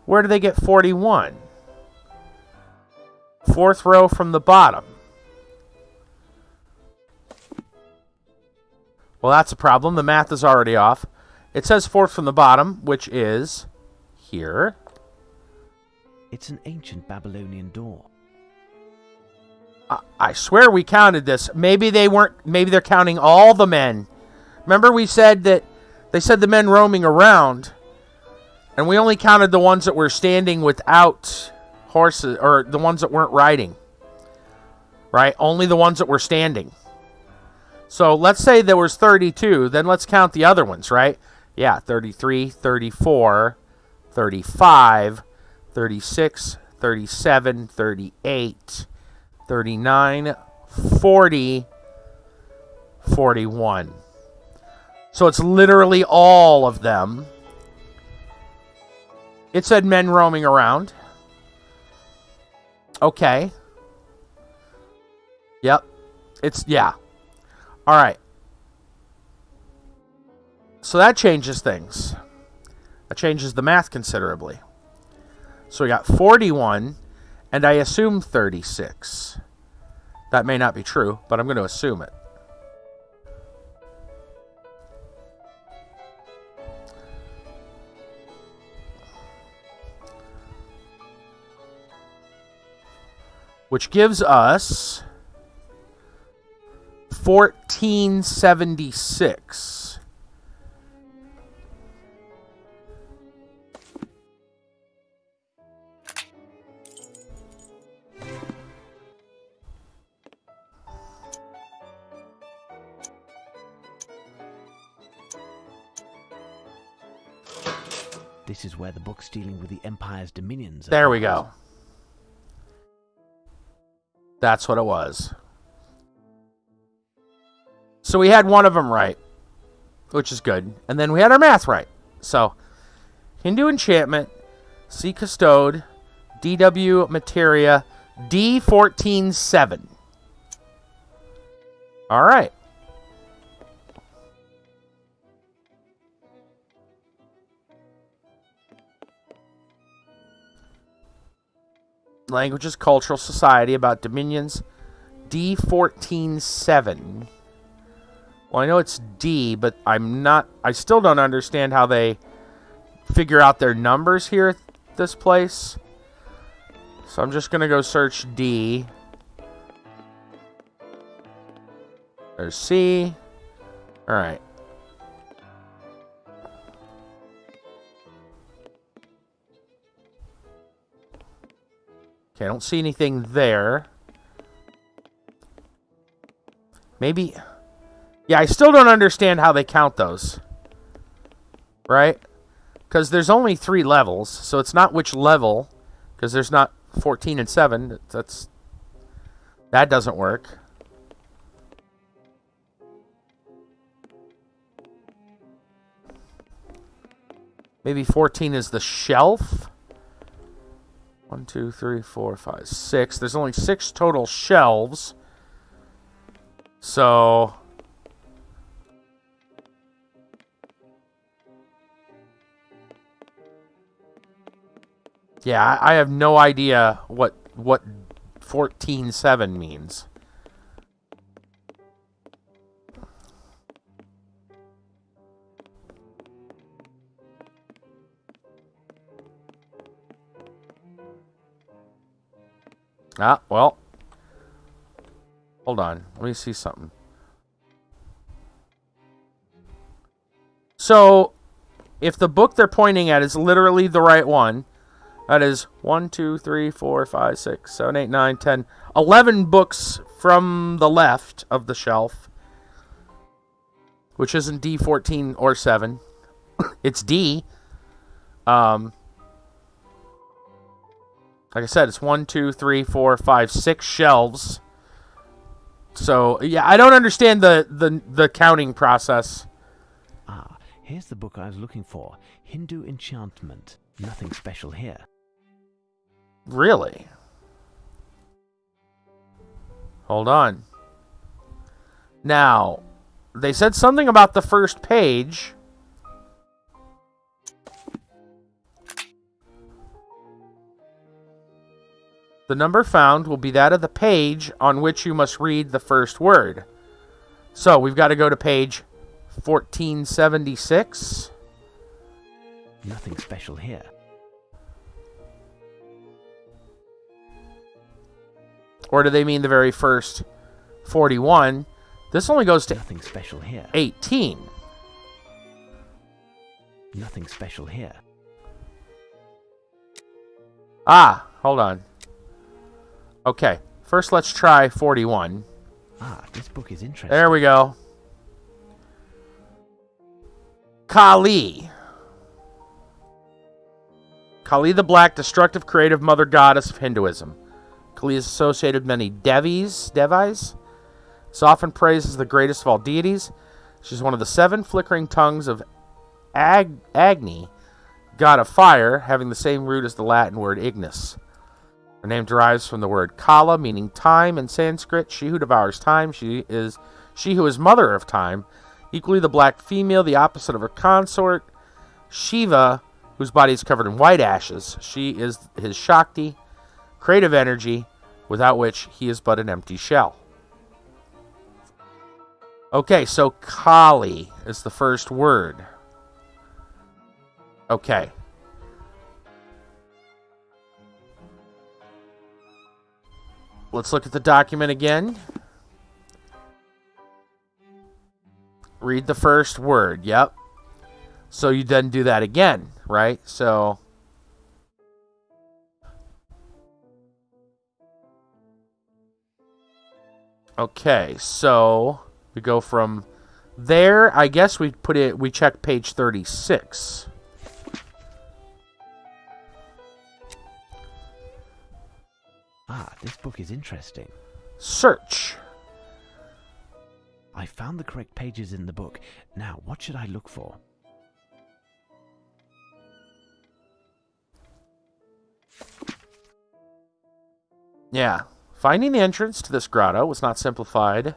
Where do they get 41? Fourth row from the bottom. Well, that's a problem. The math is already off. It says fourth from the bottom, which is here. It's an ancient Babylonian door. I swear we counted this. Maybe they weren't. Maybe they're counting all the men. Remember we said that they said the men roaming around, and we only counted the ones that were standing without horses, or the ones that weren't riding. right? Only the ones that were standing. So let's say there was 32, then let's count the other ones, right? Yeah, 33, 34, 35, 36, 37, 38, 39, 40, 41. So it's literally all of them. It said men roaming around. Okay. Yep. Yeah. All right. So that changes things. That changes the math considerably. So we got 41, and I assume 36. That may not be true, but I'm going to assume it. Which gives us 1476. This is where the book's dealing with the Empire's dominions. There we go. That's what it was. So we had one of them right, which is good. And then we had our math right. So, Hindu enchantment, C custode, DW materia, D147. All right. Languages, cultural society, about dominions, D147. Well, I know it's D, but I still don't understand how they figure out their numbers here at this place. So I'm just going to go search D. There's C. All right. Okay, I don't see anything there. Maybe... Yeah, I still don't understand how they count those. Right? Because there's only 3 levels, so it's not which level, because there's not 14 and 7. That doesn't work. Maybe 14 is the shelf? 1, 2, 3, 4, 5, 6. There's only 6 total shelves. So... Yeah, I have no idea what 14-7 means. Ah, well. Hold on. Let me see something. So, if the book they're pointing at is literally the right one, that is 1, 2, 3, 4, 5, 6, 7, 8, 9, 10, 11 books from the left of the shelf, which isn't D14 or 7. It's D. Like I said, it's 1, 2, 3, 4, 5, 6 shelves. So, yeah, I don't understand the counting process. Ah, here's the book I was looking for. Hindu Enchantment. Nothing special here. Really? Hold on. Now, they said something about the first page. The number found will be that of the page on which you must read the first word. So, we've got to go to page 1476. Nothing special here. Or do they mean the very first 41? This only goes to Nothing special here. 18. Nothing special here. Ah, hold on. Okay. First, let's try 41. Ah, this book is interesting. There we go. Kali. Kali the Black, destructive, creative mother goddess of Hinduism. Kali is associated with many devis. Is often praised as the greatest of all deities. She's one of the 7 flickering tongues of Agni, god of fire, having the same root as the Latin word ignis. Her name derives from the word Kala, meaning time in Sanskrit. She who devours time. She who is mother of time. Equally the black female, the opposite of her consort, Shiva, whose body is covered in white ashes. She is his Shakti, creative energy, without which he is but an empty shell. Okay, so Kali is the first word. Okay. Let's look at the document again. Read the first word. Yep. So you then do that again, right? So okay, so we go from there. I guess we check page 36. Ah, this book is interesting. Search. I found the correct pages in the book. Now, what should I look for? Yeah. Finding the entrance to this grotto was not simplified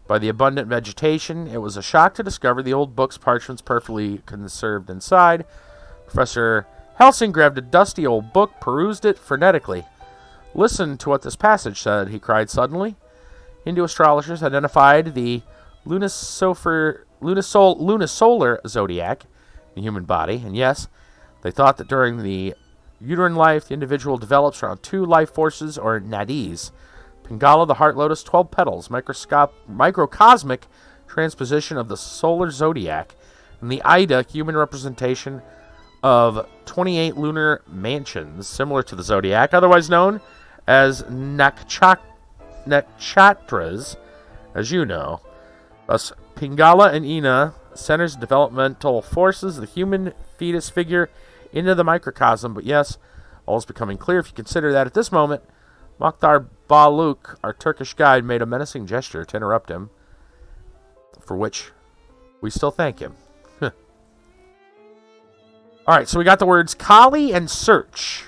by the abundant vegetation. It was a shock to discover the old book's parchments perfectly conserved inside. Professor Helsing grabbed a dusty old book, perused it frenetically. Listen to what this passage said, he cried suddenly. Hindu astrologers identified the lunisolar zodiac, the human body, and yes, they thought that during the uterine life, the individual develops around 2 life forces, or nadis. Pingala, the heart lotus, 12 petals, microcosmic transposition of the solar zodiac, and the Ida, human representation of 28 lunar mansions, similar to the zodiac, otherwise known as nakshatras, as you know. Thus, Pingala and Ina centers developmental forces, the human fetus figure into the microcosm. But yes, all is becoming clear if you consider that at this moment, Mokhtar Baluk, our Turkish guide, made a menacing gesture to interrupt him, for which we still thank him. Alright, so we got the words Kali and search.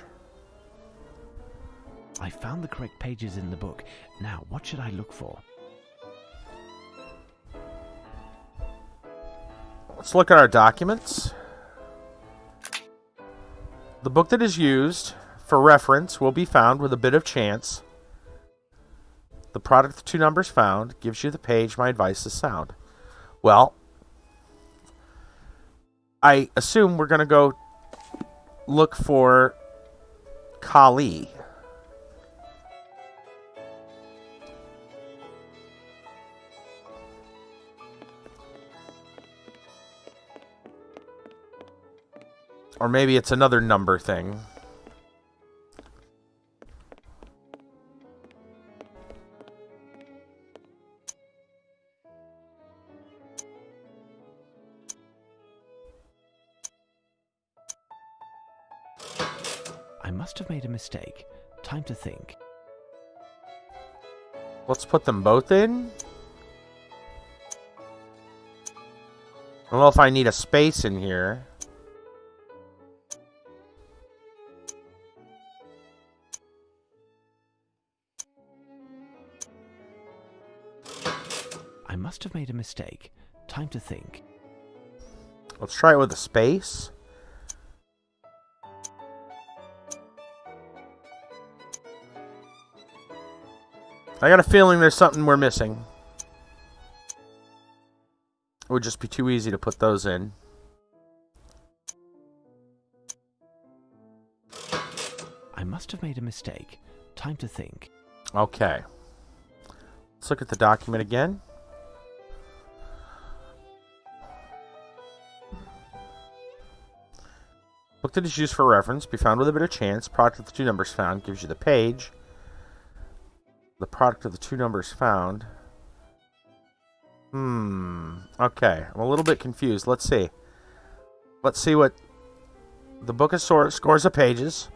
I found the correct pages in the book. Now, what should I look for? Let's look at our documents. The book that is used for reference will be found with a bit of chance. The product of 2 numbers found gives you the page. My advice is sound. Well, I assume we're going to go look for Kali. Or maybe it's another number thing. I must have made a mistake. Time to think. Let's put them both in. I don't know if I need a space in here. I must have made a mistake. Time to think. Let's try it with a space. I got a feeling there's something we're missing. It would just be too easy to put those in. I must have made a mistake. Time to think. Okay. Let's look at the document again. Book that is used for reference. Be found with a bit of chance. Product of the 2 numbers found gives you the page. The product of the two numbers found. Okay, I'm a little bit confused. Let's see. Let's see what the book of scores of pages.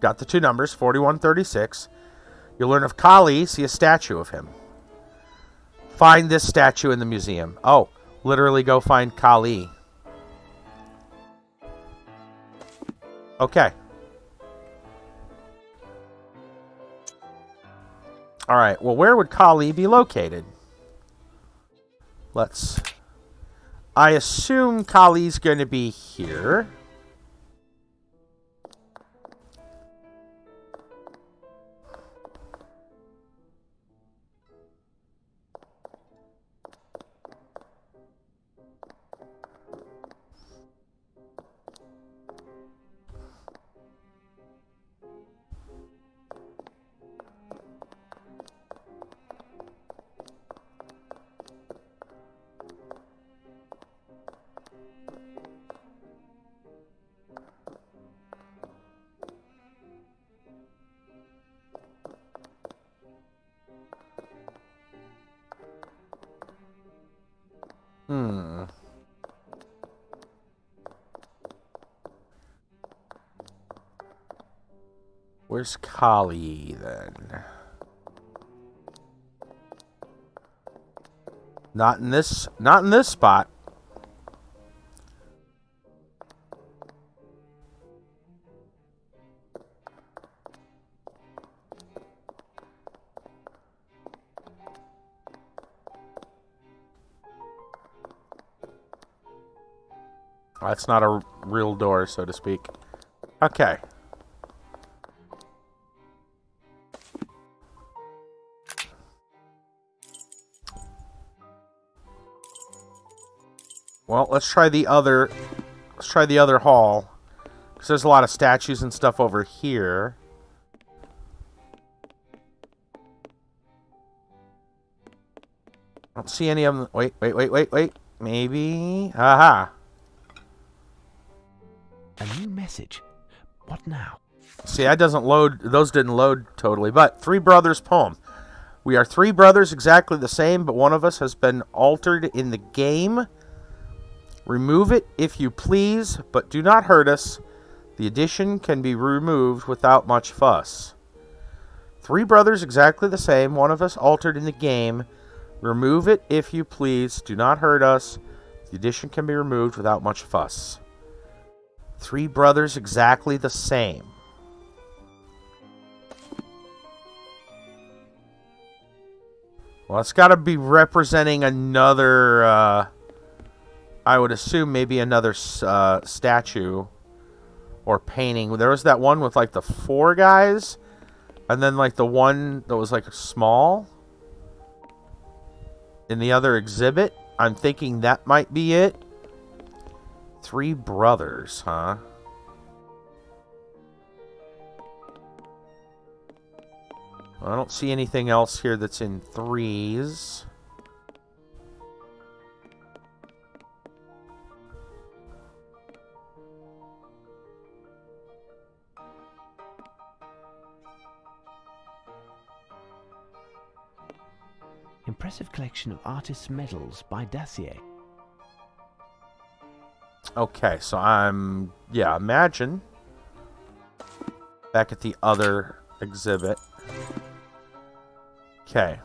Got the two numbers, 4136. You'll learn of Kali, see a statue of him. Find this statue in the museum. Oh, literally go find Kali. Okay. Alright, well, where would Kali be located? I assume Kali's going to be here. Where's Kali, then? Not in this spot. That's not a real door, so to speak. Okay. Well, let's try the other hall. Because there's a lot of statues and stuff over here. I don't see any of them. Wait. Maybe. Aha. A new message. What now? See, that doesn't load. Those didn't load totally. But Three Brothers poem. We are three brothers exactly the same, but one of us has been altered in the game. Remove it if you please, but do not hurt us. The addition can be removed without much fuss. Three brothers exactly the same, one of us altered in the game. Remove it if you please, do not hurt us. The addition can be removed without much fuss. Three brothers exactly the same. Well, it's got to be representing another, I would assume maybe another statue or painting. There was that one with like the four guys, and then like the one that was like small in the other exhibit. I'm thinking that might be it. Three brothers, huh? I don't see anything else here that's in threes. Impressive collection of artists' medals by Dacier. Okay, so imagine back at the other exhibit. Okay.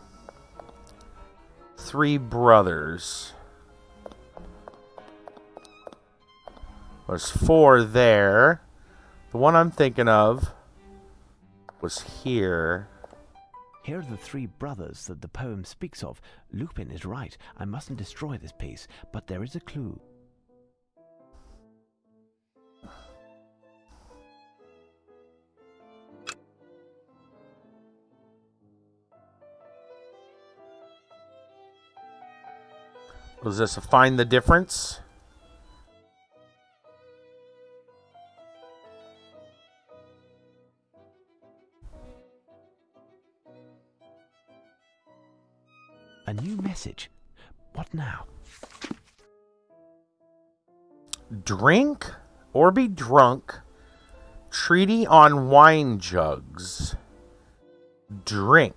Three brothers. There's four there. The one I'm thinking of was here. Here are the three brothers that the poem speaks of. Lupin is right. I mustn't destroy this piece, but there is a clue. Was this a find the difference? A new message. What now? Drink or be drunk. Treaty on wine jugs. Drink.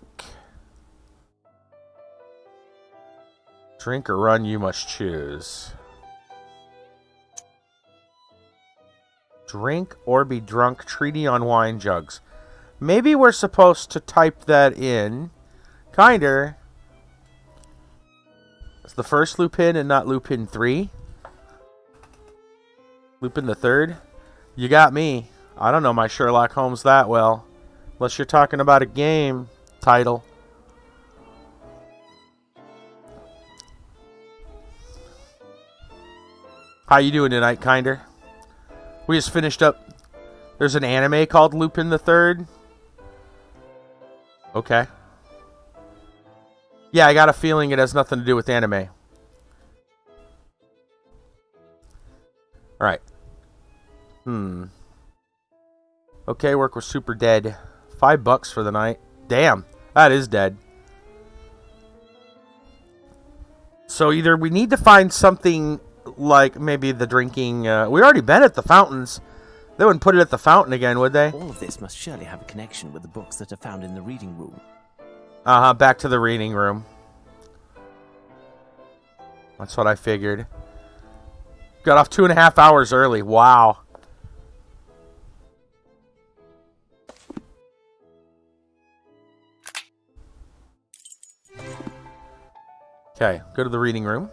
Drink or run, you must choose. Drink or be drunk, treaty on wine jugs. Maybe we're supposed to type that in. Kinder. It's the first Lupin and not Lupin 3. Lupin the Third. You got me. I don't know my Sherlock Holmes that well. Unless you're talking about a game title. How you doing tonight, Kinder? We just finished up. There's an anime called Lupin the Third. Okay. Yeah, I got a feeling it has nothing to do with anime. Alright. Okay, work was super dead. $5 for the night. Damn, that is dead. So either we need to find something like maybe the drinking... we already been at the fountains. They wouldn't put it at the fountain again, would they? All of this must surely have a connection with the books that are found in the reading room. Uh-huh, back to the reading room. That's what I figured. Got off 2.5 hours early. Wow. Okay, go to the reading room.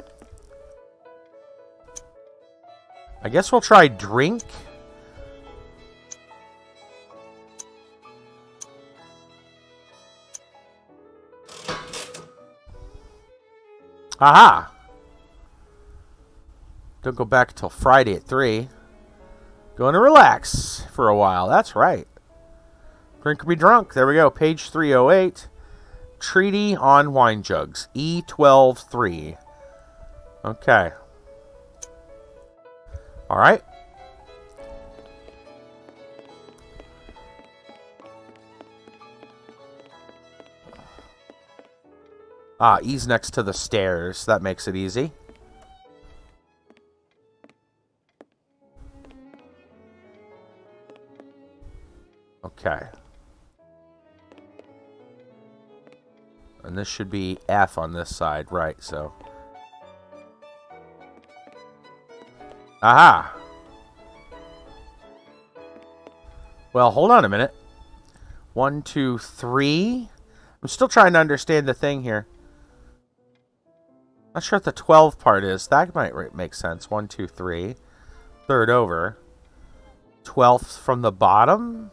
I guess we'll try drink. Aha! Don't go back until Friday at 3. Going to relax for a while. That's right. Drink or be drunk. There we go. Page 308. Treaty on wine jugs. E12-3. Okay. Alright. Ah, E's next to the stairs. That makes it easy. Okay. And this should be F on this side, right, so. Aha! Well, hold on a minute. 1, 2, 3. I'm still trying to understand the thing here. Not sure what the 12 part is. That might make sense. 1, 2, 3. Third over. 12th from the bottom?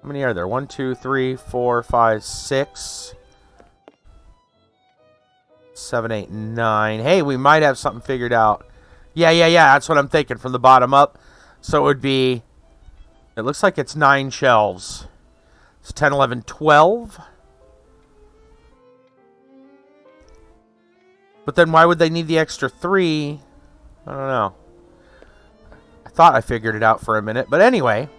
How many are there? 1, 2, 3, 4, 5, 6. 7, 8, 9. Hey, we might have something figured out. Yeah. That's what I'm thinking. From the bottom up. So it would be... It looks like it's 9 shelves. It's 10, 11, 12. But then why would they need the extra 3? I don't know. I thought I figured it out for a minute. But anyway...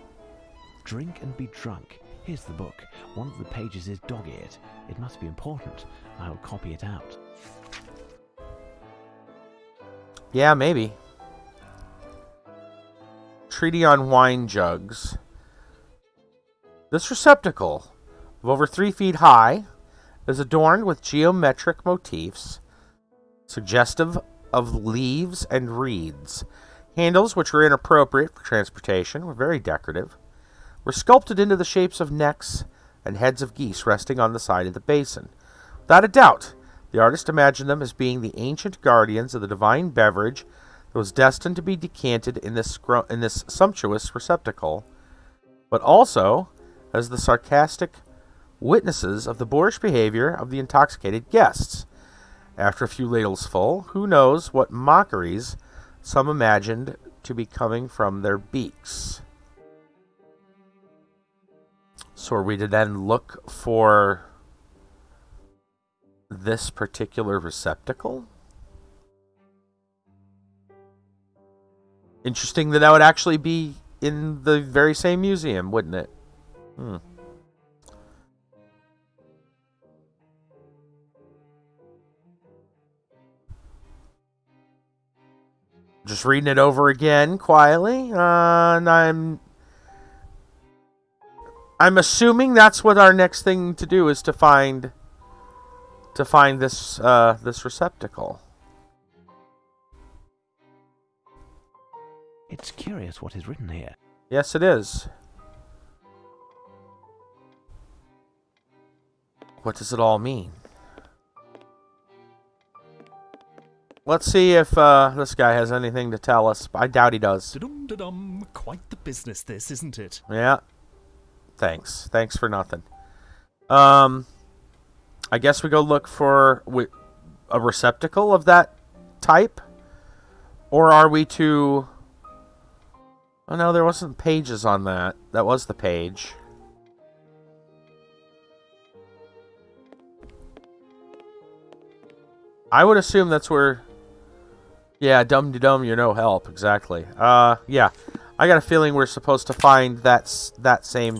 Drink and be drunk. Here's the book. One of the pages is dog-eared. It must be important. I'll copy it out. Yeah, maybe. Treaty on wine jugs. This receptacle, of over 3 feet high, is adorned with geometric motifs, suggestive of leaves and reeds. Handles, which were inappropriate for transportation, were very decorative. Were sculpted into the shapes of necks and heads of geese resting on the side of the basin. Without a doubt, the artist imagined them as being the ancient guardians of the divine beverage that was destined to be decanted in this sumptuous receptacle, but also as the sarcastic witnesses of the boorish behavior of the intoxicated guests. After a few ladles full, who knows what mockeries some imagined to be coming from their beaks. So are we to then look for this particular receptacle? Interesting that would actually be in the very same museum, wouldn't it? Just reading it over again quietly, and I'm assuming that's what our next thing to do is to find to find this this receptacle. It's curious what is written here. Yes, it is. What does it all mean? Let's see if this guy has anything to tell us. I doubt he does. Da-dum-da-dum. Quite the business, this, isn't it? Yeah. Thanks. Thanks for nothing. I guess we go look for a receptacle of that type? Or are we to... Oh, no, there wasn't pages on that. That was the page. I would assume that's where... Yeah, dum-de-dum, you're no help. Exactly. Yeah. I got a feeling we're supposed to find that same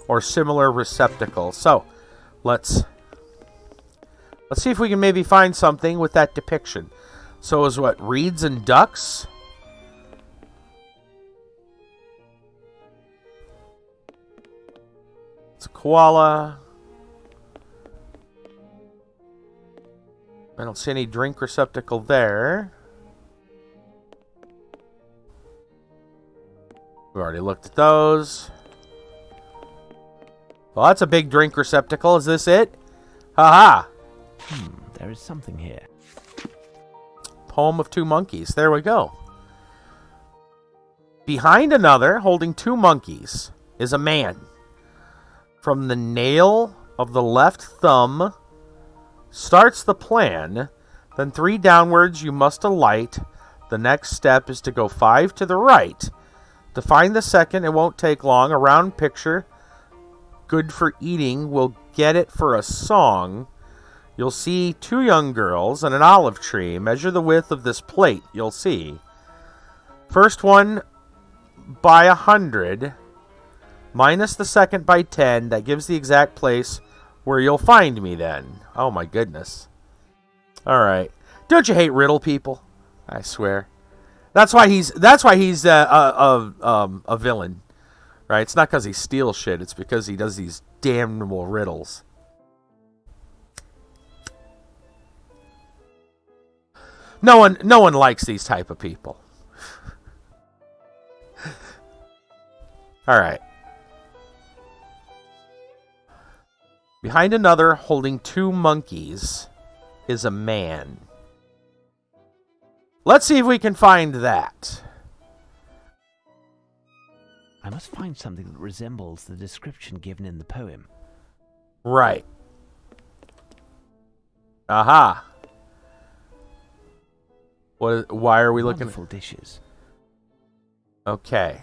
or similar receptacle. So, let's see if we can maybe find something with that depiction. So, is what? Reeds and ducks? It's a koala. I don't see any drink receptacle there. We've already looked at those. Well, that's a big drink receptacle. Is this it? Haha. There is something here. Poem of two monkeys. There we go. Behind another, holding two monkeys, is a man. From the nail of the left thumb starts the plan. Then 3 downwards you must alight. The next step is to go 5 to the right. To find the second, it won't take long. A round picture, good for eating, will get it for a song. You'll see 2 young girls and an olive tree. Measure the width of this plate, you'll see. First one by 100, minus the second by 10. That gives the exact place where you'll find me then. Oh my goodness. Alright. Don't you hate riddle people? I swear. That's why he's a villain, right? It's not because he steals shit. It's because he does these damnable riddles. No one likes these type of people. All right. Behind another, holding 2 monkeys, is a man. Let's see if we can find that. I must find something that resembles the description given in the poem. Right. Aha. Why are we looking? Wonderful dishes. Okay.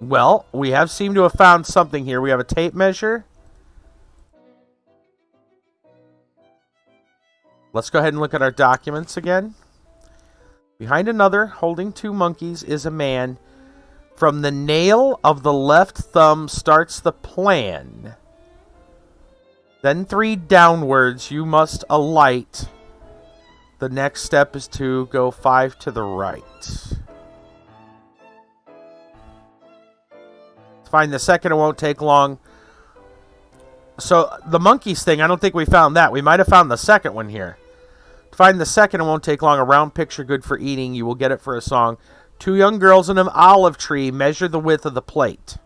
Well, we have seemed to have found something here. We have a tape measure. Let's go ahead and look at our documents again. Behind another, holding 2 monkeys, is a man. From the nail of the left thumb starts the plan. Then 3 downwards, you must alight. The next step is to go 5 to the right. Find the second, it won't take long. So, the monkeys thing, I don't think we found that. We might have found the second one here. To find the second, it won't take long. A round picture good for eating. You will get it for a song. 2 young girls in an olive tree. Measure the width of the plate.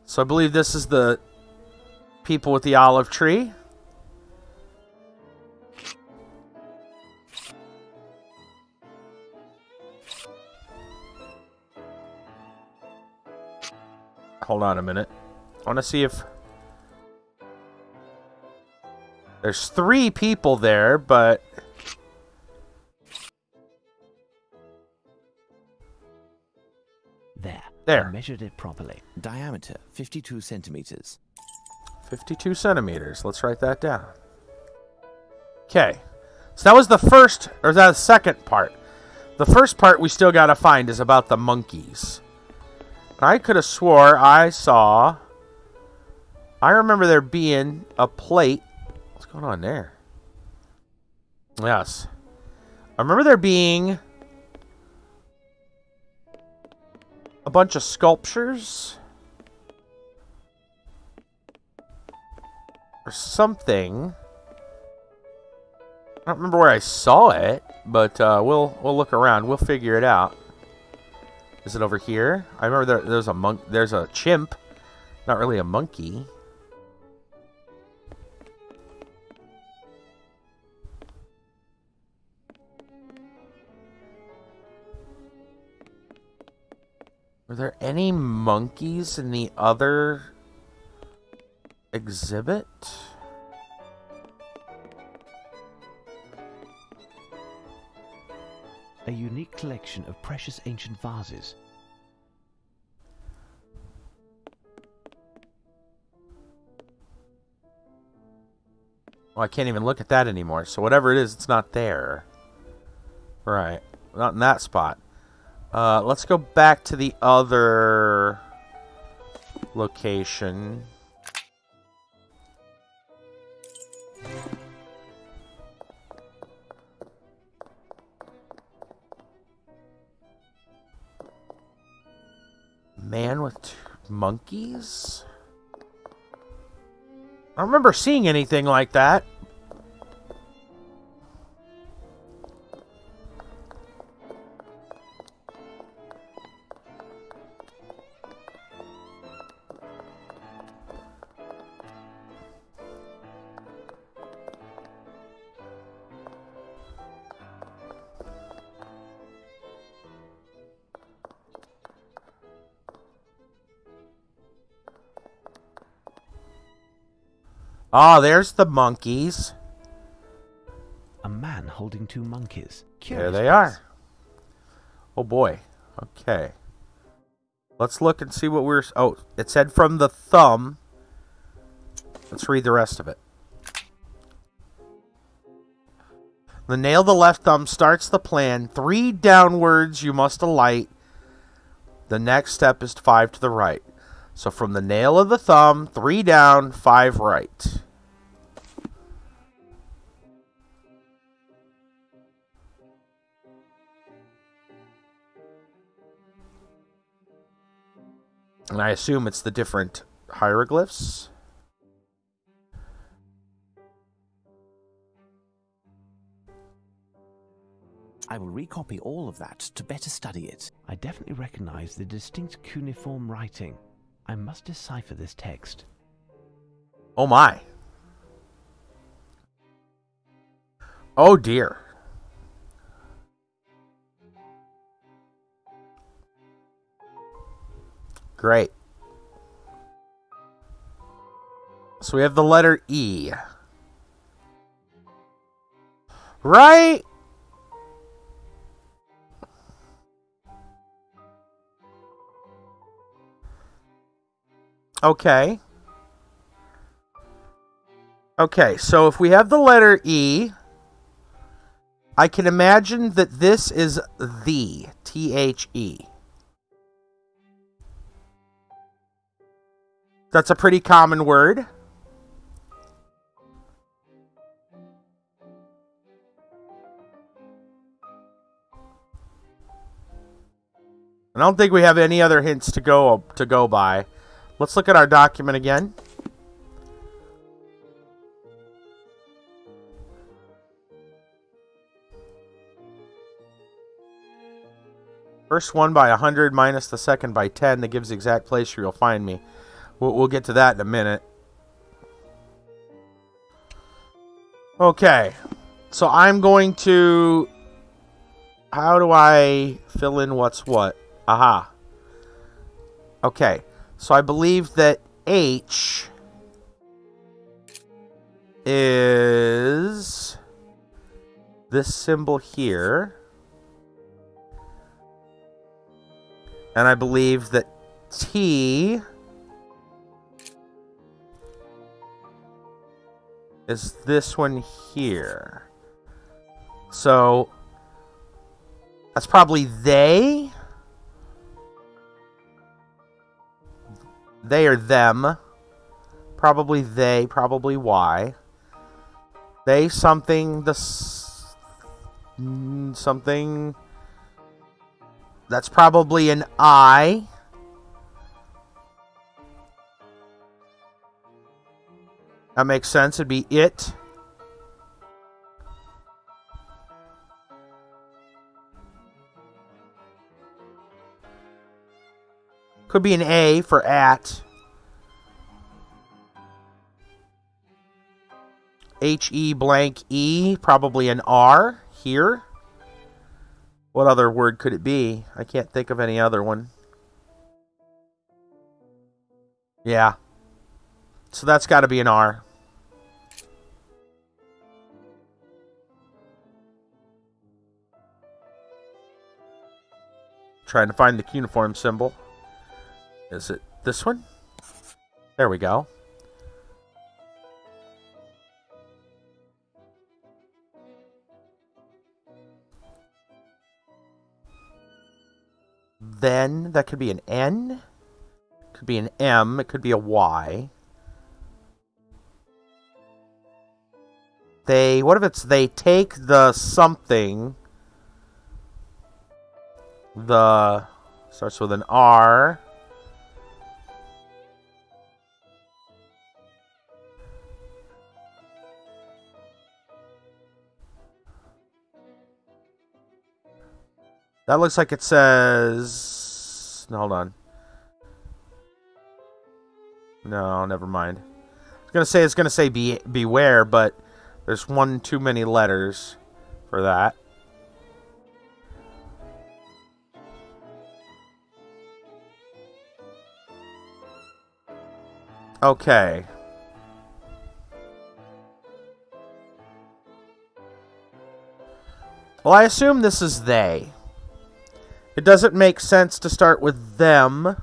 So, I believe this is the people with the olive tree. Hold on a minute. I want to see if... There's 3 people there, but... There. I measured it properly. Diameter, 52 centimeters. 52 centimeters. Let's write that down. Okay. So that was the first, or that was the second part. The first part we still got to find is about the monkeys. I could have swore I remember there being a plate. What's going on there? Yes. I remember there being a bunch of sculptures or something. I don't remember where I saw it, but we'll look around. We'll figure it out. Is it over here? I remember there's a monk. There's a chimp. Not really a monkey. Were there any monkeys in the other exhibit? A unique collection of precious ancient vases. Well, I can't even look at that anymore. So whatever it is, it's not there. Right. Not in that spot. Let's go back to the other location. Man with two monkeys? I don't remember seeing anything like that. Ah, there's the monkeys. A man holding two monkeys. There they are. Oh boy. Okay. Let's look and see what we're... Oh, it said from the thumb. Let's read the rest of it. The nail of the left thumb starts the plan. 3 downwards you must alight. The next step is 5 to the right. So from the nail of the thumb, 3 down, 5 right. And I assume it's the different hieroglyphs. I will recopy all of that to better study it. I definitely recognize the distinct cuneiform writing. I must decipher this text. Oh my. Oh dear. Great. So we have the letter E. Right? Okay. Okay, so if we have the letter E, I can imagine that this is the, T-H-E. That's a pretty common word. I don't think we have any other hints to go by. Let's look at our document again. First one by 100 minus the second by 10. That gives the exact place where you'll find me. We'll get to that in a minute. Okay. So I'm going to... How do I fill in what's what? Aha. Okay. So I believe that H is this symbol here. And I believe that T is this one here. So that's probably they. They or them. Probably they, probably Y. They something something. That's probably an I. That makes sense. It'd be it. Could be an A for at. H-E blank E. Probably an R here. What other word could it be? I can't think of any other one. Yeah. So that's got to be an R. Trying to find the cuneiform symbol. Is it this one? There we go. Then, that could be an N. Could be an M. It could be a Y. What if it's they take the something. Starts with an R. That looks like it says... No, hold on. No, never mind. It's going to say beware, but there's one too many letters for that. Okay. Well, I assume this is they. It doesn't make sense to start with them.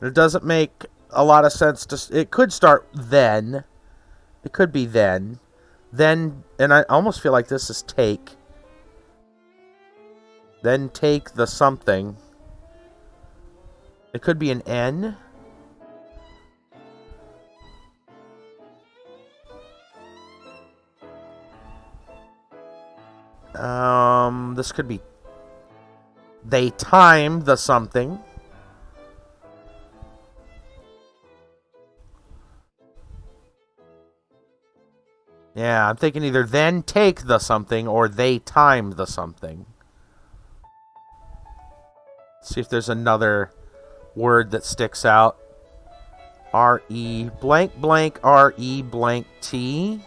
It doesn't make a lot of sense to... It could start then. It could be then. Then, and I almost feel like this is take. Then take the something. It could be an N. This could be they time the something. Yeah, I'm thinking either then take the something or they time the something. Let's see if there's another word that sticks out. R-E blank blank R-E blank T.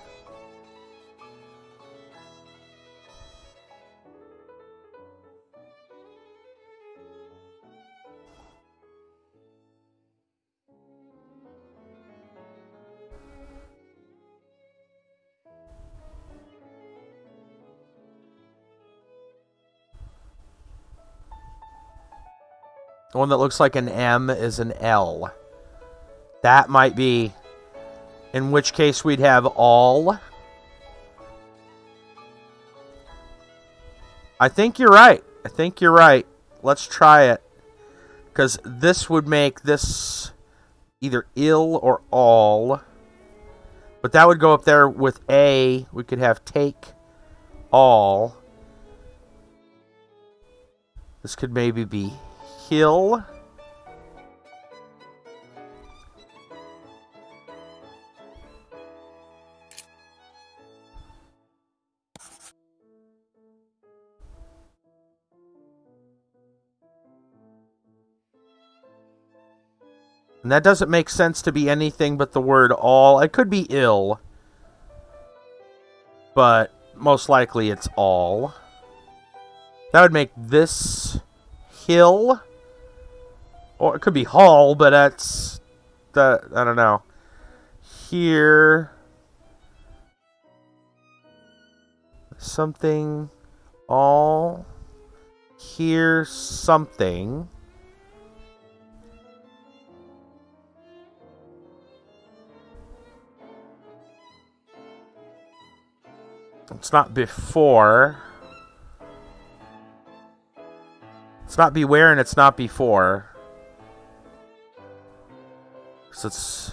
The one that looks like an M is an L. That might be, in which case we'd have all. I think you're right. Let's try it. Because this would make this either ill or all. But that would go up there with A. We could have take all. This could maybe be hill. And that doesn't make sense to be anything but the word all. It could be ill. But most likely it's all. That would make this hill. Or it could be hall, but that's... I don't know. Here. Something. All. Here something. It's not before. It's not beware and it's not before. So it's...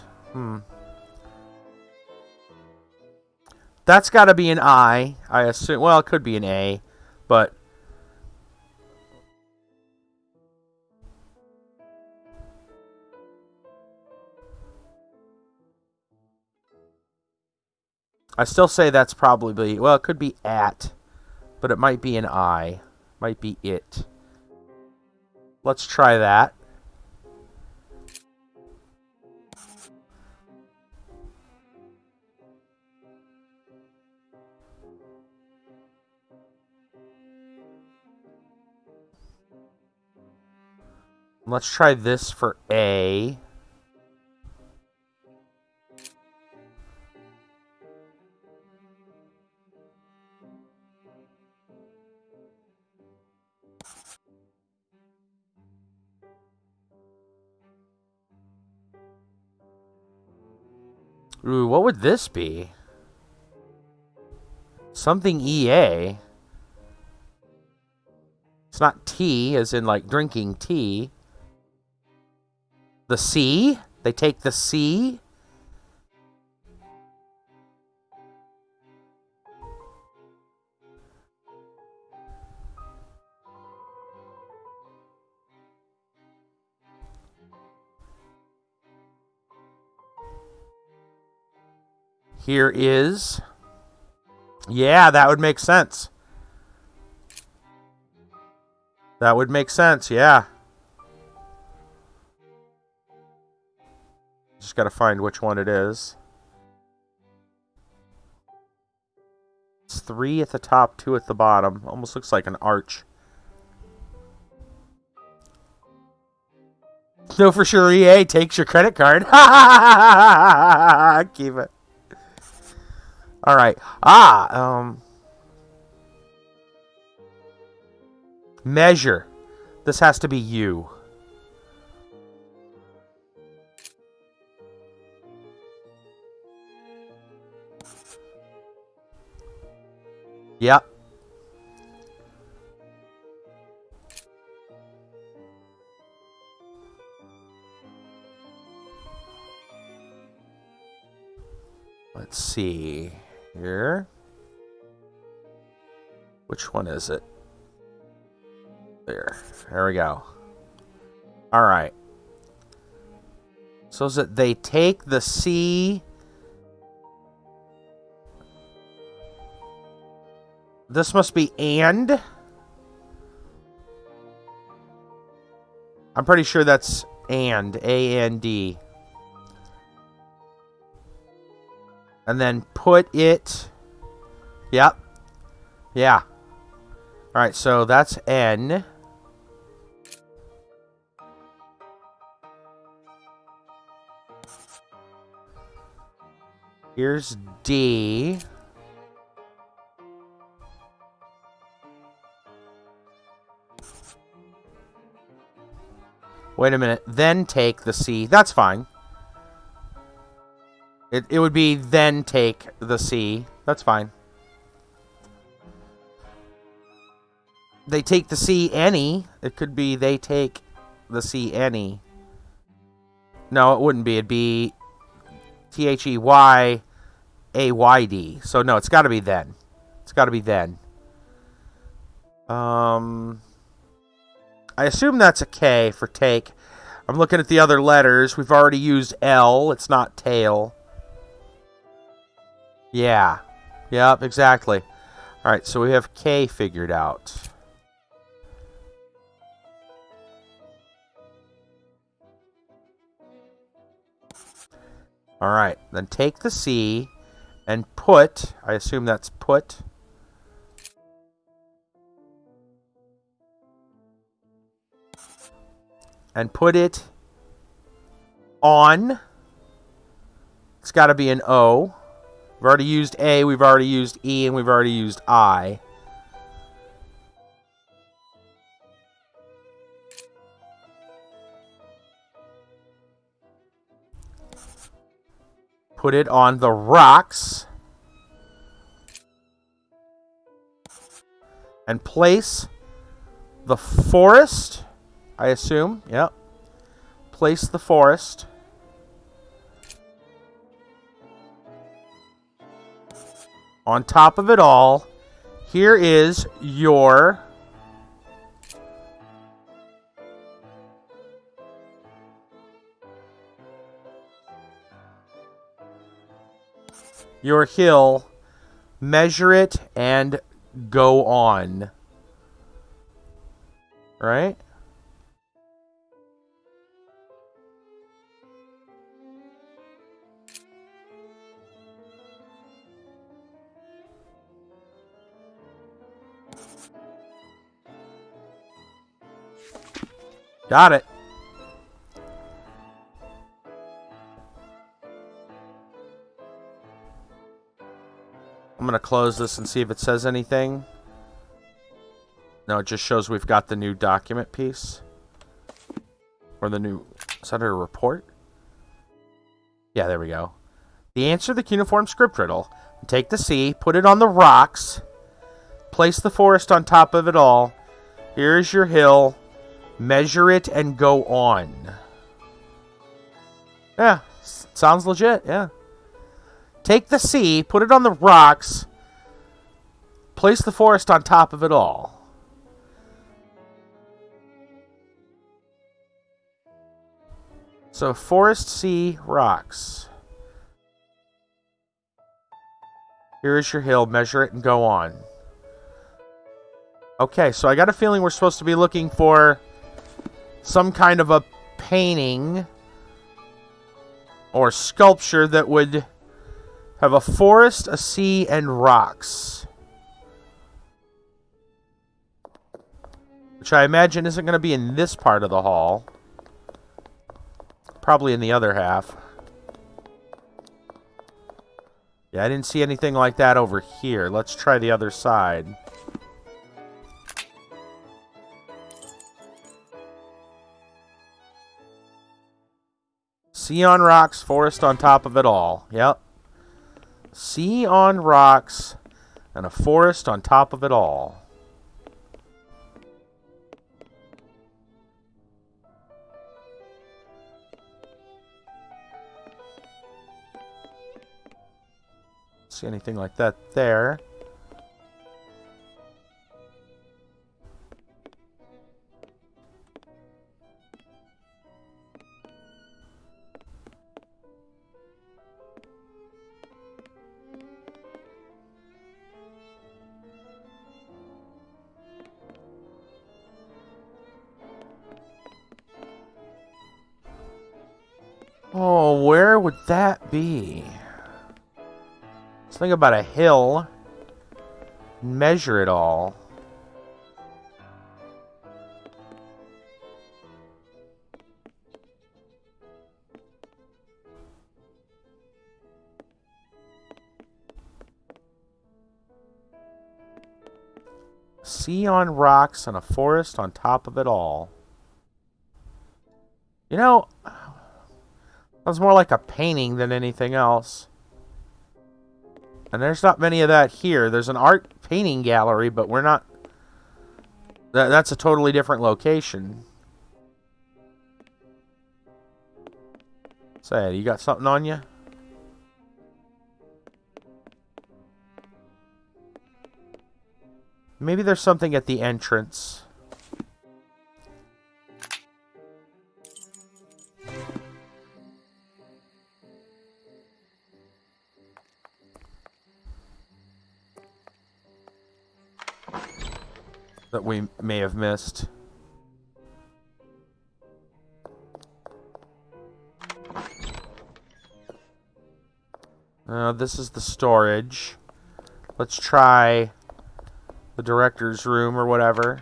That's got to be an I assume. Well, it could be an A, but... I still say that's probably... Well, it could be at, but it might be an I. Might be it. Let's try that. Let's try this for A. Ooh, what would this be? Something EA. It's not tea, as in like drinking tea. The C? They take the C? Here is... Yeah, that would make sense. That would make sense, yeah. Just gotta find which one it is. It's 3 at the top, 2 at the bottom. Almost looks like an arch. No, for sure EA takes your credit card. Keep it. Alright. Measure. This has to be you. Yep. Let's see here. Which one is it? There we go. All right. So is it they take the C? This must be and. I'm pretty sure that's and. A-N-D. And then put it... Yep. Yeah. Alright, so that's N. Here's D. Wait a minute. Then take the C. That's fine. It would be then take the C. That's fine. They take the C any. It could be they take the C any. No, it wouldn't be. It'd be T-H-E-Y-A-Y-D. So no, it's got to be then. It's got to be then. I assume that's a K for take. I'm looking at the other letters. We've already used L. It's not tail. Yeah. Yep, exactly. Alright, so we have K figured out. Alright, then take the C and put, I assume that's put. And put it on. It's got to be an O. We've already used A, we've already used E, and we've already used I. Put it on the rocks. And place the forest, I assume. Yep. Place the forest. On top of it all, here is your hill. Measure it and go on. Right? Got it. I'm going to close this and see if it says anything. No, it just shows we've got the new document piece. Or the new... Is that a report? Yeah, there we go. The answer to the cuneiform script riddle. Take the sea, put it on the rocks, place the forest on top of it all. Here's your hill. Measure it and go on. Yeah, sounds legit, yeah. Take the sea, put it on the rocks, place the forest on top of it all. So, forest, sea, rocks. Here is your hill, measure it and go on. Okay, so I got a feeling we're supposed to be looking for some kind of a painting or sculpture that would have a forest, a sea, and rocks. Which I imagine isn't going to be in this part of the hall. Probably in the other half. Yeah, I didn't see anything like that over here. Let's try the other side. Sea on rocks, forest on top of it all. Yep. Sea on rocks, and a forest on top of it all. See anything like that there. Oh, where would that be? Let's think about a hill. Measure it all. Sea on rocks and a forest on top of it all. You know, that's more like a painting than anything else. And there's not many of that here. There's an art painting gallery, but we're not... That's a totally different location. Say, you got something on you? Maybe there's something at the entrance. That we may have missed. This is the storage. Let's try the director's room or whatever.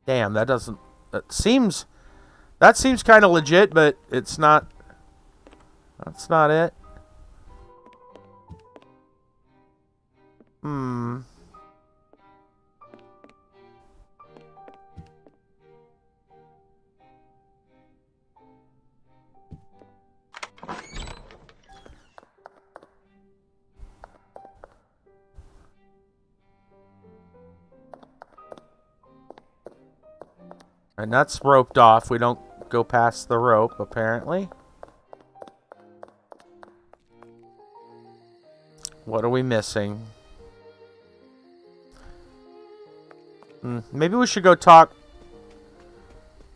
Damn, that doesn't... That seems kind of legit, but it's not... That's not it. And that's roped off. We don't go past the rope, apparently. What are we missing? Maybe we should go talk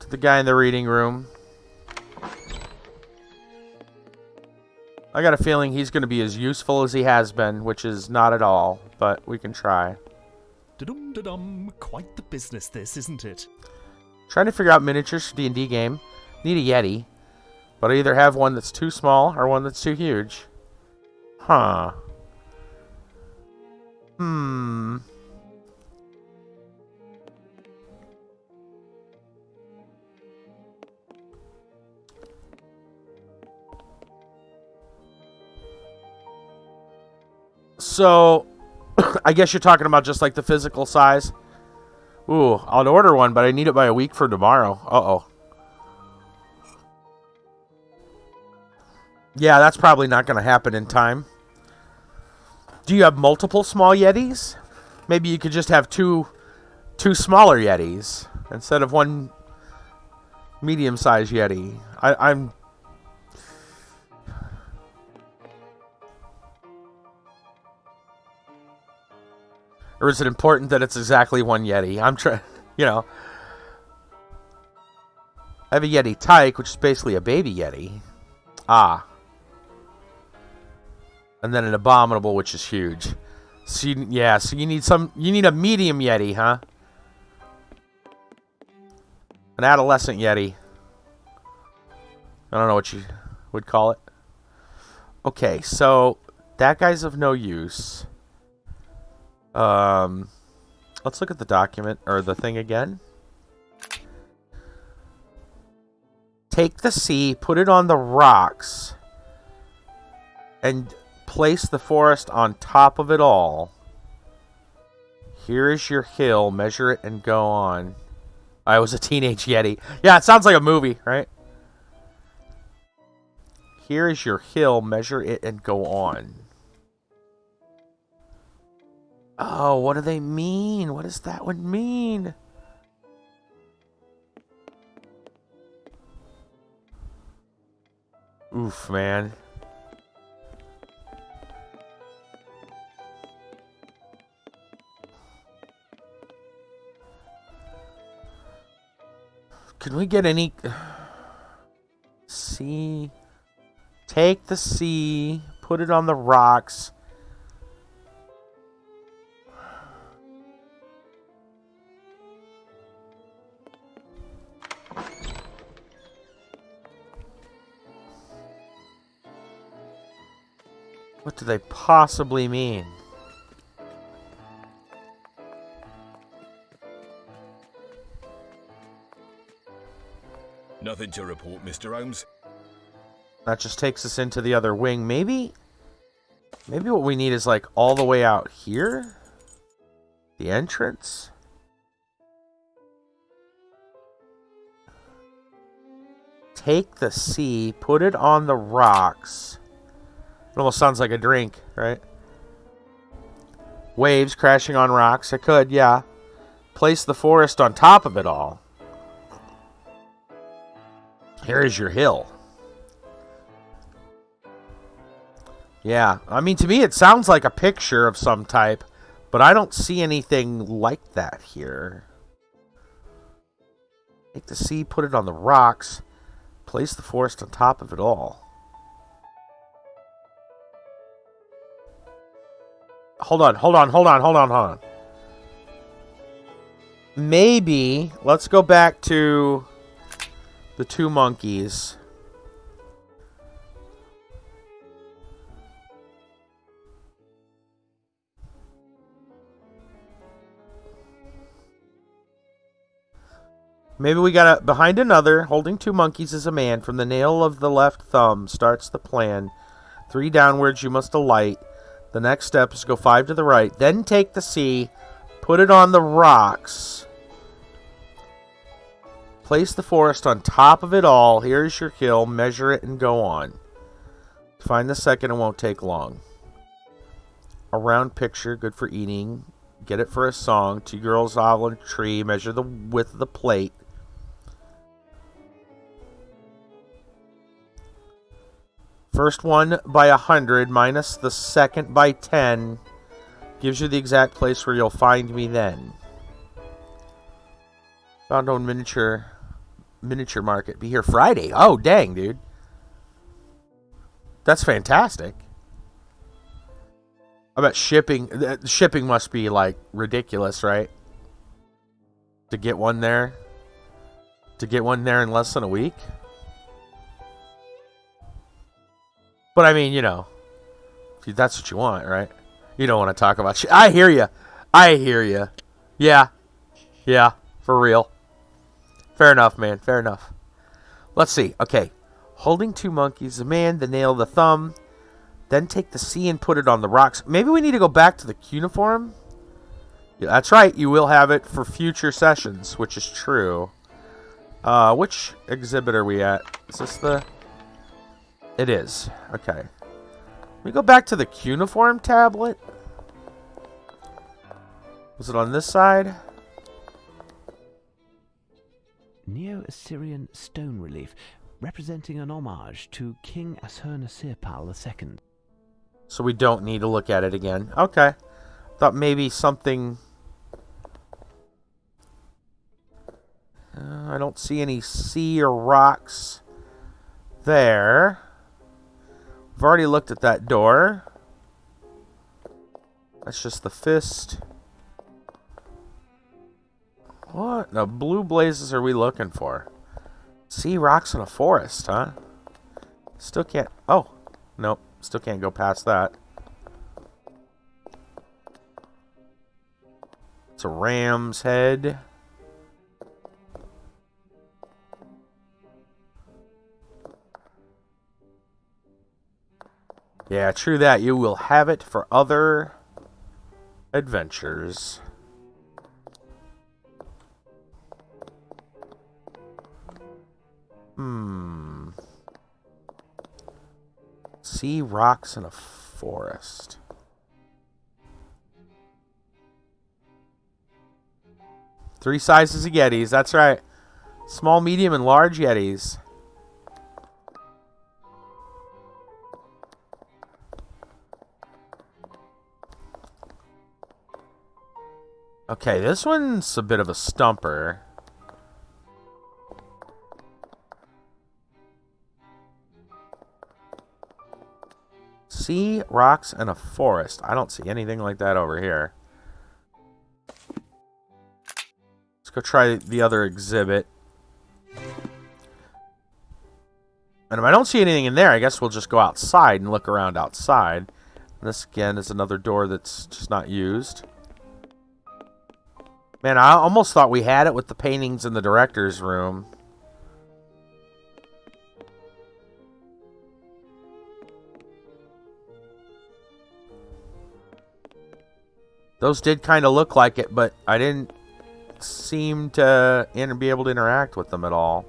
to the guy in the reading room. I got a feeling he's going to be as useful as he has been, which is not at all, but we can try. Da-dum-da-dum. Quite the business this, isn't it? Trying to figure out miniatures for D&D game. Need a Yeti, but I either have one that's too small or one that's too huge. Huh. So, I guess you're talking about just like the physical size. Ooh, I'll order one, but I need it by a week from tomorrow. Uh-oh. Yeah, that's probably not going to happen in time. Do you have multiple small Yetis? Maybe you could just have two smaller Yetis instead of one medium-sized Yeti. I'm... Or is it important that it's exactly one Yeti? I'm trying, you know. I have a Yeti Tyke, which is basically a baby Yeti. Ah. And then an Abominable, which is huge. So so you need a medium Yeti, huh? An adolescent Yeti. I don't know what you would call it. Okay, so that guy's of no use. Let's look at the document, or the thing again. Take the sea, put it on the rocks, and place the forest on top of it all. Here is your hill, measure it and go on. I was a teenage Yeti. Yeah, it sounds like a movie, right? Here is your hill, measure it and go on. Oh, what do they mean? What does that one mean? Oof, man. Can we get any... Sea... Take the sea, put it on the rocks... What do they possibly mean? Nothing to report, Mr. Holmes. That just takes us into the other wing. Maybe what we need is like all the way out here? The entrance? Take the sea, put it on the rocks. It almost sounds like a drink, right? Waves crashing on rocks. I could, yeah. Place the forest on top of it all. Here is your hill. Yeah, I mean, to me it sounds like a picture of some type, but I don't see anything like that here. Take the sea, put it on the rocks. Place the forest on top of it all. Hold on. Maybe, let's go back to the two monkeys. Maybe we got behind another, holding two monkeys is a man. From the nail of the left thumb starts the plan. 3 downwards you must alight. The next step is go 5 to the right. Then take the sea, put it on the rocks. Place the forest on top of it all. Here's your hill. Measure it and go on. Find the second, it won't take long. A round picture, good for eating. Get it for a song. 2 girls all on a tree. Measure the width of the plate. First one by 100 minus the second by 10 gives you the exact place where you'll find me then. Found on miniature market. Be here Friday. Oh, dang, dude. That's fantastic. I bet shipping must be like ridiculous, right? To get one there. To get one there in less than a week. But I mean, you know, if that's what you want, right? You don't want to talk about shit. I hear you. I hear you. Yeah. Yeah, for real. Fair enough, man. Fair enough. Let's see. Okay. Holding two monkeys, the man, the nail, the thumb. Then take the C and put it on the rocks. Maybe we need to go back to the cuneiform. Yeah, that's right. You will have it for future sessions, which is true. Which exhibit are we at? Is this the... It is. Okay. Let me go back to the cuneiform tablet. Was it on this side? Neo-Assyrian stone relief, representing an homage to King Ashurnasirpal II. So we don't need to look at it again. Okay. Thought maybe something... I don't see any sea or rocks there. I've already looked at that door. That's just the fist. What the blue blazes are we looking for? Sea rocks in a forest, huh? Still can't... Oh, nope. Still can't go past that. It's a ram's head. Yeah, true that. You will have it for other adventures. Sea rocks in a forest. Three sizes of Yetis, that's right. Small, medium, and large Yetis. Okay, this one's a bit of a stumper. Sea, rocks, and a forest. I don't see anything like that over here. Let's go try the other exhibit. And if I don't see anything in there, I guess we'll just go outside and look around outside. And this, again, is another door that's just not used. Man, I almost thought we had it with the paintings in the director's room. Those did kind of look like it, but I didn't seem to be able to interact with them at all.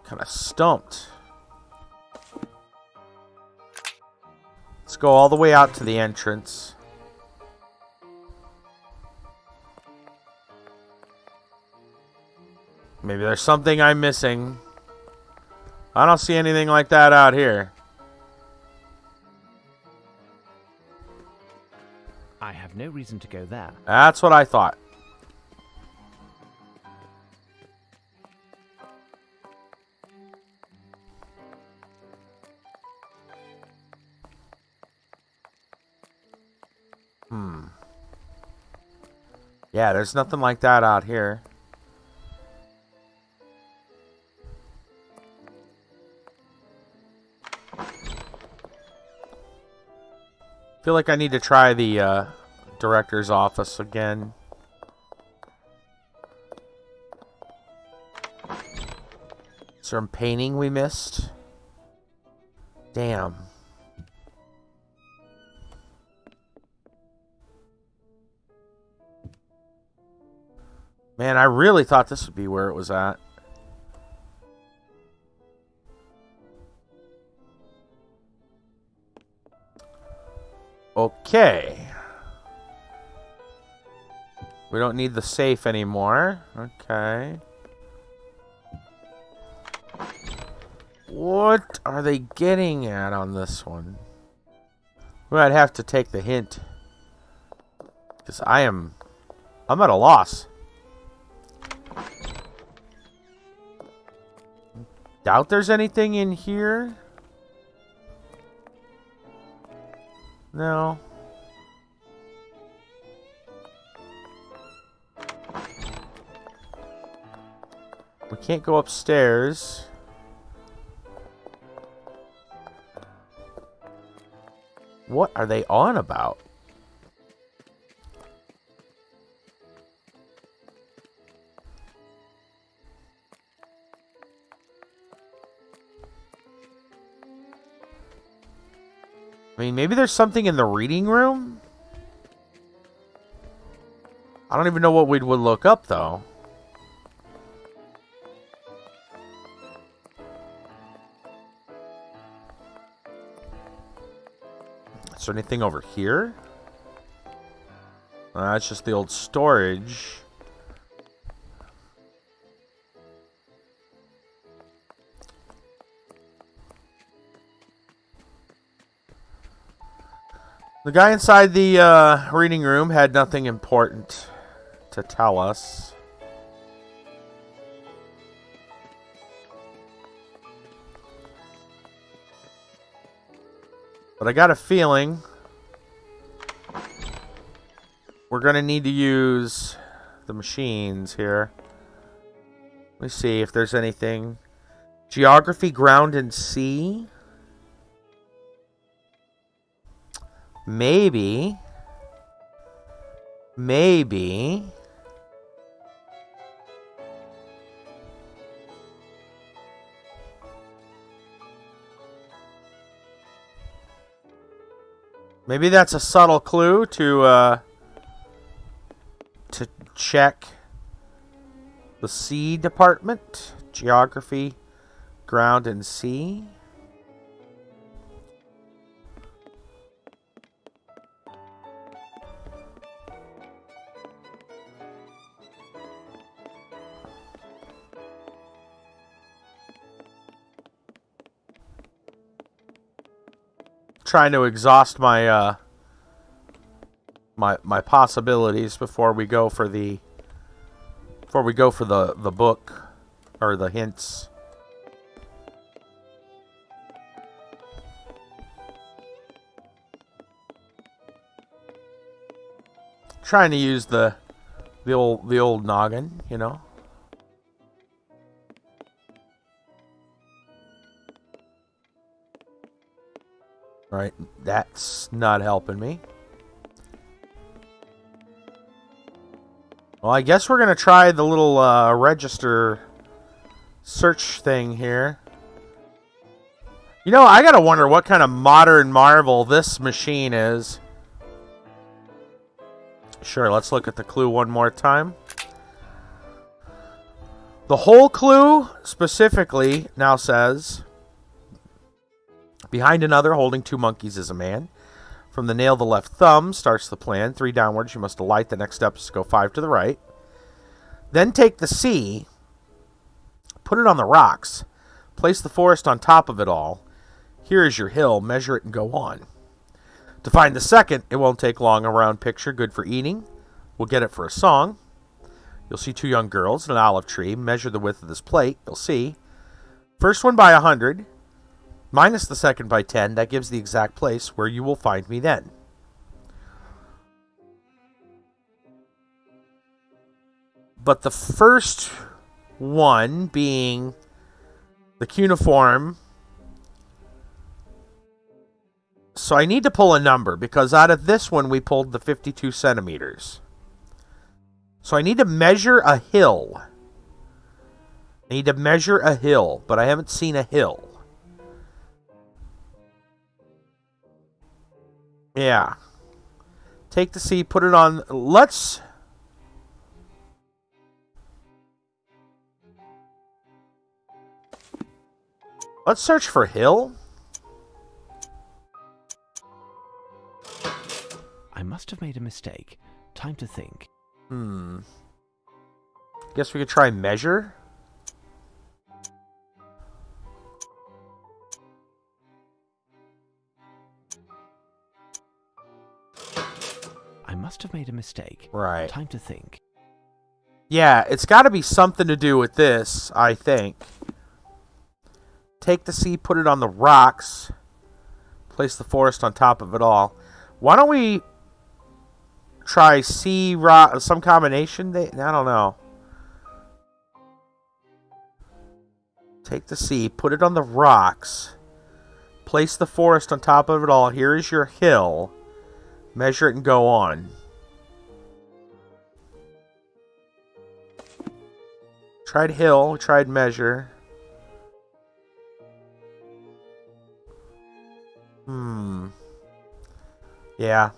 Kind of stumped. Let's go all the way out to the entrance. Maybe there's something I'm missing. I don't see anything like that out here. I have no reason to go there. That's what I thought. Yeah, there's nothing like that out here. feel like I need to try the director's office again. Some painting we missed. Damn. Man, I really thought this would be where it was at. Okay. We don't need the safe anymore. Okay. What are they getting at on this one? Well, I'd have to take the hint. Because I'm at a loss. Doubt there's anything in here. No. We can't go upstairs. What are they on about? I mean, maybe there's something in the reading room? I don't even know what we would look up, though. Is there anything over here? It's just the old storage. The guy inside the reading room had nothing important to tell us. But I got a feeling we're going to need to use the machines here. Let me see if there's anything. Geography, ground, and sea. Maybe. Maybe. Maybe that's a subtle clue to check the sea department. Geography, ground, and sea. Trying to exhaust my my possibilities before we go for the book or the hints. Trying to use the old noggin, you know. Right, that's not helping me. Well, I guess we're going to try the little register search thing here. You know, I got to wonder what kind of modern marvel this machine is. Sure, let's look at the clue one more time. The whole clue specifically now says... Behind another, holding two monkeys, is a man. From the nail of the left thumb starts the plan. 3 downwards, you must alight. The next step is to go 5 to the right. Then take the sea, put it on the rocks, place the forest on top of it all. Here is your hill, measure it and go on. To find the second, it won't take long. A round picture, good for eating. We'll get it for a song. You'll see 2 young girls in an olive tree. Measure the width of this plate, you'll see. First one by 100. Minus the second by 10, that gives the exact place where you will find me then. But the first one being the cuneiform So I need to pull a number, because out of this one we pulled the 52 centimeters. So I need to measure a hill. I need to measure a hill, but I haven't seen a hill. Yeah. Take the C, put it on. Let's search for hill. I must have made a mistake. Time to think. Guess we could try measure. I must have made a mistake. Right. Time to think. Yeah, it's got to be something to do with this, I think. Take the C, put it on the rocks. Place the forest on top of it all. Why don't we try C, rock, some combination? I don't know. Take the C, put it on the rocks. Place the forest on top of it all. Here is your hill. Measure it and go on. Tried hill, tried measure. Yeah.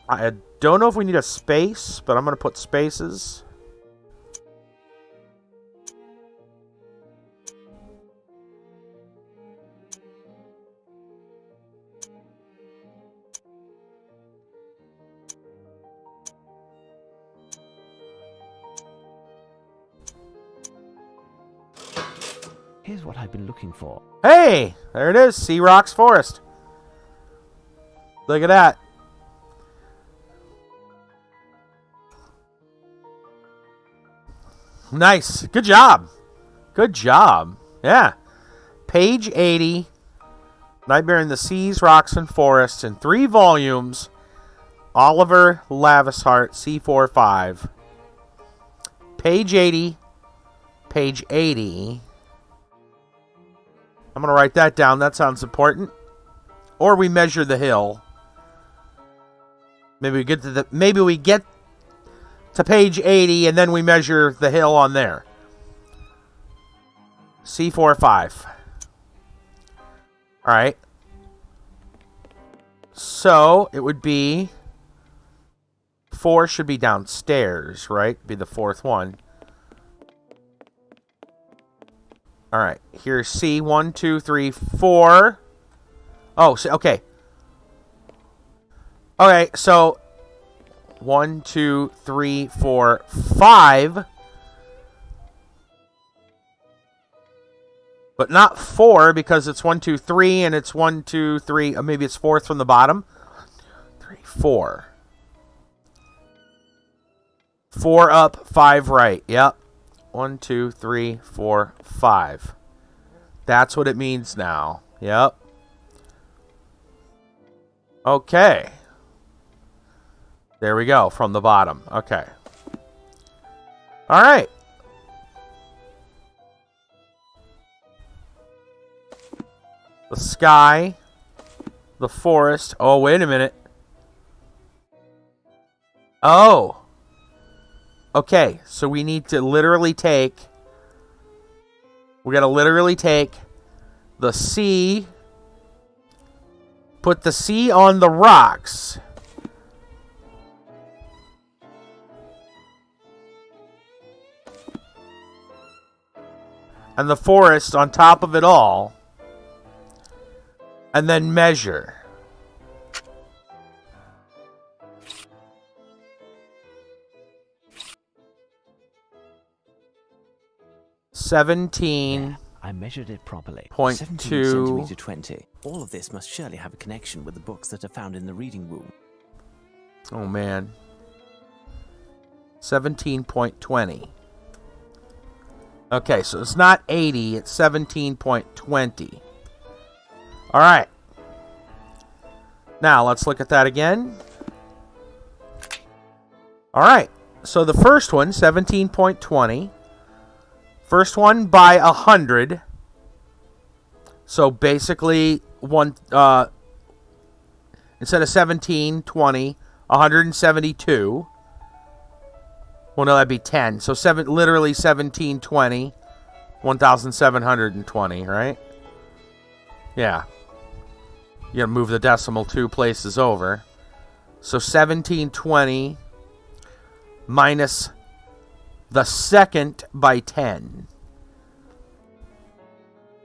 I don't know if we need a space, but I'm going to put spaces. Here's what I've been looking for. Hey! There it is. Sea Rocks Forest. Look at that. Nice. Good job. Good job. Yeah. Page 80. Nightmare in the Seas, Rocks, and Forests in 3 volumes. Oliver Lavishart, C45. Page 80. Page 80. I'm going to write that down. That sounds important. Or we measure the hill. Maybe we get to page 80 and then we measure the hill on there. C45. All right. So it would be 4 should be downstairs, right? Be the 4th one. All right. Here's C. 1, 2, 3, 4. Oh, so, okay. Okay, so 1, 2, 3, 4, 5. But not 4 because it's 1, 2, 3 and it's 1, 2, 3. Maybe it's 4th from the bottom. 3, 4. 4 up, 5 right. Yep. 1, 2, 3, 4, 5. That's what it means now. Yep. Okay. There we go, from the bottom. Okay. All right. The sky. The forest. Oh, wait a minute. Oh. Okay, so we need to literally take... We gotta literally take the C... Put the C on the rocks. And the forest on top of it all. And then measure. Yeah, I measured it properly. 17 centimeter 20. All of this must surely have a connection with the books that are found in the reading room. Oh, man. 17.20. Okay, so it's not 80, it's 17.20. All right. Now, let's look at that again. All right. So the first one, 17.20. First one by 100. So basically, instead of 17, 20, 172. Well, no, that'd be 10. So literally 1720, 1,720, right? Yeah. You gotta move the decimal 2 places over. So 1720 minus the second by 10.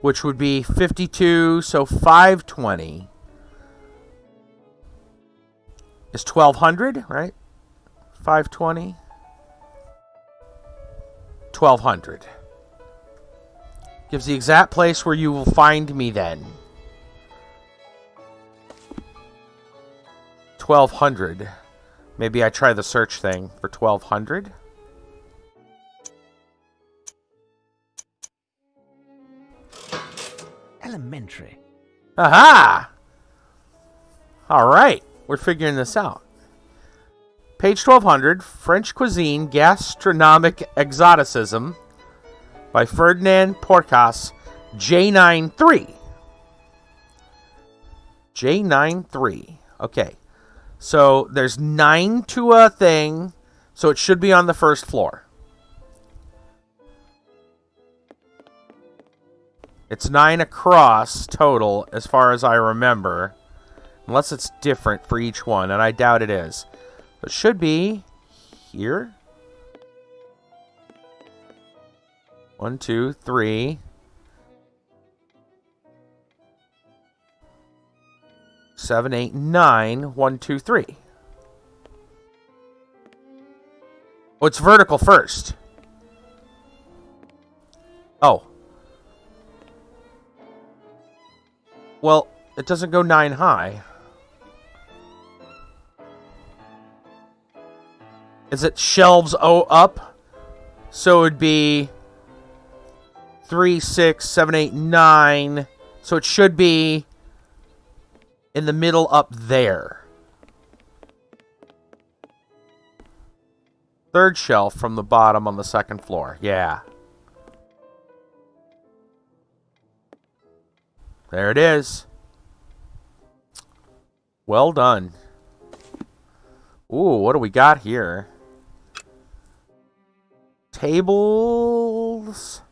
Which would be 52, so 520 is 1,200, right? 520. 1,200. Gives the exact place where you will find me then. 1,200. Maybe I try the search thing for 1,200. Elementary. Aha! Alright, we're figuring this out. Page 1200, French Cuisine, Gastronomic Exoticism by Ferdinand Porcas, J93. J93. Okay. So there's 9 to a thing, so it should be on the first floor. It's 9 across total, as far as I remember. Unless it's different for each one, and I doubt it is. It should be here. 1, 2, 3. 7, 8, 9. 1, 2, 3. Oh, it's vertical first. Oh. Well, it doesn't go 9 high. Is it shelves up? So it would be 3, 6, 7, 8, 9. So it should be in the middle up there. Third shelf from the bottom on the second floor. Yeah. There it is. Well done. Ooh, what do we got here? Tables,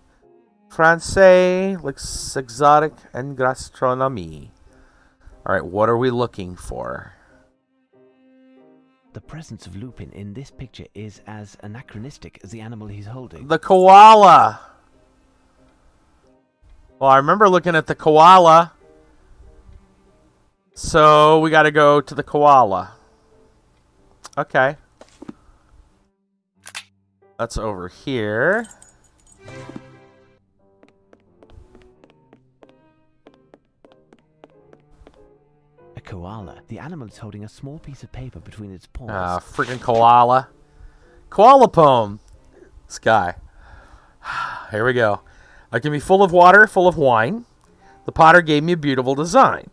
Francais, exotic, and gastronomie. All right, what are we looking for? The presence of Lupin in this picture is as anachronistic as the animal he's holding. The koala. Well, I remember looking at the koala. So we got to go to the koala. Okay. That's over here. A koala. The animal is holding a small piece of paper between its paws. Ah, freaking koala. Koala poem. This guy. Here we go. I can be full of water, full of wine. The potter gave me a beautiful design.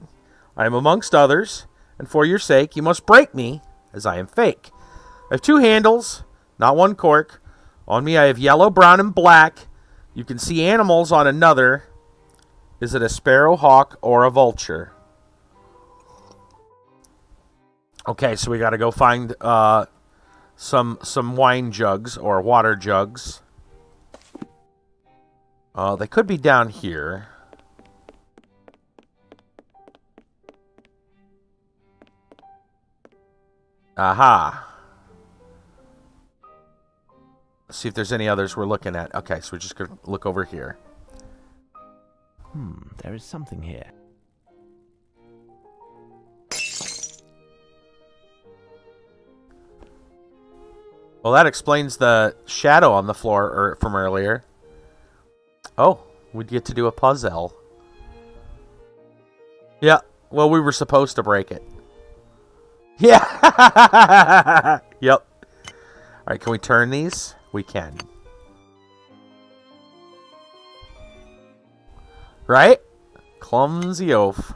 I am amongst others, and for your sake you must break me, as I am fake. I have 2 handles, not 1 cork. On me I have yellow, brown, and black. You can see animals on another. Is it a sparrow, hawk, or a vulture? Okay, so we got to go find some wine jugs or water jugs. They could be down here. Aha. Let's see if there's any others we're looking at. Okay, so we're just going to look over here. There is something here. Well, that explains the shadow on the floor from earlier. Oh, we'd get to do a puzzle. Yeah, well, we were supposed to break it. Yeah! Yep. Alright, can we turn these? We can. Right? Clumsy oaf.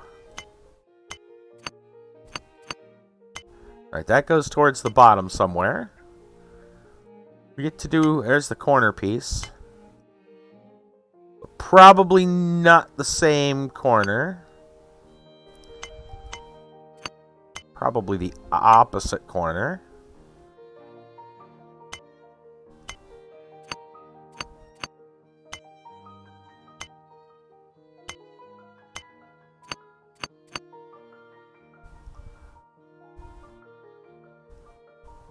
Alright, that goes towards the bottom somewhere. We get to do... There's the corner piece. Probably not the same corner. Probably the opposite corner.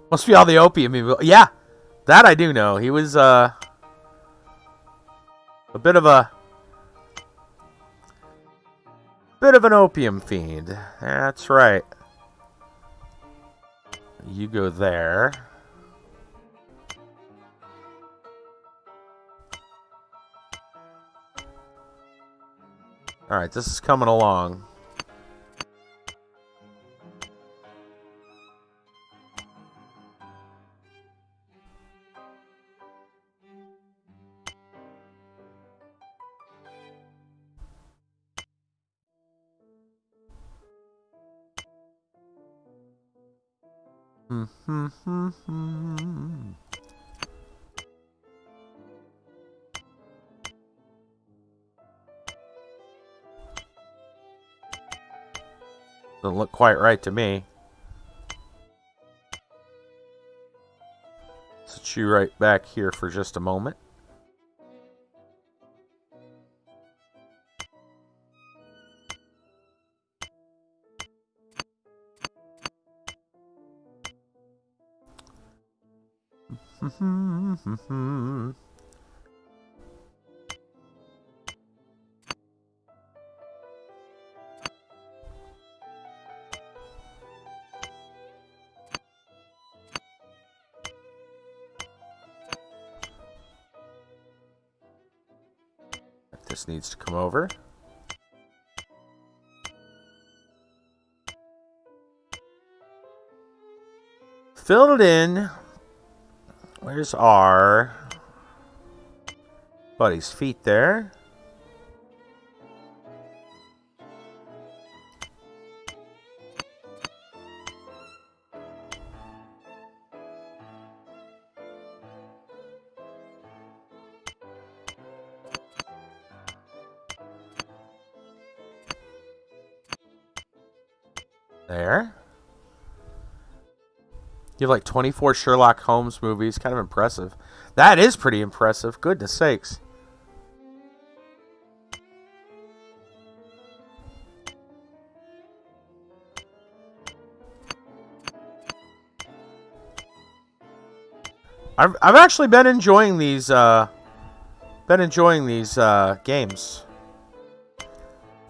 Must be all the opium. Yeah, that I do know. He was a bit of an opium fiend. That's right. You go there. All right, this is coming along. Doesn't look quite right to me. Set you right back here for just a moment. This needs to come over. Filled it in. Where's our buddy's feet there? There. You have like 24 Sherlock Holmes movies. Kind of impressive. That is pretty impressive. Goodness sakes. I've actually been enjoying these games.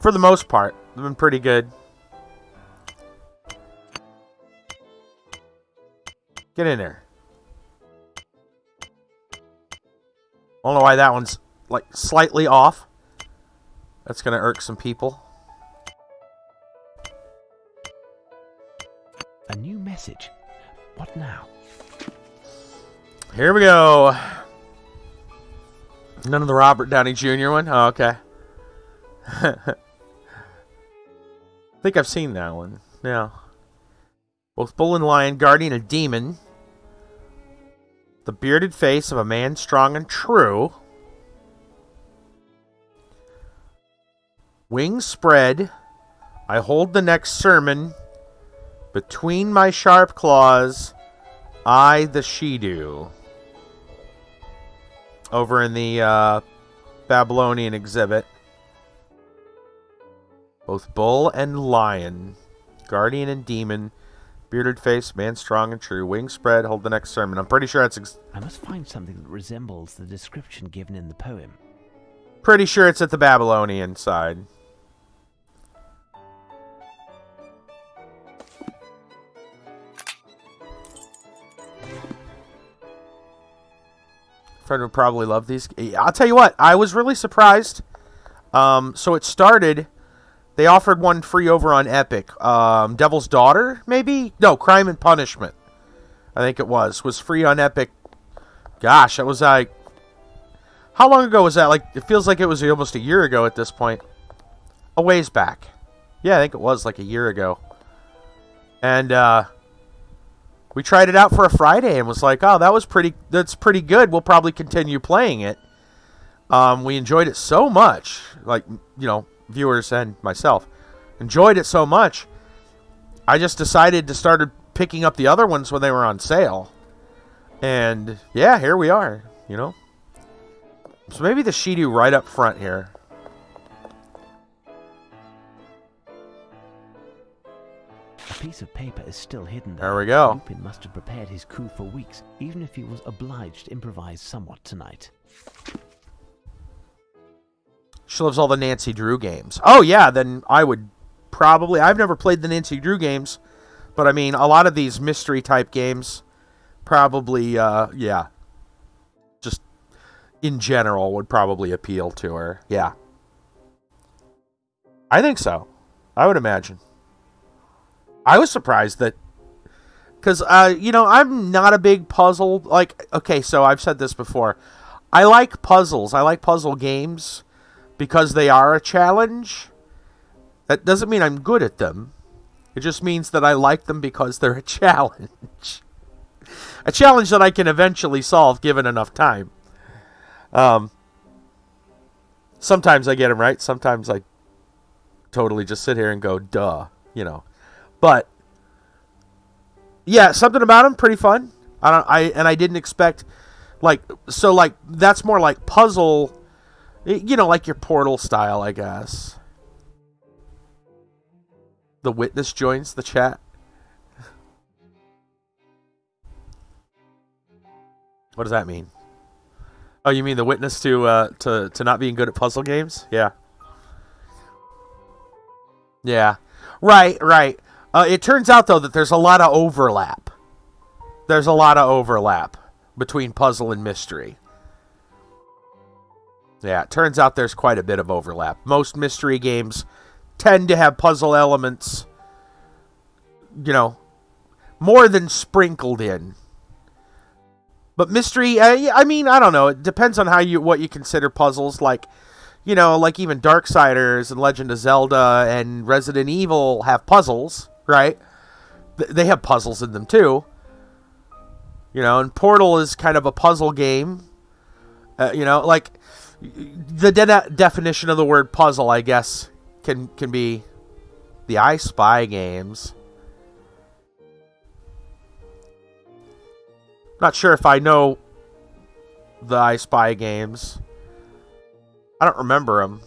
For the most part, they've been pretty good. Get in there. I don't know why that one's like slightly off. That's gonna irk some people. A new message. What now? Here we go. None of the Robert Downey Jr. one? Oh, okay. I think I've seen that one. Yeah. Both bull and lion, guardian and demon. The bearded face of a man strong and true. Wings spread. I hold the next sermon. Between my sharp claws, I the she-do. Over in the Babylonian exhibit. Both bull and lion. Guardian and demon. Bearded face, man strong and true. Wings spread, hold the next sermon. I'm pretty sure that's... I must find something that resembles the description given in the poem. Pretty sure it's at the Babylonian side. Fred would probably love these. I'll tell you what, I was really surprised. So it started... They offered one free over on Epic. Devil's Daughter, maybe? No, Crime and Punishment. I think it was free on Epic. Gosh, that was like... How long ago was that? Like, it feels like it was almost a year ago at this point. A ways back. Yeah, I think it was like a year ago. And we tried it out for a Friday and was like, oh, that's pretty good. We'll probably continue playing it. We enjoyed it so much, like, you know, viewers and myself enjoyed it so much, I just decided to start picking up the other ones when they were on sale. And yeah, here we are, you know. So maybe the Shidu right up front here. A piece of paper is still hidden There we go. Lupin must have prepared his coup for weeks, even if he was obliged to improvise somewhat tonight. She loves all the Nancy Drew games. Oh yeah, then I would probably... I've never played the Nancy Drew games, but I mean, a lot of these mystery type games probably, yeah, just in general would probably appeal to her. Yeah. I think so. I would imagine. I was surprised that... Because, you know, I'm not a big puzzle... Like, okay, so I've said this before. I like puzzles. I like puzzle games because they are a challenge. That doesn't mean I'm good at them. It just means that I like them because they're a challenge. A challenge that I can eventually solve given enough time. Sometimes I get them right. Sometimes I totally just sit here and go, duh, you know. But yeah, something about them pretty fun. I didn't expect, like, so like that's more like puzzle, you know, like your Portal style, I guess. The Witness joins the chat. What does that mean? Oh, you mean the Witness to not being good at puzzle games? Yeah. Yeah. Right. It turns out, though, that there's a lot of overlap. There's a lot of overlap between puzzle and mystery. Yeah, it turns out there's quite a bit of overlap. Most mystery games tend to have puzzle elements, you know, more than sprinkled in. But mystery, I mean, I don't know. It depends on what you consider puzzles. Like, you know, like even Darksiders and Legend of Zelda and Resident Evil have puzzles, right? They have puzzles in them too. You know, and Portal is kind of a puzzle game. You know, like the definition of the word puzzle, I guess, can be the I Spy games. Not sure if I know the I Spy games. I don't remember them.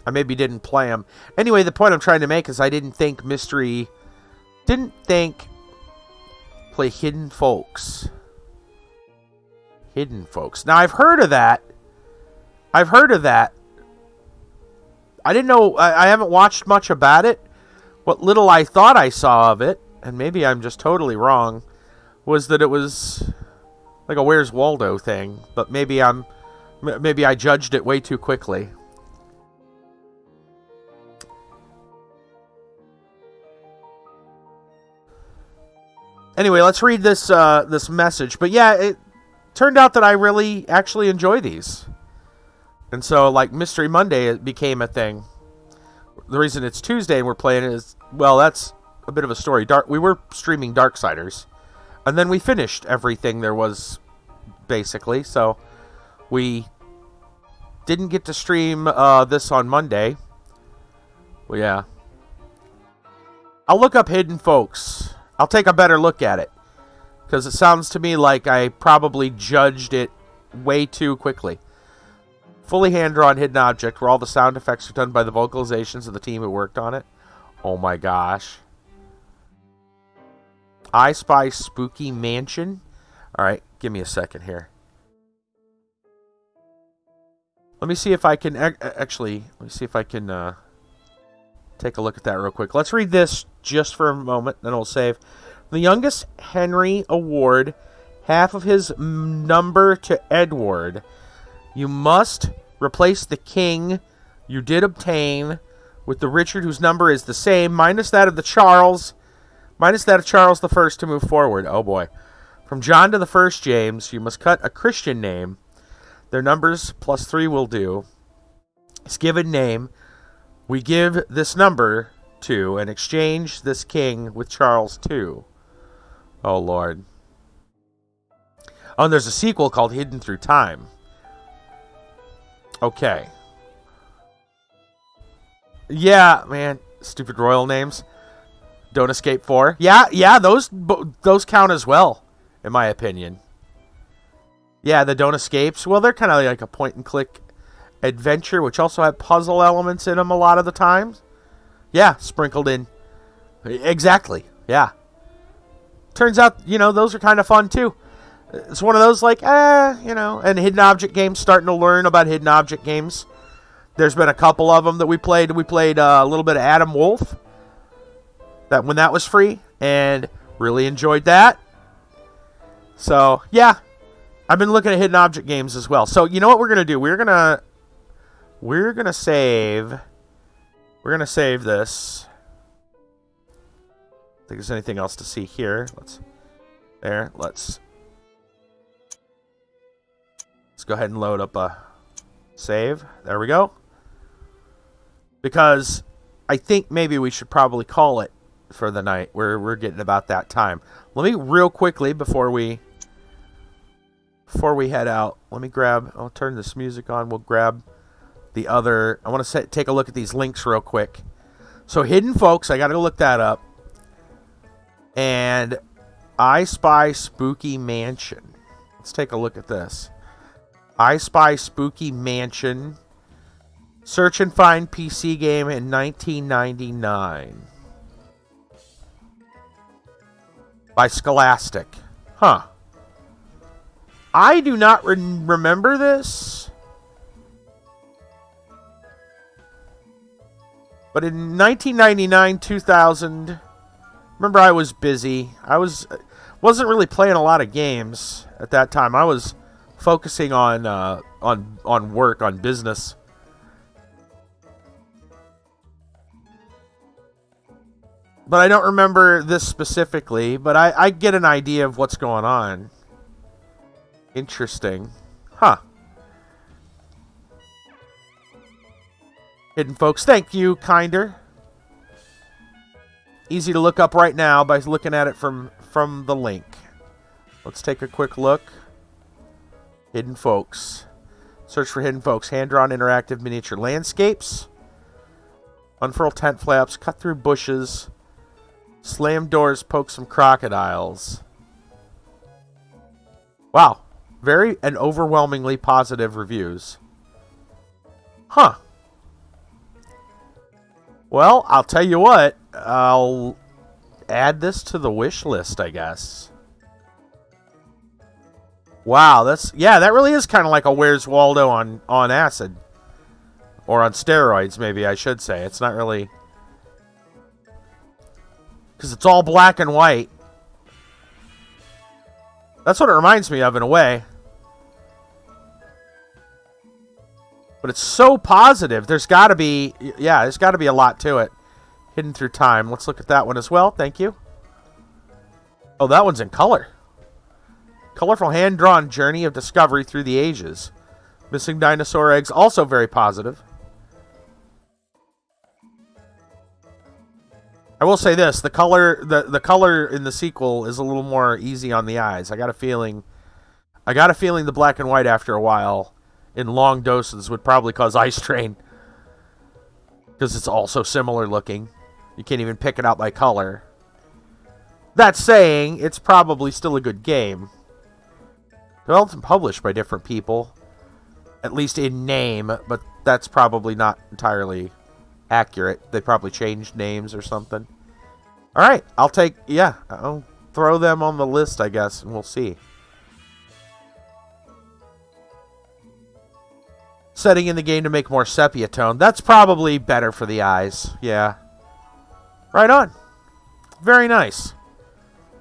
I maybe didn't play them. Anyway, the point I'm trying to make is I didn't think play Hidden Folks. Hidden Folks. Now, I've heard of that. I didn't know, I haven't watched much about it. What little I thought I saw of it, and maybe I'm just totally wrong, was that it was like a Where's Waldo thing. But maybe I judged it way too quickly. Anyway, let's read this this message. But yeah, it turned out that I really actually enjoy these. And so, like, Mystery Monday, it became a thing. The reason it's Tuesday and we're playing it is, well, that's a bit of a story. We were streaming Darksiders. And then we finished everything there was, basically. So, we didn't get to stream this on Monday. Well, yeah. I'll look up Hidden Folks. I'll take a better look at it. Because it sounds to me like I probably judged it way too quickly. Fully hand-drawn hidden object where all the sound effects are done by the vocalizations of the team who worked on it. Oh my gosh. I Spy Spooky Mansion. Alright, give me a second here. Let me see if I can... Actually, let me see if I can take a look at that real quick. Let's read this just for a moment, then we'll save. The youngest Henry Award, half of his number to Edward. You must replace the king you did obtain with the Richard whose number is the same, minus that of Charles I to move forward. Oh boy. From John to the first James, you must cut a Christian name. Their numbers plus 3 will do. His given name, we give this number to and exchange this king with Charles II. Oh Lord. Oh, and there's a sequel called Hidden Through Time. Okay. Yeah, man. Stupid royal names. Don't Escape 4. Yeah, those count as well, in my opinion. Yeah, the Don't Escapes. Well, they're kind of like a point-and-click adventure, which also have puzzle elements in them a lot of the times. Yeah, sprinkled in. Exactly, yeah. Turns out, those are kind of fun, too. It's one of those, like, and hidden object games, starting to learn about hidden object games. There's been a couple of them that we played. We played a little bit of Adam Wolf when that was free, and really enjoyed that. So, yeah. I've been looking at hidden object games as well. So, you know what we're going to do? We're going to save this. I think there's anything else to see here. Let's go ahead and load up a save. There we go. Because I think maybe we should probably call it for the night. We're getting about that time. Let me real quickly before we head out. I'll turn this music on. We'll grab the other. I want to take a look at these links real quick. So Hidden Folks, I got to look that up. And I Spy Spooky Mansion. Let's take a look at this. I Spy Spooky Mansion. Search and find PC game in 1999. By Scholastic. Huh. I do not remember this. But in 1999, 2000... Remember, I was busy. I wasn't really playing a lot of games at that time. I was focusing on work, on business. But I don't remember this specifically, but I get an idea of what's going on. Interesting. Huh. Hidden Folks, thank you, Kinder. Easy to look up right now by looking at it from the link. Let's take a quick look. Hidden Folks. Search for Hidden Folks. Hand-drawn interactive miniature landscapes. Unfurl tent flaps. Cut through bushes. Slam doors. Poke some crocodiles. Wow. Very and overwhelmingly positive reviews. Huh. Well, I'll tell you what. I'll add this to the wish list, I guess. Wow, that really is kind of like a Where's Waldo on acid. Or on steroids, maybe I should say. It's not really... Because it's all black and white. That's what it reminds me of in a way. But it's so positive. There's got to be... Yeah, there's got to be a lot to it. Hidden Through Time. Let's look at that one as well. Thank you. Oh, that one's in color. Colorful hand-drawn journey of discovery through the ages. Missing dinosaur eggs. Also very positive. I will say this. The color in the sequel is a little more easy on the eyes. I got a feeling the black and white after a while in long doses would probably cause eye strain. Because it's also similar looking. You can't even pick it out by color. That saying, it's probably still a good game. Developed and published by different people. At least in name, but that's probably not entirely accurate. They probably changed names or something. Alright, I'll throw them on the list, I guess, and we'll see. Setting in the game to make more sepia tone. That's probably better for the eyes. Yeah. Right on. Very nice.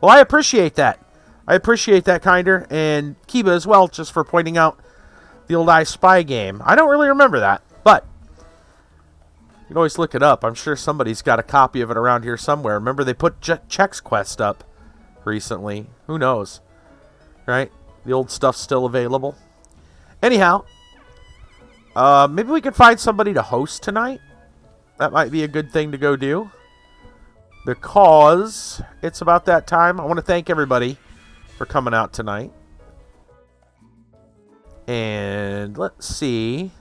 Well, I appreciate that. I appreciate that, Kinder. And Kiba as well, just for pointing out the old I Spy game. I don't really remember that, but you can always look it up. I'm sure somebody's got a copy of it around here somewhere. Remember, they put Chex Quest up recently. Who knows? Right? The old stuff's still available. Anyhow, maybe we could find somebody to host tonight. That might be a good thing to go do. Because it's about that time. I want to thank everybody for coming out tonight. And let's see.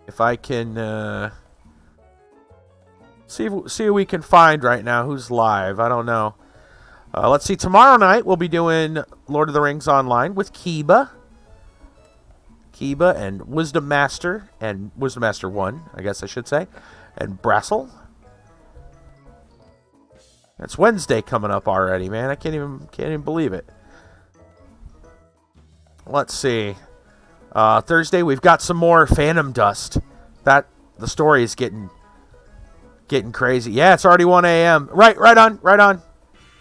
If I can see who we can find right now. Who's live? I don't know. Let's see. Tomorrow night we'll be doing Lord of the Rings Online with Kiba. Kiba and Wisdom Master, and Wisdom Master 1, I guess I should say, and Brassel. It's Wednesday coming up already, man. I can't even believe it. Let's see. Thursday we've got some more Phantom Dust. The story is getting crazy. Yeah, it's already 1 a.m. Right on.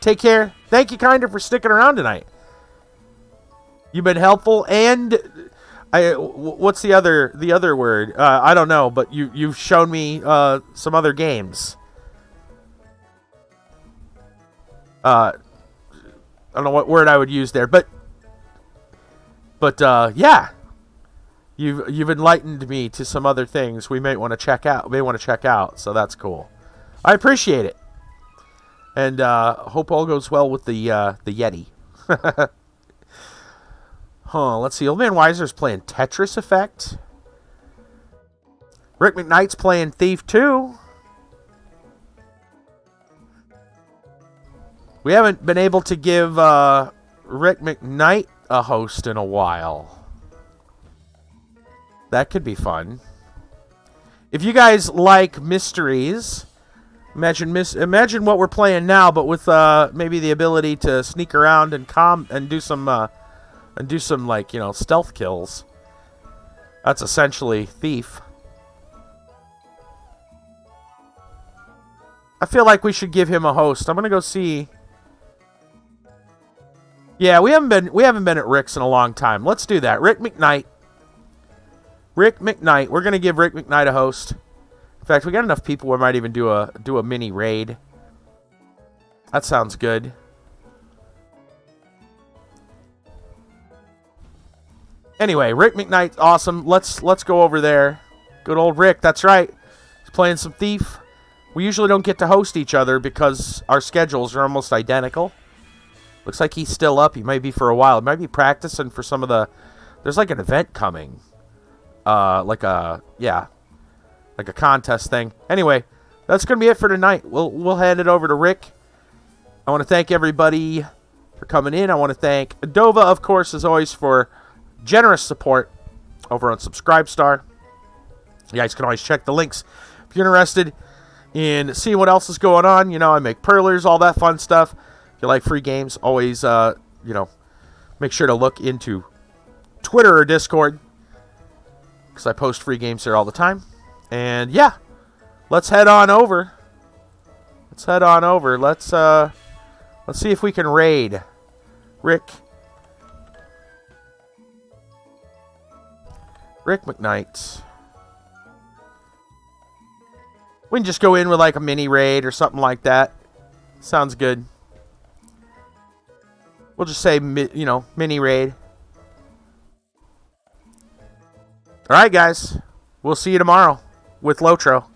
Take care. Thank you, Kinder, for sticking around tonight. You've been helpful, and what's the other word? I don't know, but you've shown me some other games. I don't know what word I would use there, but yeah, you've enlightened me to some other things we may want to check out. So that's cool. I appreciate it, and hope all goes well with the Yeti. Let's see. Old Man Weiser's playing Tetris Effect. Rick McKnight's playing Thief 2. We haven't been able to give Rick McKnight a host in a while. That could be fun. If you guys like mysteries, imagine what we're playing now, but with maybe the ability to sneak around and do some like, stealth kills. That's essentially Thief. I feel like we should give him a host. I'm gonna go see. Yeah, we haven't been at Rick's in a long time. Let's do that. Rick McKnight. We're gonna give Rick McKnight a host. In fact, we got enough people we might even do a mini raid. That sounds good. Anyway, Rick McKnight's awesome. Let's go over there. Good old Rick. That's right. He's playing some Thief. We usually don't get to host each other because our schedules are almost identical. Looks like he's still up. He might be for a while. He might be practicing for some of the... There's like an event coming. Like a contest thing. Anyway, that's going to be it for tonight. We'll hand it over to Rick. I want to thank everybody for coming in. I want to thank Dova, of course, as always, for generous support over on Subscribestar. You guys can always check the links if you're interested in seeing what else is going on. I make perlers, all that fun stuff. If you like free games, always, make sure to look into Twitter or Discord, because I post free games there all the time. And yeah, let's head on over. Let's see if we can raid Rick McKnight. We can just go in with like a mini raid or something like that. Sounds good. We'll just say, mini raid. All right, guys. We'll see you tomorrow with Lotro.